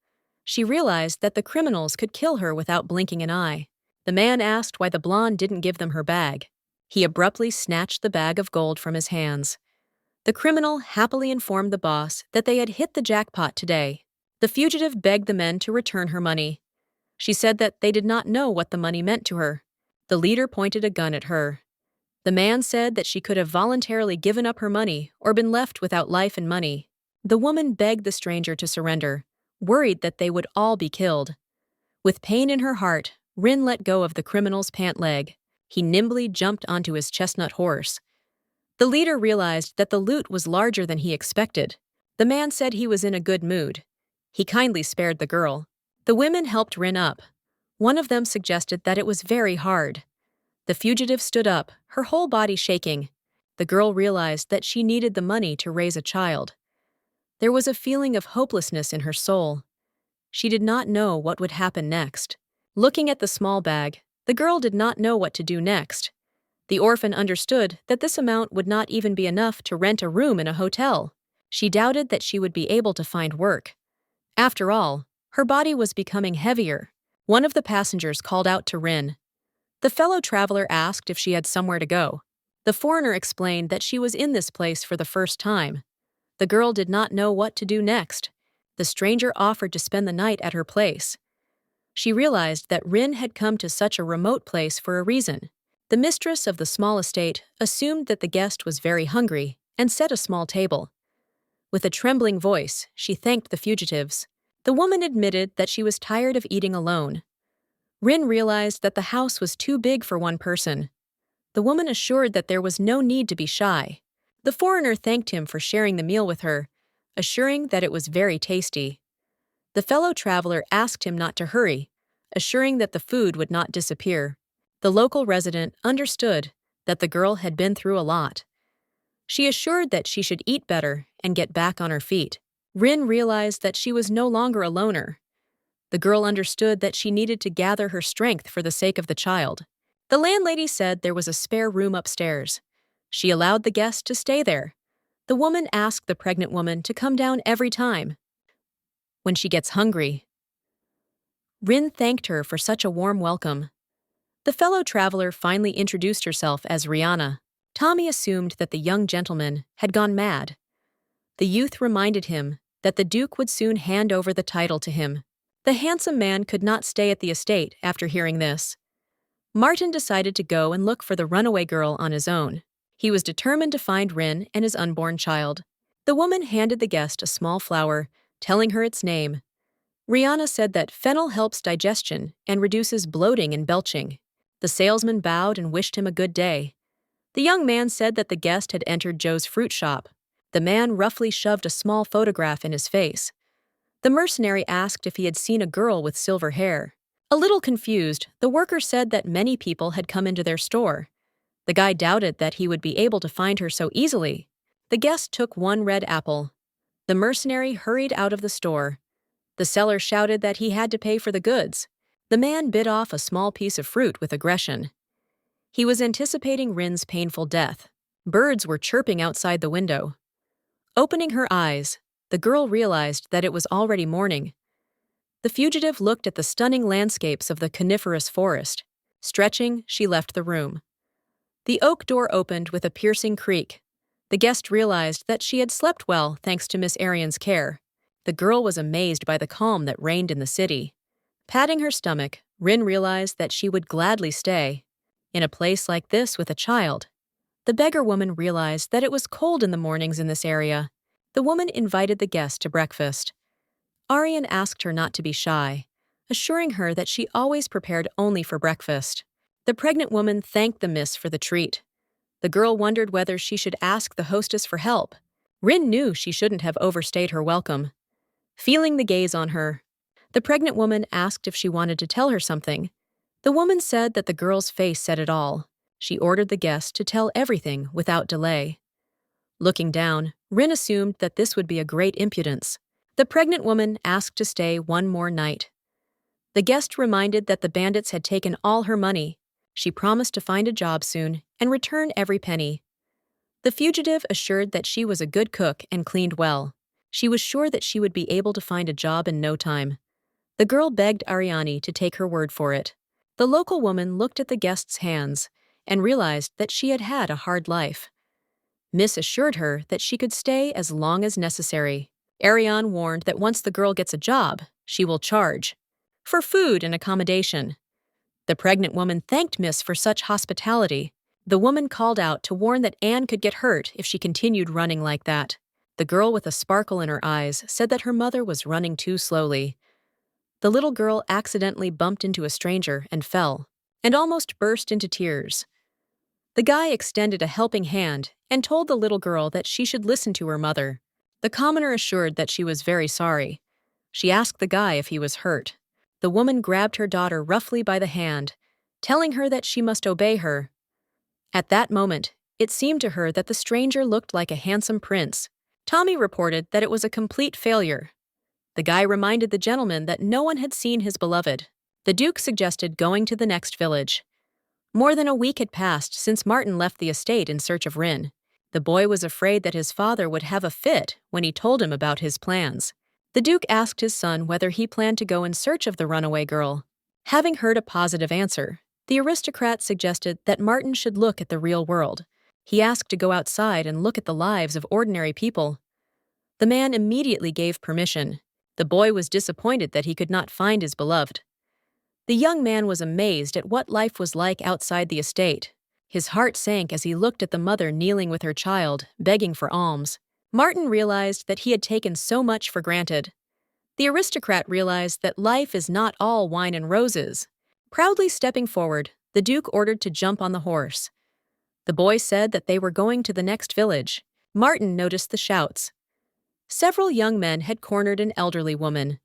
She realized that the criminals could kill her without blinking an eye. The man asked why the blonde didn't give them her bag. He abruptly snatched the bag of gold from his hands. The criminal happily informed the boss that they had hit the jackpot today. The fugitive begged the men to return her money. She said that they did not know what the money meant to her. The leader pointed a gun at her. The man said that she could have voluntarily given up her money or been left without life and money. The woman begged the stranger to surrender, worried that they would all be killed. With pain in her heart, Rin let go of the criminal's pant leg. He nimbly jumped onto his chestnut horse. The leader realized that the loot was larger than he expected. The man said he was in a good mood. He kindly spared the girl. The women helped Rin up. One of them suggested that it was very hard. The fugitive stood up, her whole body shaking. The girl realized that she needed the money to raise a child. There was a feeling of hopelessness in her soul. She did not know what would happen next. Looking at the small bag, the girl did not know what to do next. The orphan understood that this amount would not even be enough to rent a room in a hotel. She doubted that she would be able to find work. After all, her body was becoming heavier. One of the passengers called out to Rin. The fellow traveler asked if she had somewhere to go. The foreigner explained that she was in this place for the first time. The girl did not know what to do next. The stranger offered to spend the night at her place. She realized that Rin had come to such a remote place for a reason. The mistress of the small estate assumed that the guest was very hungry and set a small table. With a trembling voice, she thanked the fugitives. The woman admitted that she was tired of eating alone. Rin realized that the house was too big for one person. The woman assured that there was no need to be shy. The foreigner thanked him for sharing the meal with her, assuring that it was very tasty. The fellow traveler asked him not to hurry, assuring that the food would not disappear. The local resident understood that the girl had been through a lot. She assured that she should eat better and get back on her feet. Rin realized that she was no longer a loner. The girl understood that she needed to gather her strength for the sake of the child. The landlady said there was a spare room upstairs. She allowed the guest to stay there. The woman asked the pregnant woman to come down every time when she gets hungry. Rin thanked her for such a warm welcome. The fellow traveler finally introduced herself as Rihanna. Tommy assumed that the young gentleman had gone mad. The youth reminded him that the Duke would soon hand over the title to him. The handsome man could not stay at the estate after hearing this. Martin decided to go and look for the runaway girl on his own. He was determined to find Rin and his unborn child. The woman handed the guest a small flower, telling her its name. Rihanna said that fennel helps digestion and reduces bloating and belching. The salesman bowed and wished him a good day. The young man said that the guest had entered Joe's fruit shop. The man roughly shoved a small photograph in his face. The mercenary asked if he had seen a girl with silver hair. A little confused, the worker said that many people had come into their store. The guy doubted that he would be able to find her so easily. The guest took one red apple. The mercenary hurried out of the store. The seller shouted that he had to pay for the goods. The man bit off a small piece of fruit with aggression. He was anticipating Rin's painful death. Birds were chirping outside the window. Opening her eyes, the girl realized that it was already morning. The fugitive looked at the stunning landscapes of the coniferous forest. Stretching, she left the room. The oak door opened with a piercing creak. The guest realized that she had slept well thanks to Miss Arian's care. The girl was amazed by the calm that reigned in the city. Patting her stomach, Rin realized that she would gladly stay. In a place like this with a child. The beggar woman realized that it was cold in the mornings in this area. The woman invited the guest to breakfast. Arian asked her not to be shy, assuring her that she always prepared only for breakfast. The pregnant woman thanked the miss for the treat. The girl wondered whether she should ask the hostess for help. Rin knew she shouldn't have overstayed her welcome. Feeling the gaze on her, the pregnant woman asked if she wanted to tell her something. The woman said that the girl's face said it all. She ordered the guest to tell everything without delay. Looking down, Rin assumed that this would be a great impudence. The pregnant woman asked to stay one more night. The guest reminded that the bandits had taken all her money. She promised to find a job soon and return every penny. The fugitive assured that she was a good cook and cleaned well. She was sure that she would be able to find a job in no time. The girl begged Ariani to take her word for it. The local woman looked at the guest's hands and realized that she had had a hard life. Miss assured her that she could stay as long as necessary. Ariane warned that once the girl gets a job, she will charge for food and accommodation. The pregnant woman thanked Miss for such hospitality. The woman called out to warn that Anne could get hurt if she continued running like that. The girl with a sparkle in her eyes said that her mother was running too slowly. The little girl accidentally bumped into a stranger and fell, and almost burst into tears. The guy extended a helping hand and told the little girl that she should listen to her mother. The commoner assured that she was very sorry. She asked the guy if he was hurt. The woman grabbed her daughter roughly by the hand, telling her that she must obey her. At that moment, it seemed to her that the stranger looked like a handsome prince. Tommy reported that it was a complete failure. The guy reminded the gentleman that no one had seen his beloved. The Duke suggested going to the next village. More than a week had passed since Martin left the estate in search of Rin. The boy was afraid that his father would have a fit when he told him about his plans. The Duke asked his son whether he planned to go in search of the runaway girl. Having heard a positive answer, the aristocrat suggested that Martin should look at the real world. He asked to go outside and look at the lives of ordinary people. The man immediately gave permission. The boy was disappointed that he could not find his beloved. The young man was amazed at what life was like outside the estate. His heart sank as he looked at the mother kneeling with her child, begging for alms. Martin realized that he had taken so much for granted. The aristocrat realized that life is not all wine and roses. Proudly stepping forward, the Duke ordered to jump on the horse. The boy said that they were going to the next village. Martin noticed the shouts. Several young men had cornered an elderly woman.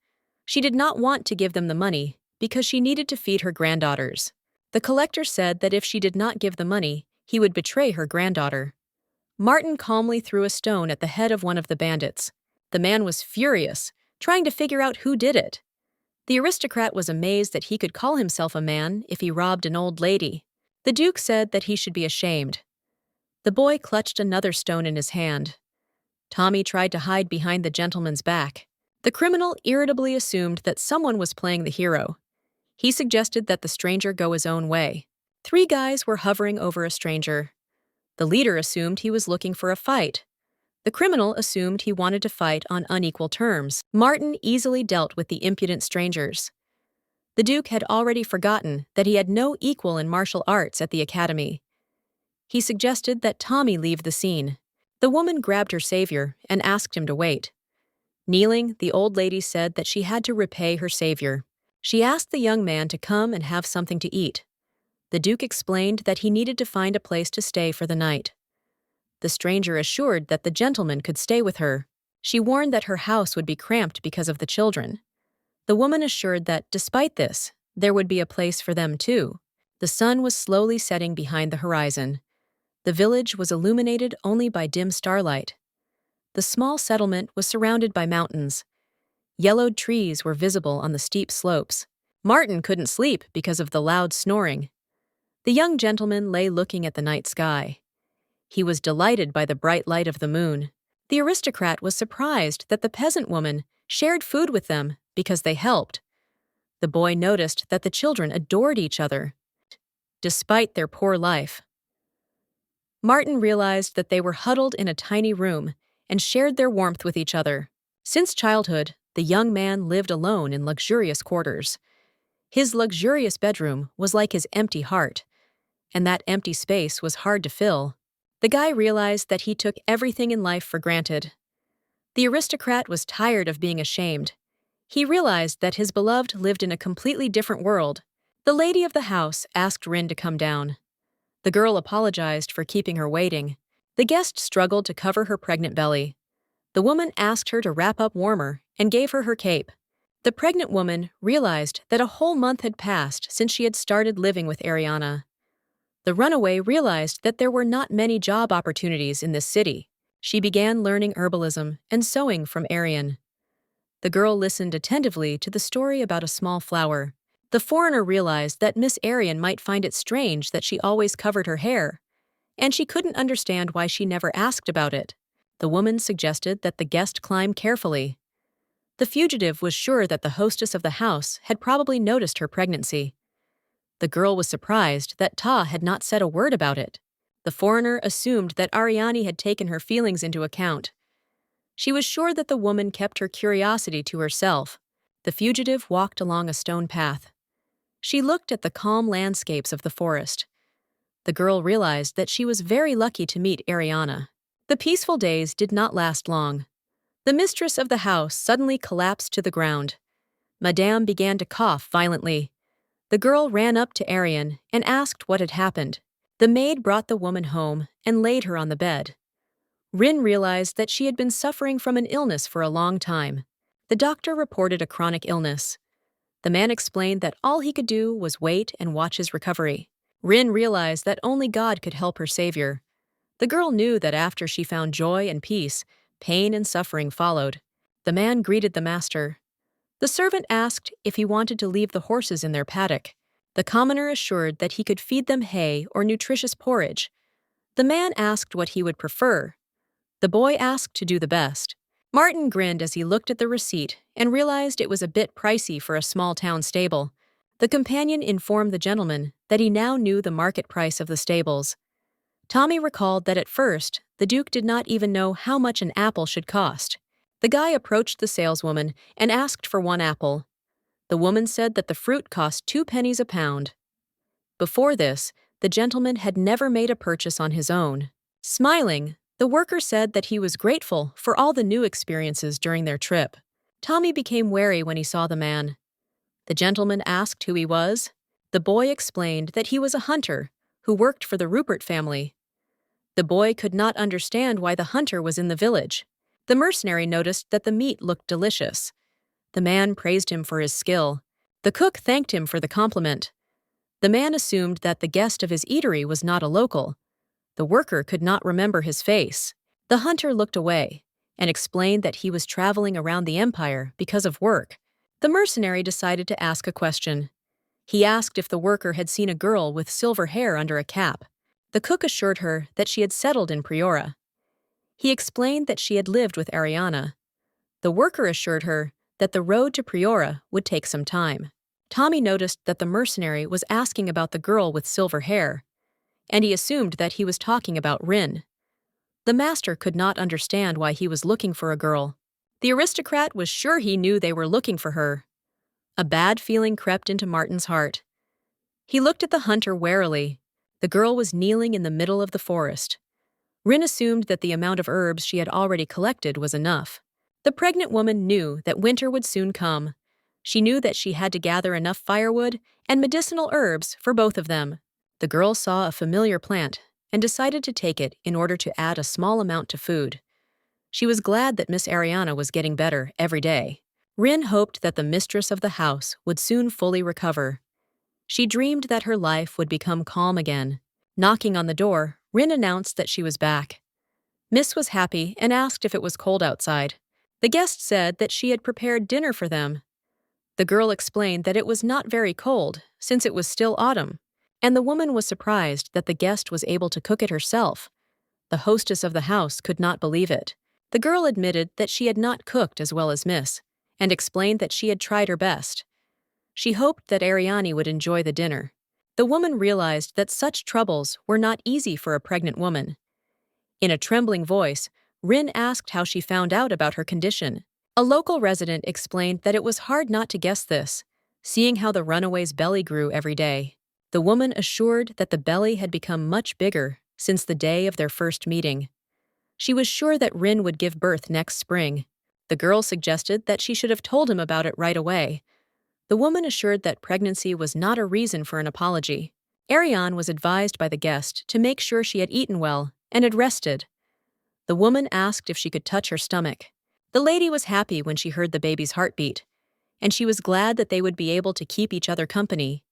She did not want to give them the money because she needed to feed her granddaughters. The collector said that if she did not give the money, he would betray her granddaughter. Martin calmly threw a stone at the head of one of the bandits. The man was furious, trying to figure out who did it. The aristocrat was amazed that he could call himself a man if he robbed an old lady. The Duke said that he should be ashamed. The boy clutched another stone in his hand. Tommy tried to hide behind the gentleman's back. The criminal irritably assumed that someone was playing the hero. He suggested that the stranger go his own way. 3 guys were hovering over a stranger. The leader assumed he was looking for a fight. The criminal assumed he wanted to fight on unequal terms. Martin easily dealt with the impudent strangers. The Duke had already forgotten that he had no equal in martial arts at the academy. He suggested that Tommy leave the scene. The woman grabbed her savior and asked him to wait. Kneeling, the old lady said that she had to repay her savior. She asked the young man to come and have something to eat. The Duke explained that he needed to find a place to stay for the night. The stranger assured that the gentleman could stay with her. She warned that her house would be cramped because of the children. The woman assured that, despite this, there would be a place for them too. The sun was slowly setting behind the horizon. The village was illuminated only by dim starlight. The small settlement was surrounded by mountains. Yellowed trees were visible on the steep slopes. Martin couldn't sleep because of the loud snoring. The young gentleman lay looking at the night sky. He was delighted by the bright light of the moon. The aristocrat was surprised that the peasant woman shared food with them because they helped. The boy noticed that the children adored each other, despite their poor life. Martin realized that they were huddled in a tiny room and shared their warmth with each other. Since childhood, the young man lived alone in luxurious quarters. His luxurious bedroom was like his empty heart, and that empty space was hard to fill. The guy realized that he took everything in life for granted. The aristocrat was tired of being ashamed. He realized that his beloved lived in a completely different world. The lady of the house asked Rin to come down. The girl apologized for keeping her waiting. The guest struggled to cover her pregnant belly. The woman asked her to wrap up warmer and gave her her cape. The pregnant woman realized that a whole month had passed since she had started living with Ariana. The runaway realized that there were not many job opportunities in this city. She began learning herbalism and sewing from Arian. The girl listened attentively to the story about a small flower. The foreigner realized that Miss Arian might find it strange that she always covered her hair, and she couldn't understand why she never asked about it. The woman suggested that the guest climb carefully. The fugitive was sure that the hostess of the house had probably noticed her pregnancy. The girl was surprised that Ta had not said a word about it. The foreigner assumed that Ariani had taken her feelings into account. She was sure that the woman kept her curiosity to herself. The fugitive walked along a stone path. She looked at the calm landscapes of the forest. The girl realized that she was very lucky to meet Ariana. The peaceful days did not last long. The mistress of the house suddenly collapsed to the ground. Madame began to cough violently. The girl ran up to Arian and asked what had happened. The maid brought the woman home and laid her on the bed. Rin realized that she had been suffering from an illness for a long time. The doctor reported a chronic illness. The man explained that all he could do was wait and watch his recovery. Rin realized that only God could help her savior. The girl knew that after she found joy and peace, pain and suffering followed. The man greeted the master. The servant asked if he wanted to leave the horses in their paddock. The commoner assured that he could feed them hay or nutritious porridge. The man asked what he would prefer. The boy asked to do the best. Martin grinned as he looked at the receipt and realized it was a bit pricey for a small-town stable. The companion informed the gentleman that he now knew the market price of the stables. Tommy recalled that at first, the Duke did not even know how much an apple should cost. The guy approached the saleswoman and asked for 1 apple. The woman said that the fruit cost 2 pennies a pound. Before this, the gentleman had never made a purchase on his own. Smiling, the worker said that he was grateful for all the new experiences during their trip. Tommy became wary when he saw the man. The gentleman asked who he was. The boy explained that he was a hunter who worked for the Rupert family. The boy could not understand why the hunter was in the village. The mercenary noticed that the meat looked delicious. The man praised him for his skill. The cook thanked him for the compliment. The man assumed that the guest of his eatery was not a local. The worker could not remember his face. The hunter looked away and explained that he was traveling around the empire because of work. The mercenary decided to ask a question. He asked if the worker had seen a girl with silver hair under a cap. The cook assured her that she had settled in Priora. He explained that she had lived with Ariana. The worker assured her that the road to Priora would take some time. Tommy noticed that the mercenary was asking about the girl with silver hair, and he assumed that he was talking about Rin. The master could not understand why he was looking for a girl. The aristocrat was sure he knew they were looking for her. A bad feeling crept into Martin's heart. He looked at the hunter warily. The girl was kneeling in the middle of the forest. Rin assumed that the amount of herbs she had already collected was enough. The pregnant woman knew that winter would soon come. She knew that she had to gather enough firewood and medicinal herbs for both of them. The girl saw a familiar plant and decided to take it in order to add a small amount to food. She was glad that Miss Ariana was getting better every day. Rin hoped that the mistress of the house would soon fully recover. She dreamed that her life would become calm again. Knocking on the door, Rin announced that she was back. Miss was happy and asked if it was cold outside. The guest said that she had prepared dinner for them. The girl explained that it was not very cold, since it was still autumn, and the woman was surprised that the guest was able to cook it herself. The hostess of the house could not believe it. The girl admitted that she had not cooked as well as Miss, and explained that she had tried her best. She hoped that Ariane would enjoy the dinner. The woman realized that such troubles were not easy for a pregnant woman. In a trembling voice, Rin asked how she found out about her condition. A local resident explained that it was hard not to guess this, seeing how the runaway's belly grew every day. The woman assured that the belly had become much bigger since the day of their first meeting. She was sure that Rin would give birth next spring. The girl suggested that she should have told him about it right away. The woman assured that pregnancy was not a reason for an apology. Ariane was advised by the guest to make sure she had eaten well and had rested. The woman asked if she could touch her stomach. The lady was happy when she heard the baby's heartbeat, and she was glad that they would be able to keep each other company.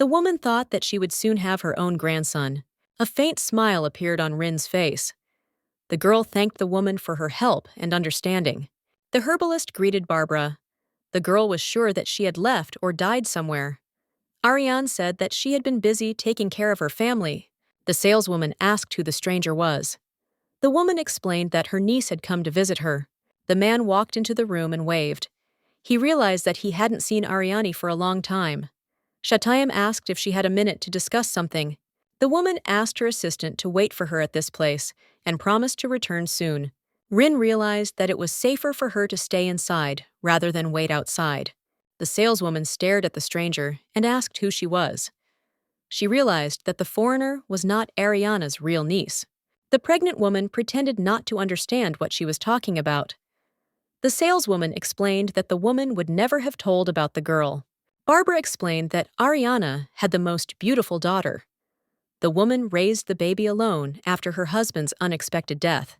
The woman thought that she would soon have her own grandson. A faint smile appeared on Rin's face. The girl thanked the woman for her help and understanding. The herbalist greeted Barbara. The girl was sure that she had left or died somewhere. Ariane said that she had been busy taking care of her family. The saleswoman asked who the stranger was. The woman explained that her niece had come to visit her. The man walked into the room and waved. He realized that he hadn't seen Ariane for a long time. Shatayam asked if she had a minute to discuss something. The woman asked her assistant to wait for her at this place and promised to return soon. Rin realized that it was safer for her to stay inside rather than wait outside. The saleswoman stared at the stranger and asked who she was. She realized that the foreigner was not Ariana's real niece. The pregnant woman pretended not to understand what she was talking about. The saleswoman explained that the woman would never have told about the girl. Barbara explained that Ariana had the most beautiful daughter. The woman raised the baby alone after her husband's unexpected death.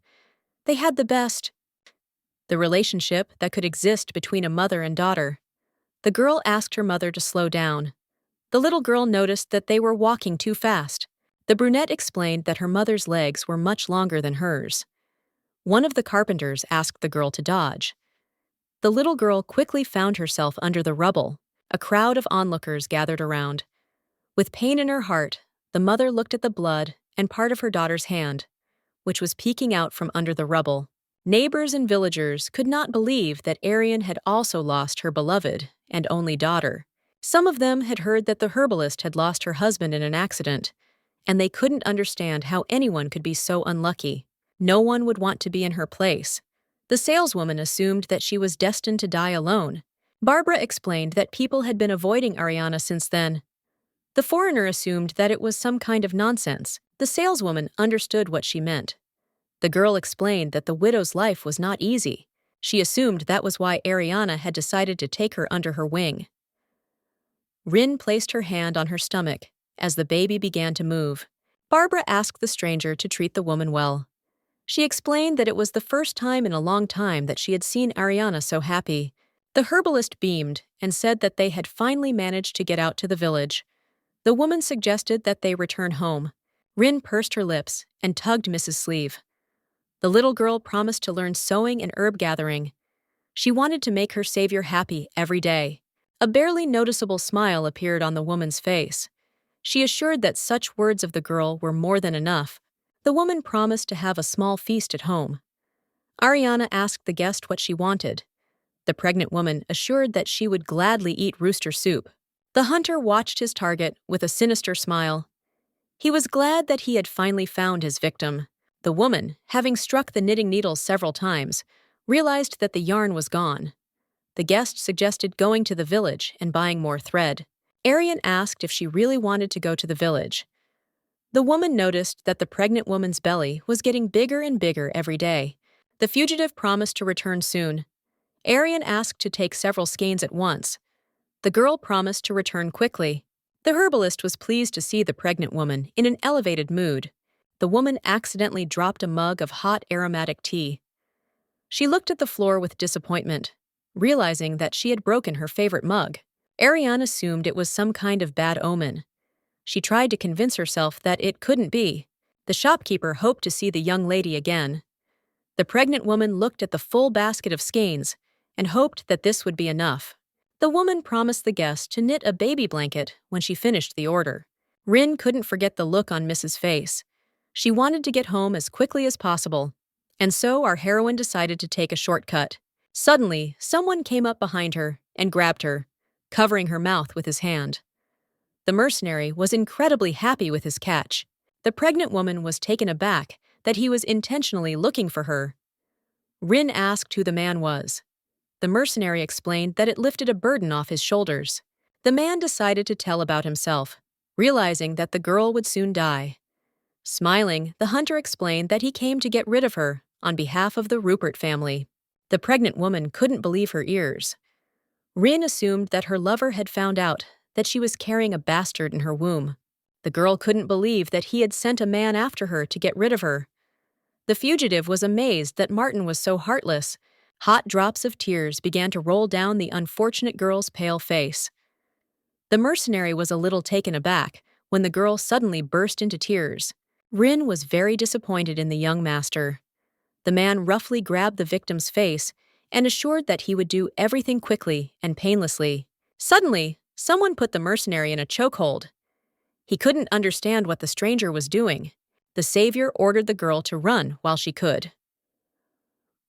They had the relationship that could exist between a mother and daughter. The girl asked her mother to slow down. The little girl noticed that they were walking too fast. The brunette explained that her mother's legs were much longer than hers. One of the carpenters asked the girl to dodge. The little girl quickly found herself under the rubble. A crowd of onlookers gathered around. With pain in her heart, the mother looked at the blood and part of her daughter's hand, which was peeking out from under the rubble. Neighbors and villagers could not believe that Ariane had also lost her beloved and only daughter. Some of them had heard that the herbalist had lost her husband in an accident, and they couldn't understand how anyone could be so unlucky. No one would want to be in her place. The saleswoman assumed that she was destined to die alone. Barbara explained that people had been avoiding Ariana since then. The foreigner assumed that it was some kind of nonsense. The saleswoman understood what she meant. The girl explained that the widow's life was not easy. She assumed that was why Ariana had decided to take her under her wing. Rin placed her hand on her stomach as the baby began to move. Barbara asked the stranger to treat the woman well. She explained that it was the first time in a long time that she had seen Ariana so happy. The herbalist beamed and said that they had finally managed to get out to the village. The woman suggested that they return home. Rin pursed her lips and tugged Mrs. Sleeve. The little girl promised to learn sewing and herb gathering. She wanted to make her savior happy every day. A barely noticeable smile appeared on the woman's face. She assured that such words of the girl were more than enough. The woman promised to have a small feast at home. Ariana asked the guest what she wanted. The pregnant woman assured that she would gladly eat rooster soup. The hunter watched his target with a sinister smile. He was glad that he had finally found his victim. The woman, having struck the knitting needle several times, realized that the yarn was gone. The guest suggested going to the village and buying more thread. Ariane asked if she really wanted to go to the village. The woman noticed that the pregnant woman's belly was getting bigger and bigger every day. The fugitive promised to return soon. Ariane asked to take several skeins at once. The girl promised to return quickly. The herbalist was pleased to see the pregnant woman in an elevated mood. The woman accidentally dropped a mug of hot aromatic tea. She looked at the floor with disappointment, realizing that she had broken her favorite mug. Ariane assumed it was some kind of bad omen. She tried to convince herself that it couldn't be. The shopkeeper hoped to see the young lady again. The pregnant woman looked at the full basket of skeins and hoped that this would be enough. The woman promised the guest to knit a baby blanket when she finished the order. Rin couldn't forget the look on Mrs. Face. She wanted to get home as quickly as possible, and so our heroine decided to take a shortcut. Suddenly, someone came up behind her and grabbed her, covering her mouth with his hand. The mercenary was incredibly happy with his catch. The pregnant woman was taken aback that he was intentionally looking for her. Rin asked who the man was. The mercenary explained that it lifted a burden off his shoulders. The man decided to tell about himself, realizing that the girl would soon die. Smiling, the hunter explained that he came to get rid of her on behalf of the Rupert family. The pregnant woman couldn't believe her ears. Rin assumed that her lover had found out that she was carrying a bastard in her womb. The girl couldn't believe that he had sent a man after her to get rid of her. The fugitive was amazed that Martin was so heartless. Hot drops of tears began to roll down the unfortunate girl's pale face. The mercenary was a little taken aback when the girl suddenly burst into tears. Rin was very disappointed in the young master. The man roughly grabbed the victim's face and assured that he would do everything quickly and painlessly. Suddenly, someone put the mercenary in a chokehold. He couldn't understand what the stranger was doing. The savior ordered the girl to run while she could.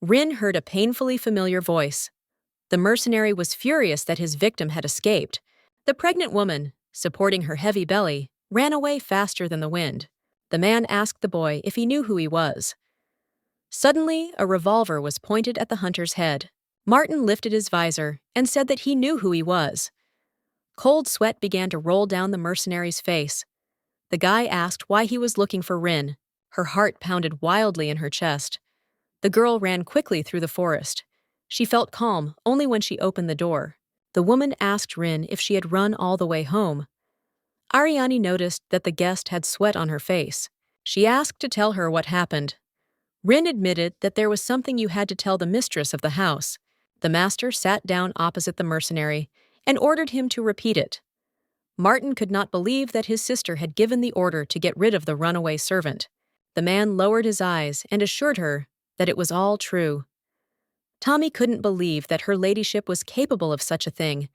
Rin heard a painfully familiar voice. The mercenary was furious that his victim had escaped. The pregnant woman, supporting her heavy belly, ran away faster than the wind. The man asked the boy if he knew who he was. Suddenly, a revolver was pointed at the hunter's head. Martin lifted his visor and said that he knew who he was. Cold sweat began to roll down the mercenary's face. The guy asked why he was looking for Rin. Her heart pounded wildly in her chest. The girl ran quickly through the forest. She felt calm only when she opened the door. The woman asked Rin if she had run all the way home. Ariane noticed that the guest had sweat on her face. She asked to tell her what happened. Rin admitted that there was something you had to tell the mistress of the house. The master sat down opposite the mercenary and ordered him to repeat it. Martin could not believe that his sister had given the order to get rid of the runaway servant. The man lowered his eyes and assured her that it was all true. Tommy couldn't believe that her ladyship was capable of such a thing.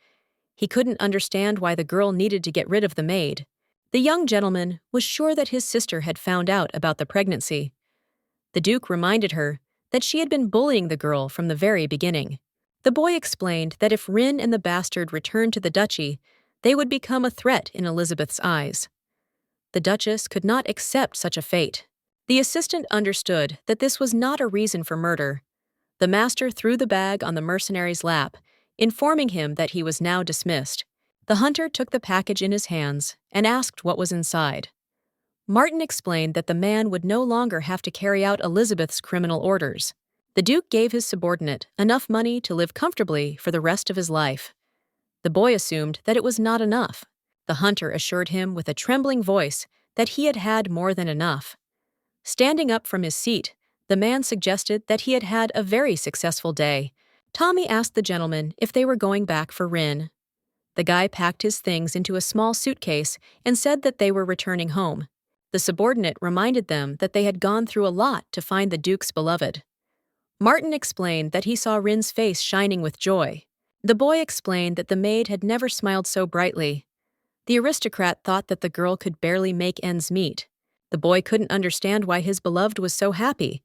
He couldn't understand why the girl needed to get rid of the maid. The young gentleman was sure that his sister had found out about the pregnancy. The Duke reminded her that she had been bullying the girl from the very beginning. The boy explained that if Rin and the bastard returned to the duchy, they would become a threat in Elizabeth's eyes. The Duchess could not accept such a fate. The assistant understood that this was not a reason for murder. The master threw the bag on the mercenary's lap, informing him that he was now dismissed. The hunter took the package in his hands and asked what was inside. Martin explained that the man would no longer have to carry out Elizabeth's criminal orders. The Duke gave his subordinate enough money to live comfortably for the rest of his life. The boy assumed that it was not enough. The hunter assured him with a trembling voice that he had had more than enough. Standing up from his seat, the man suggested that he had had a very successful day. Tommy asked the gentleman if they were going back for Rin. The guy packed his things into a small suitcase and said that they were returning home. The subordinate reminded them that they had gone through a lot to find the Duke's beloved. Martin explained that he saw Rin's face shining with joy. The boy explained that the maid had never smiled so brightly. The aristocrat thought that the girl could barely make ends meet. The boy couldn't understand why his beloved was so happy.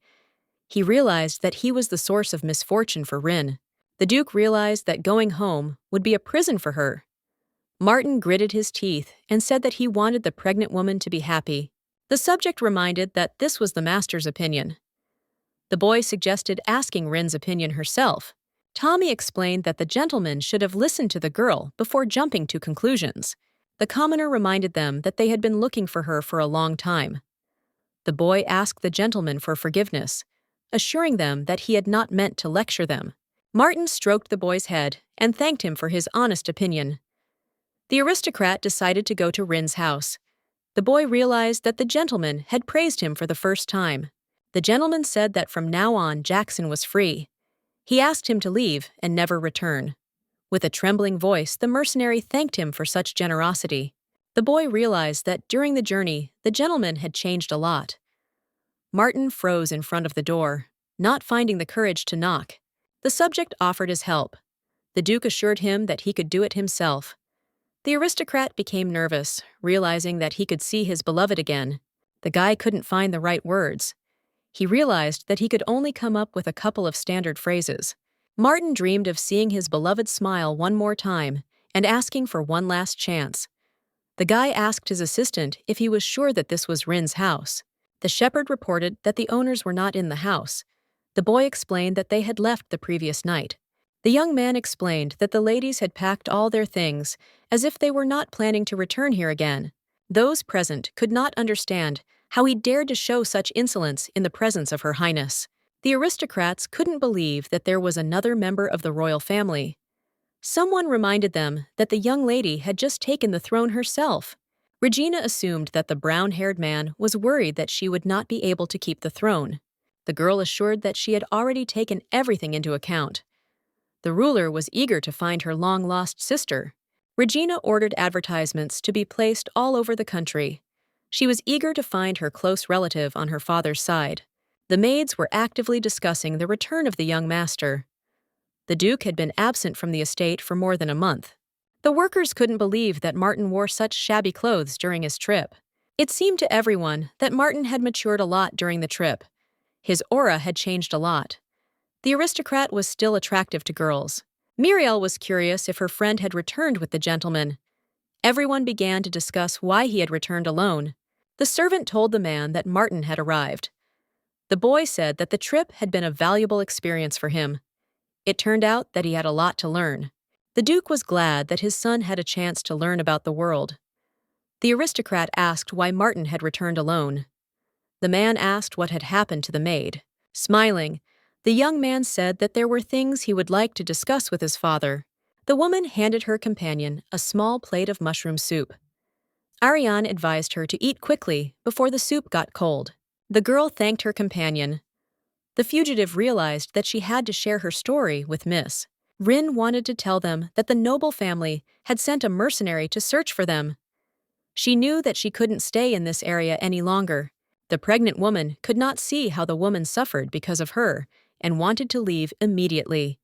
He realized that he was the source of misfortune for Rin. The Duke realized that going home would be a prison for her. Martin gritted his teeth and said that he wanted the pregnant woman to be happy. The subject reminded that this was the master's opinion. The boy suggested asking Rin's opinion herself. Tommy explained that the gentleman should have listened to the girl before jumping to conclusions. The commoner reminded them that they had been looking for her for a long time. The boy asked the gentleman for forgiveness, assuring them that he had not meant to lecture them. Martin stroked the boy's head and thanked him for his honest opinion. The aristocrat decided to go to Rin's house. The boy realized that the gentleman had praised him for the first time. The gentleman said that from now on Jackson was free. He asked him to leave and never return. With a trembling voice, the mercenary thanked him for such generosity. The boy realized that during the journey, the gentleman had changed a lot. Martin froze in front of the door, not finding the courage to knock. The subject offered his help. The Duke assured him that he could do it himself. The aristocrat became nervous, realizing that he could see his beloved again. The guy couldn't find the right words. He realized that he could only come up with a couple of standard phrases. Martin dreamed of seeing his beloved smile one more time and asking for one last chance. The guy asked his assistant if he was sure that this was Rin's house. The shepherd reported that the owners were not in the house. The boy explained that they had left the previous night. The young man explained that the ladies had packed all their things, as if they were not planning to return here again. Those present could not understand how he dared to show such insolence in the presence of Her Highness. The aristocrats couldn't believe that there was another member of the royal family. Someone reminded them that the young lady had just taken the throne herself. Regina assumed that the brown-haired man was worried that she would not be able to keep the throne. The girl assured that she had already taken everything into account. The ruler was eager to find her long-lost sister. Regina ordered advertisements to be placed all over the country. She was eager to find her close relative on her father's side. The maids were actively discussing the return of the young master. The Duke had been absent from the estate for more than a month. The workers couldn't believe that Martin wore such shabby clothes during his trip. It seemed to everyone that Martin had matured a lot during the trip. His aura had changed a lot. The aristocrat was still attractive to girls. Muriel was curious if her friend had returned with the gentleman. Everyone began to discuss why he had returned alone. The servant told the man that Martin had arrived. The boy said that the trip had been a valuable experience for him. It turned out that he had a lot to learn. The Duke was glad that his son had a chance to learn about the world. The aristocrat asked why Martin had returned alone. The man asked what had happened to the maid. Smiling, the young man said that there were things he would like to discuss with his father. The woman handed her companion a small plate of mushroom soup. Ariane advised her to eat quickly before the soup got cold. The girl thanked her companion. The fugitive realized that she had to share her story with Miss. Rin wanted to tell them that the noble family had sent a mercenary to search for them. She knew that she couldn't stay in this area any longer. The pregnant woman could not see how the woman suffered because of her and wanted to leave immediately.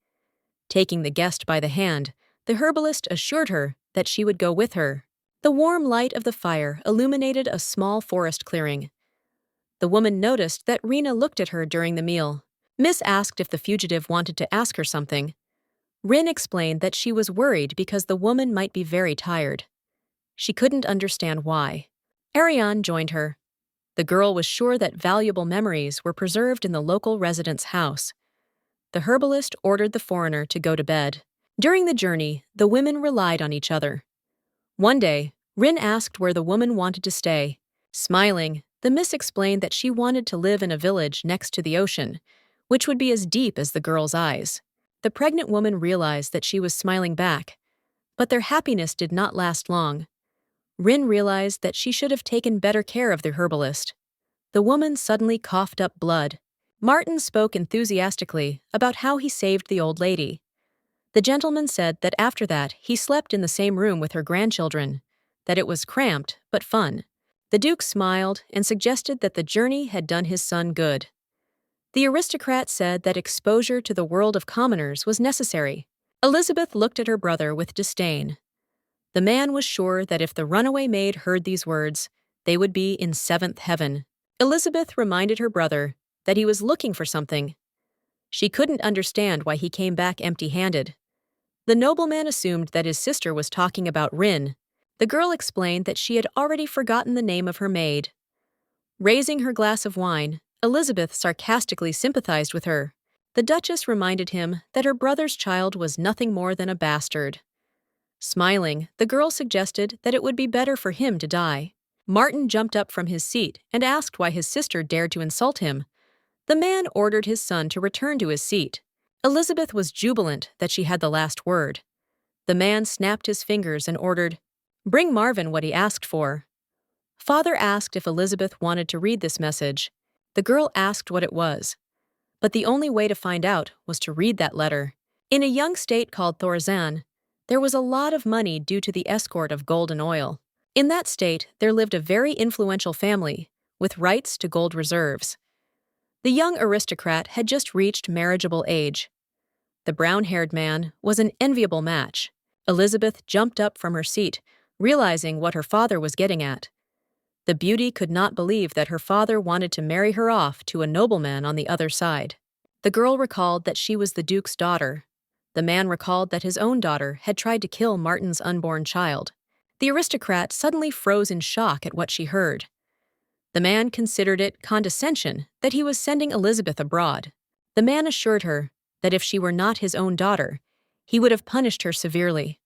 Taking the guest by the hand, the herbalist assured her that she would go with her. The warm light of the fire illuminated a small forest clearing. The woman noticed that Rena looked at her during the meal. Miss asked if the fugitive wanted to ask her something. Rin explained that she was worried because the woman might be very tired. She couldn't understand why. Ariane joined her. The girl was sure that valuable memories were preserved in the local resident's house. The herbalist ordered the foreigner to go to bed. During the journey, the women relied on each other. One day, Rin asked where the woman wanted to stay. Smiling, the miss explained that she wanted to live in a village next to the ocean, which would be as deep as the girl's eyes. The pregnant woman realized that she was smiling back, but their happiness did not last long. Rin realized that she should have taken better care of the herbalist. The woman suddenly coughed up blood. Martin spoke enthusiastically about how he saved the old lady. The gentleman said that after that he slept in the same room with her grandchildren, that it was cramped but fun. The Duke smiled and suggested that the journey had done his son good. The aristocrat said that exposure to the world of commoners was necessary. Elizabeth looked at her brother with disdain. The man was sure that if the runaway maid heard these words, they would be in seventh heaven. Elizabeth reminded her brother that he was looking for something. She couldn't understand why he came back empty-handed. The nobleman assumed that his sister was talking about Rin. The girl explained that she had already forgotten the name of her maid. Raising her glass of wine, Elizabeth sarcastically sympathized with her. The Duchess reminded him that her brother's child was nothing more than a bastard. Smiling, the girl suggested that it would be better for him to die. Martin jumped up from his seat and asked why his sister dared to insult him. The man ordered his son to return to his seat. Elizabeth was jubilant that she had the last word. The man snapped his fingers and ordered, Bring Marvin what he asked for. Father asked if Elizabeth wanted to read this message. The girl asked what it was, but the only way to find out was to read that letter. In a young state called Thorazan, there was a lot of money due to the escort of gold and oil. In that state, there lived a very influential family with rights to gold reserves. The young aristocrat had just reached marriageable age. The brown-haired man was an enviable match. Elizabeth jumped up from her seat, realizing what her father was getting at. The beauty could not believe that her father wanted to marry her off to a nobleman on the other side. The girl recalled that she was the duke's daughter. The man recalled that his own daughter had tried to kill Martin's unborn child. The aristocrat suddenly froze in shock at what she heard. The man considered it condescension that he was sending Elizabeth abroad. The man assured her that if she were not his own daughter, he would have punished her severely.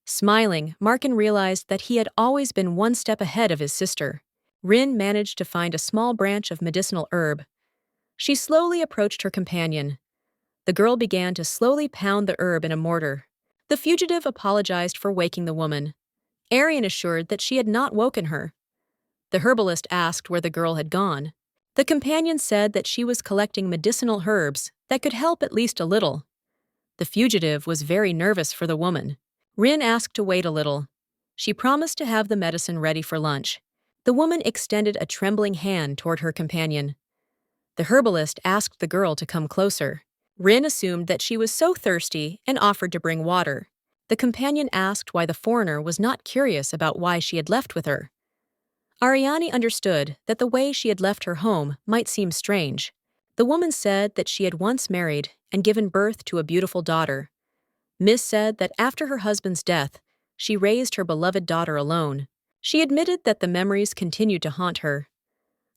Smiling, Markin realized that he had always been one step ahead of his sister. Rin managed to find a small branch of medicinal herb. She slowly approached her companion. The girl began to slowly pound the herb in a mortar. The fugitive apologized for waking the woman. Arian assured that she had not woken her. The herbalist asked where the girl had gone. The companion said that she was collecting medicinal herbs that could help at least a little. The fugitive was very nervous for the woman. Rin asked to wait a little. She promised to have the medicine ready for lunch. The woman extended a trembling hand toward her companion. The herbalist asked the girl to come closer. Rin assumed that she was so thirsty and offered to bring water. The companion asked why the foreigner was not curious about why she had left with her. Ariani understood that the way she had left her home might seem strange. The woman said that she had once married and given birth to a beautiful daughter. Miss said that after her husband's death, she raised her beloved daughter alone. She admitted that the memories continued to haunt her.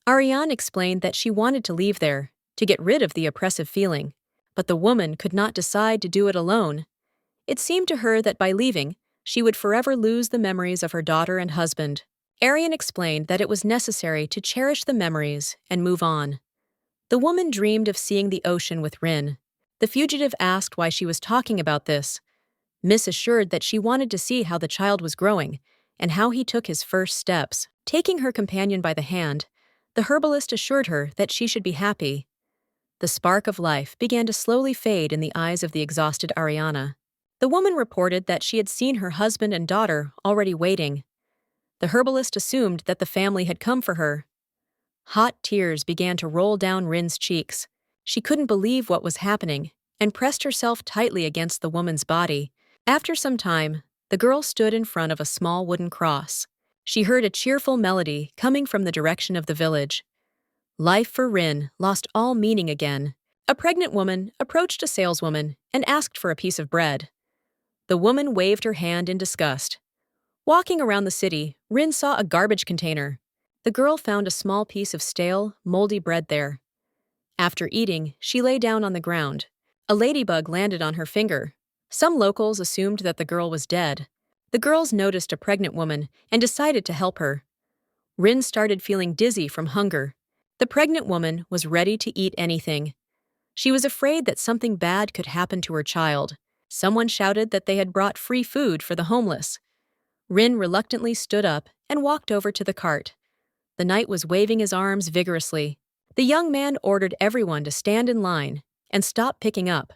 Ariane explained that she wanted to leave there, to get rid of the oppressive feeling, but the woman could not decide to do it alone. It seemed to her that by leaving, she would forever lose the memories of her daughter and husband. Arian explained that it was necessary to cherish the memories and move on. The woman dreamed of seeing the ocean with Rin. The fugitive asked why she was talking about this. Miss assured that she wanted to see how the child was growing and how he took his first steps. Taking her companion by the hand, the herbalist assured her that she should be happy. The spark of life began to slowly fade in the eyes of the exhausted Ariana. The woman reported that she had seen her husband and daughter already waiting. The herbalist assumed that the family had come for her. Hot tears began to roll down Rin's cheeks. She couldn't believe what was happening and pressed herself tightly against the woman's body. After some time, the girl stood in front of a small wooden cross. She heard a cheerful melody coming from the direction of the village. Life for Rin lost all meaning again. A pregnant woman approached a saleswoman and asked for a piece of bread. The woman waved her hand in disgust. Walking around the city, Rin saw a garbage container. The girl found a small piece of stale, moldy bread there. After eating, she lay down on the ground. A ladybug landed on her finger. Some locals assumed that the girl was dead. The girls noticed a pregnant woman and decided to help her. Rin started feeling dizzy from hunger. The pregnant woman was ready to eat anything. She was afraid that something bad could happen to her child. Someone shouted that they had brought free food for the homeless. Rin reluctantly stood up and walked over to the cart. The knight was waving his arms vigorously. The young man ordered everyone to stand in line and stop picking up.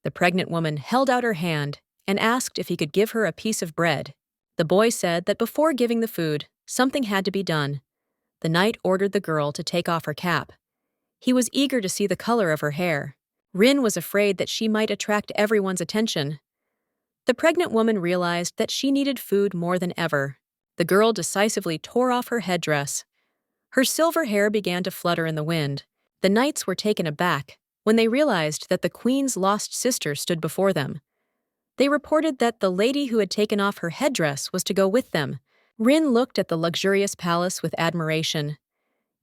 The pregnant woman held out her hand and asked if he could give her a piece of bread. The boy said that before giving the food, something had to be done. The knight ordered the girl to take off her cap. He was eager to see the color of her hair. Rin was afraid that she might attract everyone's attention. The pregnant woman realized that she needed food more than ever. The girl decisively tore off her headdress. Her silver hair began to flutter in the wind. The knights were taken aback when they realized that the queen's lost sister stood before them. They reported that the lady who had taken off her headdress was to go with them. Rin looked at the luxurious palace with admiration.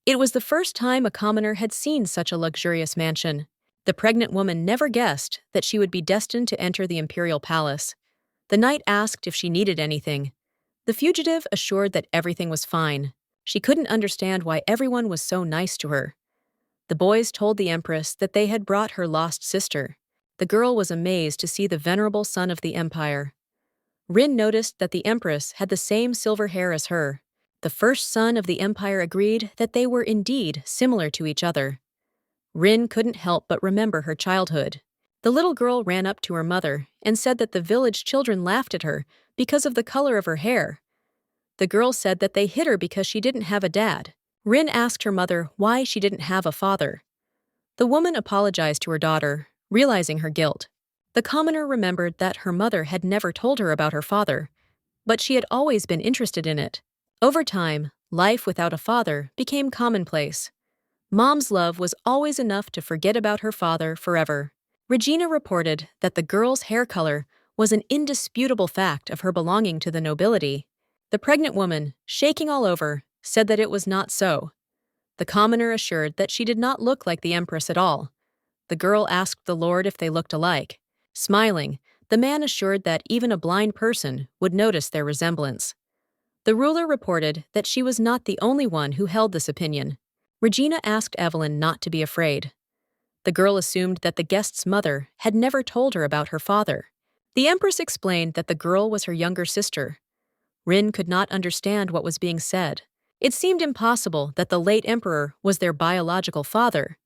It was the first time a commoner had seen such a luxurious mansion. The pregnant woman never guessed that she would be destined to enter the imperial palace. The knight asked if she needed anything. The fugitive assured that everything was fine. She couldn't understand why everyone was so nice to her. The boys told the empress that they had brought her lost sister. The girl was amazed to see the venerable son of the empire. Rin noticed that the Empress had the same silver hair as her. The first son of the empire agreed that they were indeed similar to each other. Rin couldn't help but remember her childhood. The little girl ran up to her mother and said that the village children laughed at her because of the color of her hair. The girl said that they hit her because she didn't have a dad. Rin asked her mother why she didn't have a father. The woman apologized to her daughter, realizing her guilt. The commoner remembered that her mother had never told her about her father, but she had always been interested in it. Over time, life without a father became commonplace. Mom's love was always enough to forget about her father forever. Regina reported that the girl's hair color was an indisputable fact of her belonging to the nobility. The pregnant woman, shaking all over, said that it was not so. The commoner assured that she did not look like the Empress at all. The girl asked the Lord if they looked alike. Smiling, the man assured that even a blind person would notice their resemblance. The ruler reported that she was not the only one who held this opinion. Regina asked Evelyn not to be afraid. The girl assumed that the guest's mother had never told her about her father. The Empress explained that the girl was her younger sister. Rin could not understand what was being said. It seemed impossible that the late emperor was their biological father.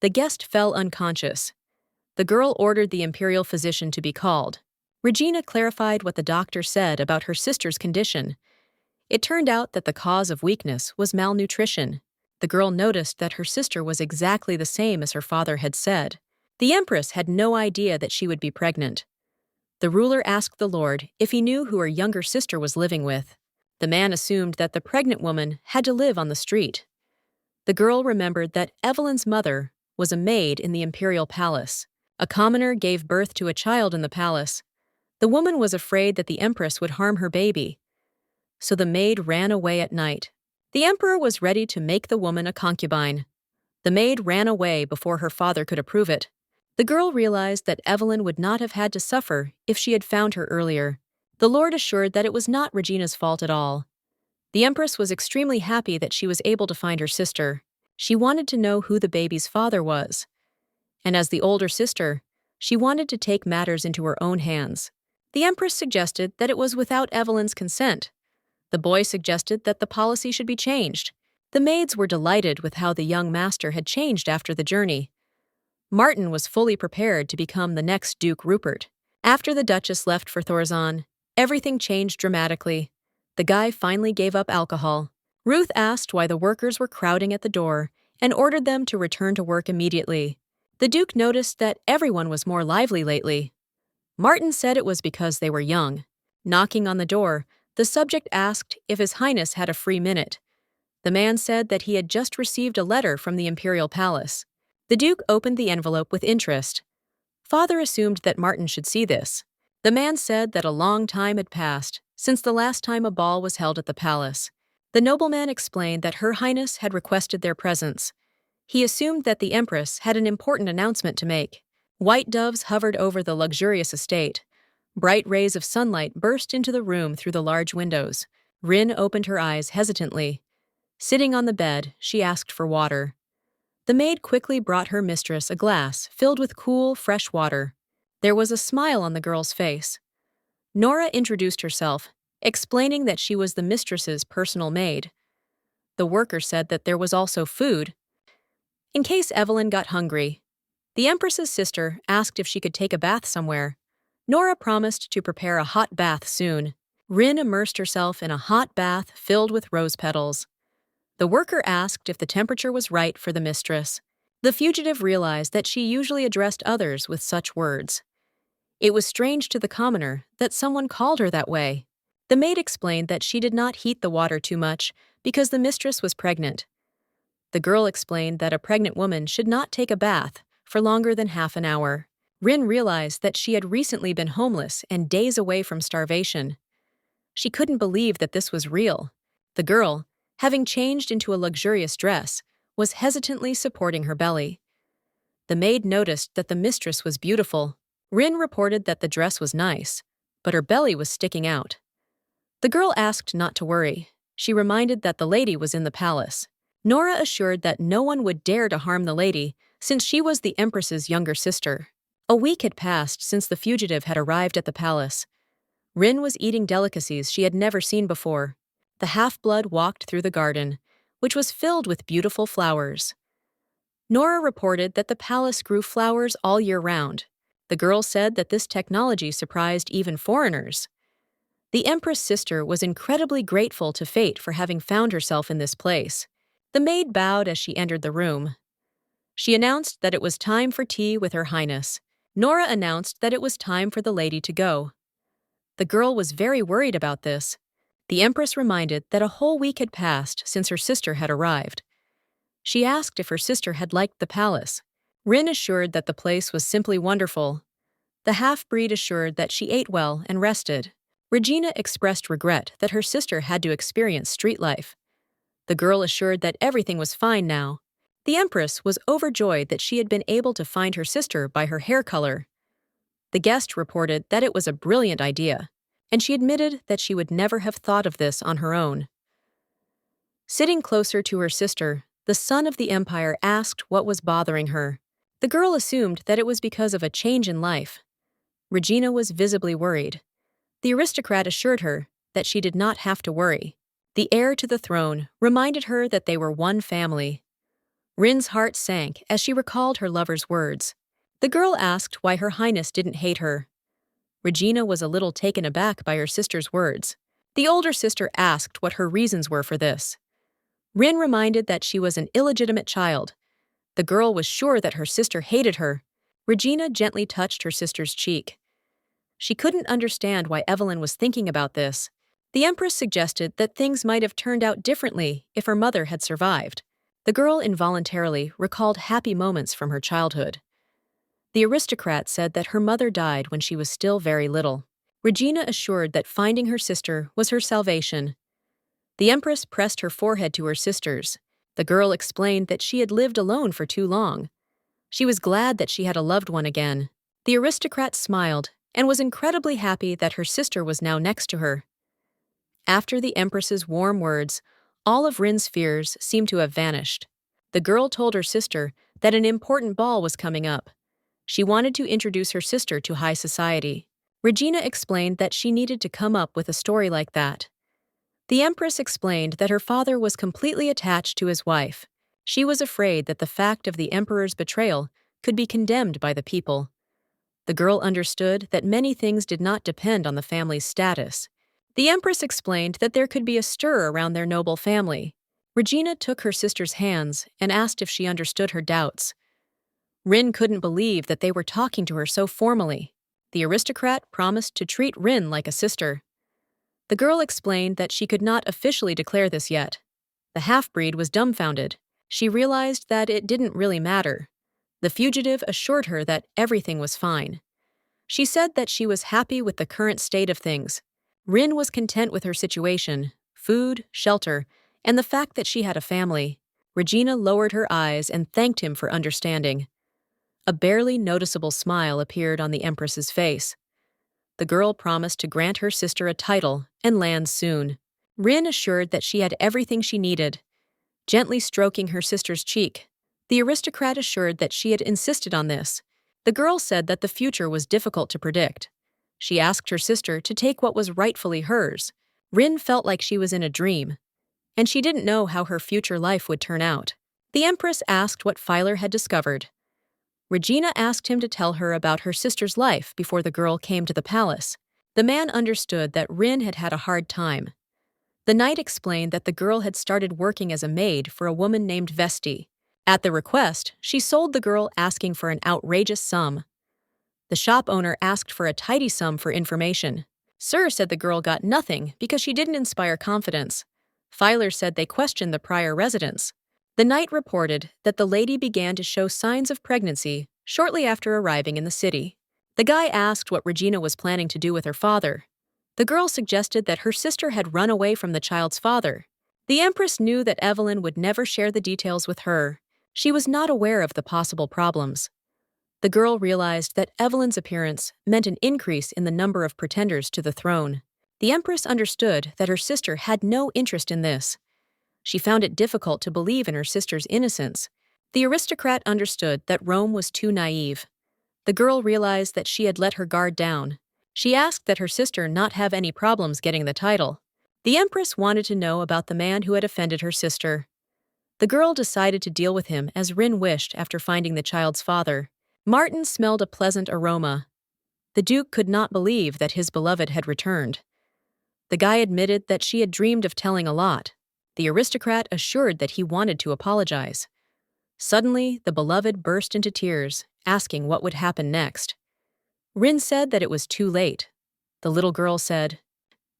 The guest fell unconscious. The girl ordered the imperial physician to be called. Regina clarified what the doctor said about her sister's condition. It turned out that the cause of weakness was malnutrition. The girl noticed that her sister was exactly the same as her father had said. The Empress had no idea that she would be pregnant. The ruler asked the Lord if he knew who her younger sister was living with. The man assumed that the pregnant woman had to live on the street. The girl remembered that Evelyn's mother was a maid in the imperial palace. A commoner gave birth to a child in the palace. The woman was afraid that the Empress would harm her baby, so the maid ran away at night. The emperor was ready to make the woman a concubine. The maid ran away before her father could approve it. The girl realized that Evelyn would not have had to suffer if she had found her earlier. The Lord assured that it was not Regina's fault at all. The Empress was extremely happy that she was able to find her sister. She wanted to know who the baby's father was. And as the older sister, she wanted to take matters into her own hands. The Empress suggested that it was without Evelyn's consent. The boy suggested that the policy should be changed. The maids were delighted with how the young master had changed after the journey. Martin was fully prepared to become the next Duke Rupert. After the Duchess left for Thorzon, everything changed dramatically. The guy finally gave up alcohol. Ruth asked why the workers were crowding at the door and ordered them to return to work immediately. The Duke noticed that everyone was more lively lately. Martin said it was because they were young. Knocking on the door, the subject asked if His Highness had a free minute. The man said that he had just received a letter from the imperial palace. The Duke opened the envelope with interest. Father assumed that Martin should see this. The man said that a long time had passed since the last time a ball was held at the palace. The nobleman explained that Her Highness had requested their presence. He assumed that the Empress had an important announcement to make. White doves hovered over the luxurious estate. Bright rays of sunlight burst into the room through the large windows. Rin opened her eyes hesitantly. Sitting on the bed, she asked for water. The maid quickly brought her mistress a glass filled with cool, fresh water. There was a smile on the girl's face. Nora introduced herself, explaining that she was the mistress's personal maid. The worker said that there was also food, in case Evelyn got hungry. The Empress's sister asked if she could take a bath somewhere. Nora promised to prepare a hot bath soon. Rin immersed herself in a hot bath filled with rose petals. The worker asked if the temperature was right for the mistress. The fugitive realized that she usually addressed others with such words. It was strange to the commoner that someone called her that way. The maid explained that she did not heat the water too much because the mistress was pregnant. The girl explained that a pregnant woman should not take a bath for longer than half an hour. Rin realized that she had recently been homeless and days away from starvation. She couldn't believe that this was real. The girl, having changed into a luxurious dress, was hesitantly supporting her belly. The maid noticed that the mistress was beautiful. Rin reported that the dress was nice, but her belly was sticking out. The girl asked not to worry. She reminded that the lady was in the palace. Nora assured that no one would dare to harm the lady since she was the Empress's younger sister. A week had passed since the fugitive had arrived at the palace. Rin was eating delicacies she had never seen before. The half-blood walked through the garden, which was filled with beautiful flowers. Nora reported that the palace grew flowers all year round. The girl said that this technology surprised even foreigners. The Empress' sister was incredibly grateful to fate for having found herself in this place. The maid bowed as she entered the room. She announced that it was time for tea with Her Highness. Nora announced that it was time for the lady to go. The girl was very worried about this. The Empress reminded that a whole week had passed since her sister had arrived. She asked if her sister had liked the palace. Rin assured that the place was simply wonderful. The half-breed assured that she ate well and rested. Regina expressed regret that her sister had to experience street life. The girl assured that everything was fine now. The Empress was overjoyed that she had been able to find her sister by her hair color. The guest reported that it was a brilliant idea, and she admitted that she would never have thought of this on her own. Sitting closer to her sister, the son of the empire asked what was bothering her. The girl assumed that it was because of a change in life. Regina was visibly worried. The aristocrat assured her that she did not have to worry. The heir to the throne reminded her that they were one family. Rin's heart sank as she recalled her lover's words. The girl asked why Her Highness didn't hate her. Regina was a little taken aback by her sister's words. The older sister asked what her reasons were for this. Rin reminded that she was an illegitimate child. The girl was sure that her sister hated her. Regina gently touched her sister's cheek. She couldn't understand why Evelyn was thinking about this. The Empress suggested that things might have turned out differently if her mother had survived. The girl involuntarily recalled happy moments from her childhood. The aristocrat said that her mother died when she was still very little. Regina assured that finding her sister was her salvation. The Empress pressed her forehead to her sister's. The girl explained that she had lived alone for too long. She was glad that she had a loved one again. The aristocrat smiled and was incredibly happy that her sister was now next to her. After the Empress's warm words, all of Rin's fears seemed to have vanished. The girl told her sister that an important ball was coming up. She wanted to introduce her sister to high society. Regina explained that she needed to come up with a story like that. The Empress explained that her father was completely attached to his wife. She was afraid that the fact of the Emperor's betrayal could be condemned by the people. The girl understood that many things did not depend on the family's status. The Empress explained that there could be a stir around their noble family. Regina took her sister's hands and asked if she understood her doubts. Rin couldn't believe that they were talking to her so formally. The aristocrat promised to treat Rin like a sister. The girl explained that she could not officially declare this yet. The half-breed was dumbfounded. She realized that it didn't really matter. The fugitive assured her that everything was fine. She said that she was happy with the current state of things. Rin was content with her situation, food, shelter, and the fact that she had a family. Regina lowered her eyes and thanked him for understanding. A barely noticeable smile appeared on the Empress's face. The girl promised to grant her sister a title and land soon. Rin assured that she had everything she needed. Gently stroking her sister's cheek, the aristocrat assured that she had insisted on this. The girl said that the future was difficult to predict. She asked her sister to take what was rightfully hers. Rin felt like she was in a dream, and she didn't know how her future life would turn out. The Empress asked what Filer had discovered. Regina asked him to tell her about her sister's life before the girl came to the palace. The man understood that Rin had had a hard time. The knight explained that the girl had started working as a maid for a woman named Vesti. At the request, she sold the girl, asking for an outrageous sum. The shop owner asked for a tidy sum for information. Sir said the girl got nothing because she didn't inspire confidence. Filer said they questioned the prior residence. The knight reported that the lady began to show signs of pregnancy shortly after arriving in the city. The guy asked what Regina was planning to do with her father. The girl suggested that her sister had run away from the child's father. The Empress knew that Evelyn would never share the details with her. She was not aware of the possible problems. The girl realized that Evelyn's appearance meant an increase in the number of pretenders to the throne. The Empress understood that her sister had no interest in this. She found it difficult to believe in her sister's innocence. The aristocrat understood that Rome was too naive. The girl realized that she had let her guard down. She asked that her sister not have any problems getting the title. The Empress wanted to know about the man who had offended her sister. The girl decided to deal with him as Rin wished after finding the child's father. Martin smelled a pleasant aroma. The Duke could not believe that his beloved had returned. The guy admitted that she had dreamed of telling a lot. The aristocrat assured that he wanted to apologize. Suddenly, the beloved burst into tears, asking what would happen next. Rin said that it was too late. The little girl said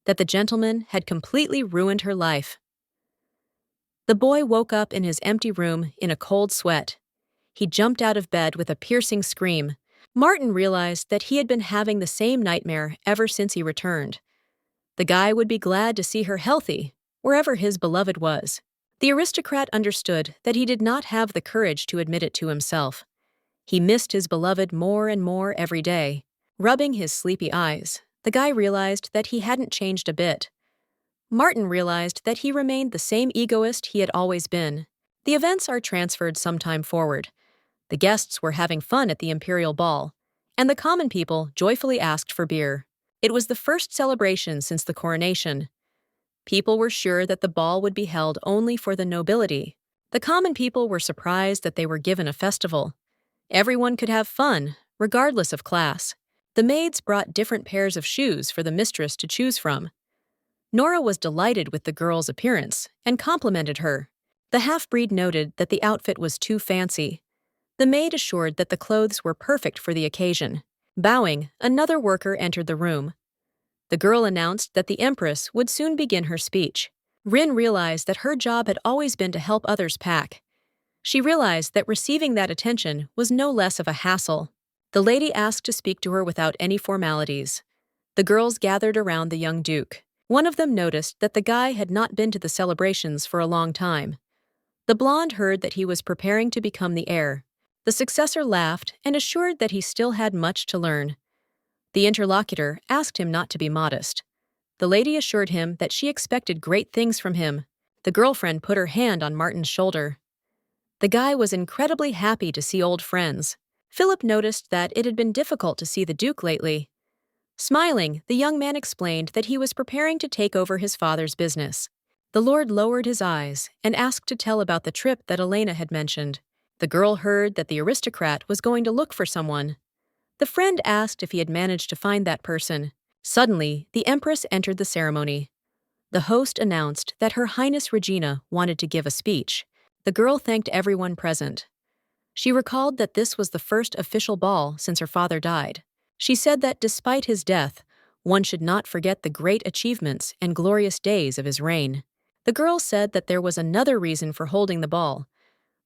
that the gentleman had completely ruined her life. The boy woke up in his empty room in a cold sweat. He jumped out of bed with a piercing scream. Martin realized that he had been having the same nightmare ever since he returned. The guy would be glad to see her healthy, wherever his beloved was. The aristocrat understood that he did not have the courage to admit it to himself. He missed his beloved more and more every day. Rubbing his sleepy eyes, the guy realized that he hadn't changed a bit. Martin realized that he remained the same egoist he had always been. The events are transferred sometime forward. The guests were having fun at the imperial ball, and the common people joyfully asked for beer. It was the first celebration since the coronation. People were sure that the ball would be held only for the nobility. The common people were surprised that they were given a festival. Everyone could have fun, regardless of class. The maids brought different pairs of shoes for the mistress to choose from. Nora was delighted with the girl's appearance and complimented her. The half-breed noted that the outfit was too fancy. The maid assured that the clothes were perfect for the occasion. Bowing, another worker entered the room. The girl announced that the Empress would soon begin her speech. Rin realized that her job had always been to help others pack. She realized that receiving that attention was no less of a hassle. The lady asked to speak to her without any formalities. The girls gathered around the young duke. One of them noticed that the guy had not been to the celebrations for a long time. The blonde heard that he was preparing to become the heir. The successor laughed and assured that he still had much to learn. The interlocutor asked him not to be modest. The lady assured him that she expected great things from him. The girlfriend put her hand on Martin's shoulder. The guy was incredibly happy to see old friends. Philip noticed that it had been difficult to see the Duke lately. Smiling, the young man explained that he was preparing to take over his father's business. The lord lowered his eyes and asked to tell about the trip that Elena had mentioned. The girl heard that the aristocrat was going to look for someone. The friend asked if he had managed to find that person. Suddenly, the Empress entered the ceremony. The host announced that Her Highness Regina wanted to give a speech. The girl thanked everyone present. She recalled that this was the first official ball since her father died. She said that despite his death, one should not forget the great achievements and glorious days of his reign. The girl said that there was another reason for holding the ball.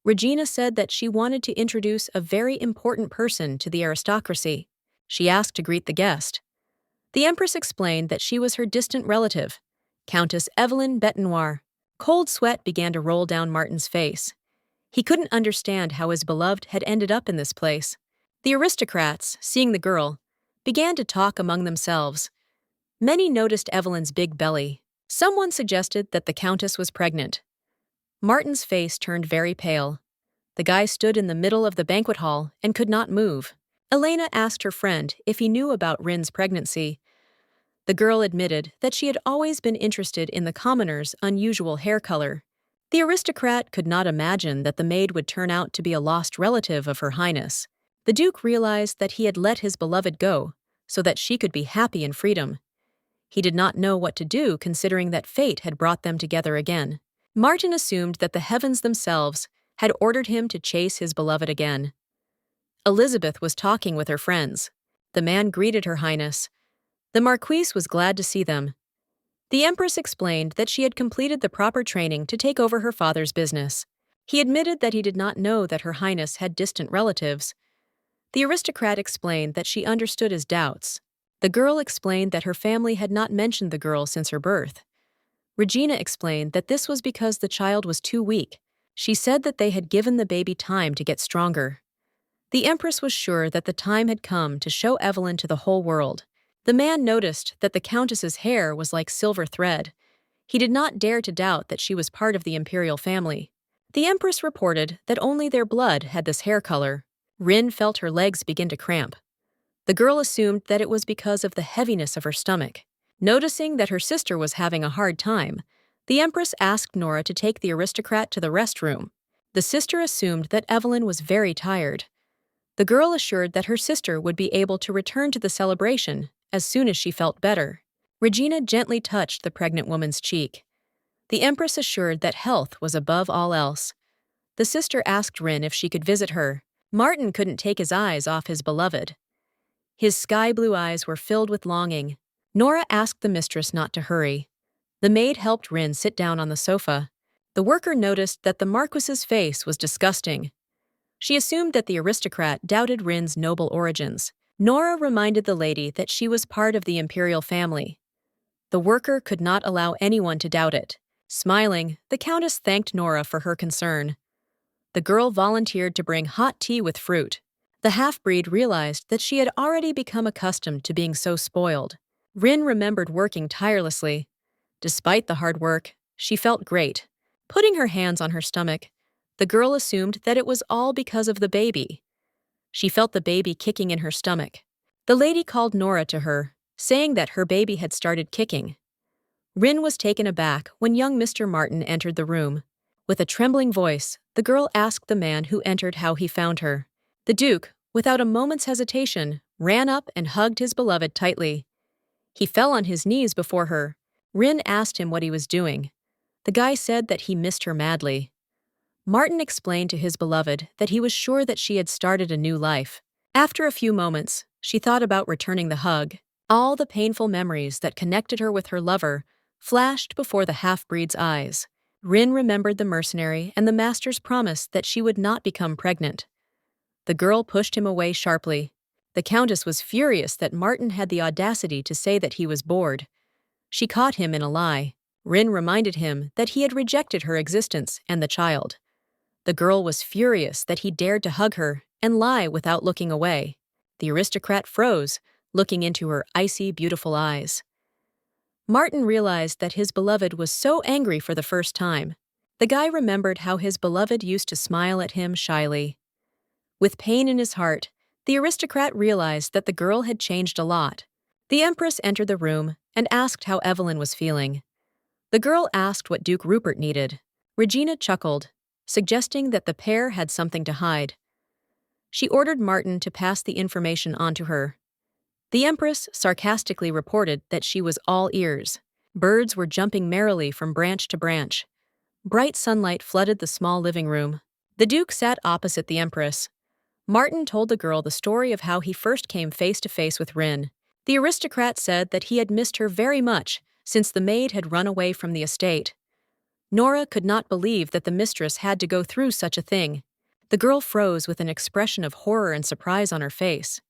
Regina said that she wanted to introduce a very important person to the aristocracy. She asked to greet the guest. The Empress explained that she was her distant relative, Countess Evelyn Betenoir. Cold sweat began to roll down Martin's face. He couldn't understand how his beloved had ended up in this place. The aristocrats, seeing the girl, began to talk among themselves. Many noticed Evelyn's big belly. Someone suggested that the Countess was pregnant. Martin's face turned very pale. The guy stood in the middle of the banquet hall and could not move. Elena asked her friend if he knew about Rin's pregnancy. The girl admitted that she had always been interested in the commoner's unusual hair color. The aristocrat could not imagine that the maid would turn out to be a lost relative of Her Highness. The Duke realized that he had let his beloved go, so that she could be happy in freedom. He did not know what to do considering that fate had brought them together again. Martin assumed that the heavens themselves had ordered him to chase his beloved again. Elizabeth was talking with her friends. The man greeted Her Highness. The Marquise was glad to see them. The Empress explained that she had completed the proper training to take over her father's business. He admitted that he did not know that Her Highness had distant relatives. The aristocrat explained that she understood his doubts. The girl explained that her family had not mentioned the girl since her birth. Regina explained that this was because the child was too weak. She said that they had given the baby time to get stronger. The Empress was sure that the time had come to show Evelyn to the whole world. The man noticed that the Countess's hair was like silver thread. He did not dare to doubt that she was part of the imperial family. The Empress reported that only their blood had this hair color. Rin felt her legs begin to cramp. The girl assumed that it was because of the heaviness of her stomach. Noticing that her sister was having a hard time, the Empress asked Nora to take the aristocrat to the restroom. The sister assumed that Evelyn was very tired. The girl assured that her sister would be able to return to the celebration as soon as she felt better. Regina gently touched the pregnant woman's cheek. The Empress assured that health was above all else. The sister asked Rin if she could visit her. Martin couldn't take his eyes off his beloved. His sky-blue eyes were filled with longing. Nora asked the mistress not to hurry. The maid helped Rin sit down on the sofa. The worker noticed that the Marquis's face was disgusting. She assumed that the aristocrat doubted Rin's noble origins. Nora reminded the lady that she was part of the imperial family. The worker could not allow anyone to doubt it. Smiling, the Countess thanked Nora for her concern. The girl volunteered to bring hot tea with fruit. The half-breed realized that she had already become accustomed to being so spoiled. Rin remembered working tirelessly. Despite the hard work, she felt great. Putting her hands on her stomach, the girl assumed that it was all because of the baby. She felt the baby kicking in her stomach. The lady called Nora to her, saying that her baby had started kicking. Rin was taken aback when young Mr. Martin entered the room. With a trembling voice, the girl asked the man who entered how he found her. The Duke, without a moment's hesitation, ran up and hugged his beloved tightly. He fell on his knees before her. Rin asked him what he was doing. The guy said that he missed her madly. Martin explained to his beloved that he was sure that she had started a new life. After a few moments, she thought about returning the hug. All the painful memories that connected her with her lover flashed before the half-breed's eyes. Rin remembered the mercenary and the master's promise that she would not become pregnant. The girl pushed him away sharply. The Countess was furious that Martin had the audacity to say that he was bored. She caught him in a lie. Rin reminded him that he had rejected her existence and the child. The girl was furious that he dared to hug her and lie without looking away. The aristocrat froze, looking into her icy, beautiful eyes. Martin realized that his beloved was so angry for the first time. The guy remembered how his beloved used to smile at him shyly. With pain in his heart, the aristocrat realized that the girl had changed a lot. The Empress entered the room and asked how Evelyn was feeling. The girl asked what Duke Rupert needed. Regina chuckled, suggesting that the pair had something to hide. She ordered Martin to pass the information on to her. The Empress sarcastically reported that she was all ears. Birds were jumping merrily from branch to branch. Bright sunlight flooded the small living room. The Duke sat opposite the Empress. Martin told the girl the story of how he first came face to face with Rin. The aristocrat said that he had missed her very much since the maid had run away from the estate. Nora could not believe that the mistress had to go through such a thing. The girl froze with an expression of horror and surprise on her face.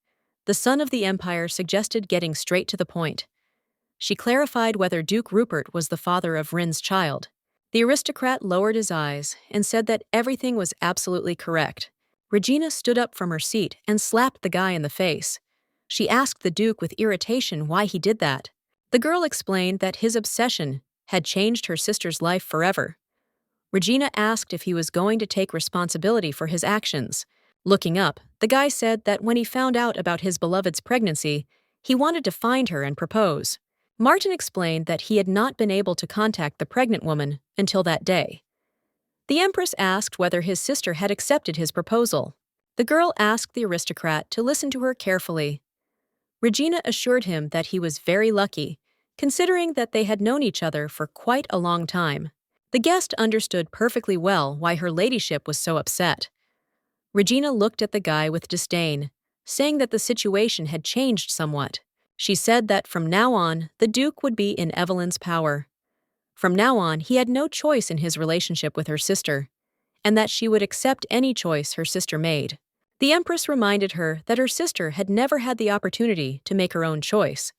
The son of the Empire suggested getting straight to the point. She clarified whether Duke Rupert was the father of Rin's child. The aristocrat lowered his eyes and said that everything was absolutely correct. Regina stood up from her seat and slapped the guy in the face. She asked the Duke with irritation why he did that. The girl explained that his obsession had changed her sister's life forever. Regina asked if he was going to take responsibility for his actions. Looking up, the guy said that when he found out about his beloved's pregnancy, he wanted to find her and propose. Martin explained that he had not been able to contact the pregnant woman until that day. The Empress asked whether his sister had accepted his proposal. The girl asked the aristocrat to listen to her carefully. Regina assured him that he was very lucky, considering that they had known each other for quite a long time. The guest understood perfectly well why her ladyship was so upset. Regina looked at the guy with disdain, saying that the situation had changed somewhat. She said that from now on, the Duke would be in Evelyn's power. From now on, he had no choice in his relationship with her sister, and that she would accept any choice her sister made. The Empress reminded her that her sister had never had the opportunity to make her own choice.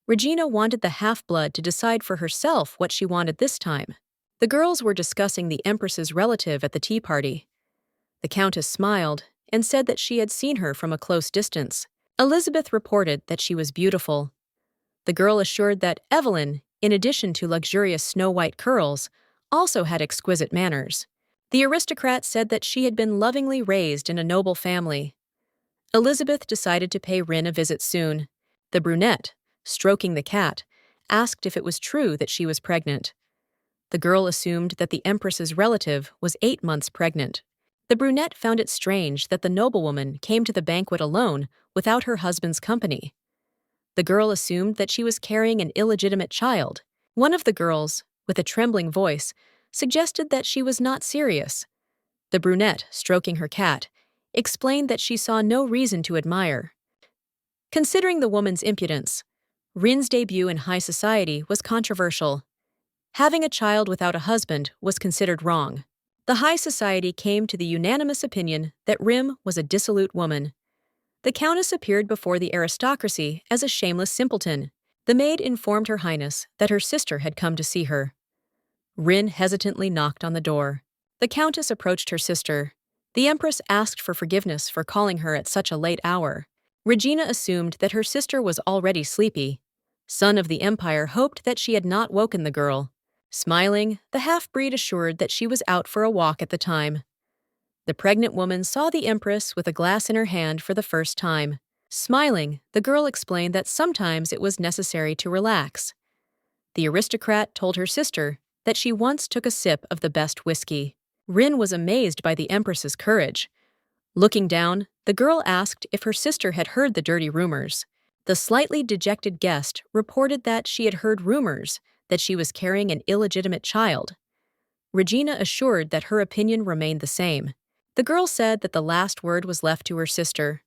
Regina wanted the half-blood to decide for herself what she wanted this time. The girls were discussing the Empress's relative at the tea party. The Countess smiled and said that she had seen her from a close distance. Elizabeth reported that she was beautiful. The girl assured that Evelyn, in addition to luxurious snow-white curls, also had exquisite manners. The aristocrat said that she had been lovingly raised in a noble family. Elizabeth decided to pay Rin a visit soon. The brunette, stroking the cat, asked if it was true that she was pregnant. The girl assumed that the Empress's relative was 8 months pregnant. The brunette found it strange that the noblewoman came to the banquet alone without her husband's company. The girl assumed that she was carrying an illegitimate child. One of the girls, with a trembling voice, suggested that she was not serious. The brunette, stroking her cat, explained that she saw no reason to admire. Considering the woman's impudence, Rin's debut in high society was controversial. Having a child without a husband was considered wrong. The high society came to the unanimous opinion that Rin was a dissolute woman. The countess appeared before the aristocracy as a shameless simpleton. The maid informed Her Highness that her sister had come to see her. Rin hesitantly knocked on the door. The countess approached her sister. The Empress asked for forgiveness for calling her at such a late hour. Regina assumed that her sister was already sleepy. Son of the Empire hoped that she had not woken the girl. Smiling, the half-breed assured that she was out for a walk at the time. The pregnant woman saw the Empress with a glass in her hand for the first time. Smiling, the girl explained that sometimes it was necessary to relax. The aristocrat told her sister that she once took a sip of the best whiskey. Rin was amazed by the Empress's courage. Looking down, the girl asked if her sister had heard the dirty rumors. The slightly dejected guest reported that she had heard rumors that she was carrying an illegitimate child. Regina assured that her opinion remained the same. The girl said that the last word was left to her sister.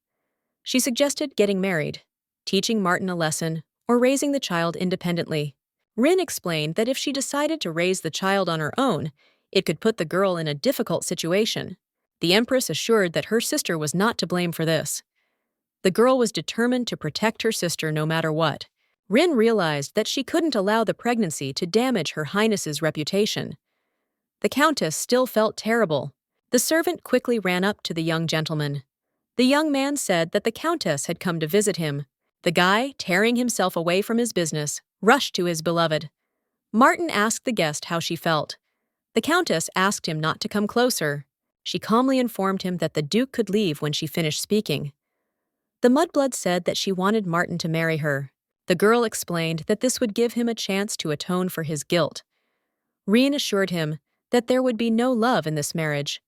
She suggested getting married, teaching Martin a lesson, or raising the child independently. Rin explained that if she decided to raise the child on her own, it could put the girl in a difficult situation. The Empress assured that her sister was not to blame for this. The girl was determined to protect her sister no matter what. Rin realized that she couldn't allow the pregnancy to damage Her Highness's reputation. The Countess still felt terrible. The servant quickly ran up to the young gentleman. The young man said that the Countess had come to visit him. The guy, tearing himself away from his business, rushed to his beloved. Martin asked the guest how she felt. The Countess asked him not to come closer. She calmly informed him that the Duke could leave when she finished speaking. The mudblood said that she wanted Martin to marry her. The girl explained that this would give him a chance to atone for his guilt. Rin assured him that there would be no love in this marriage.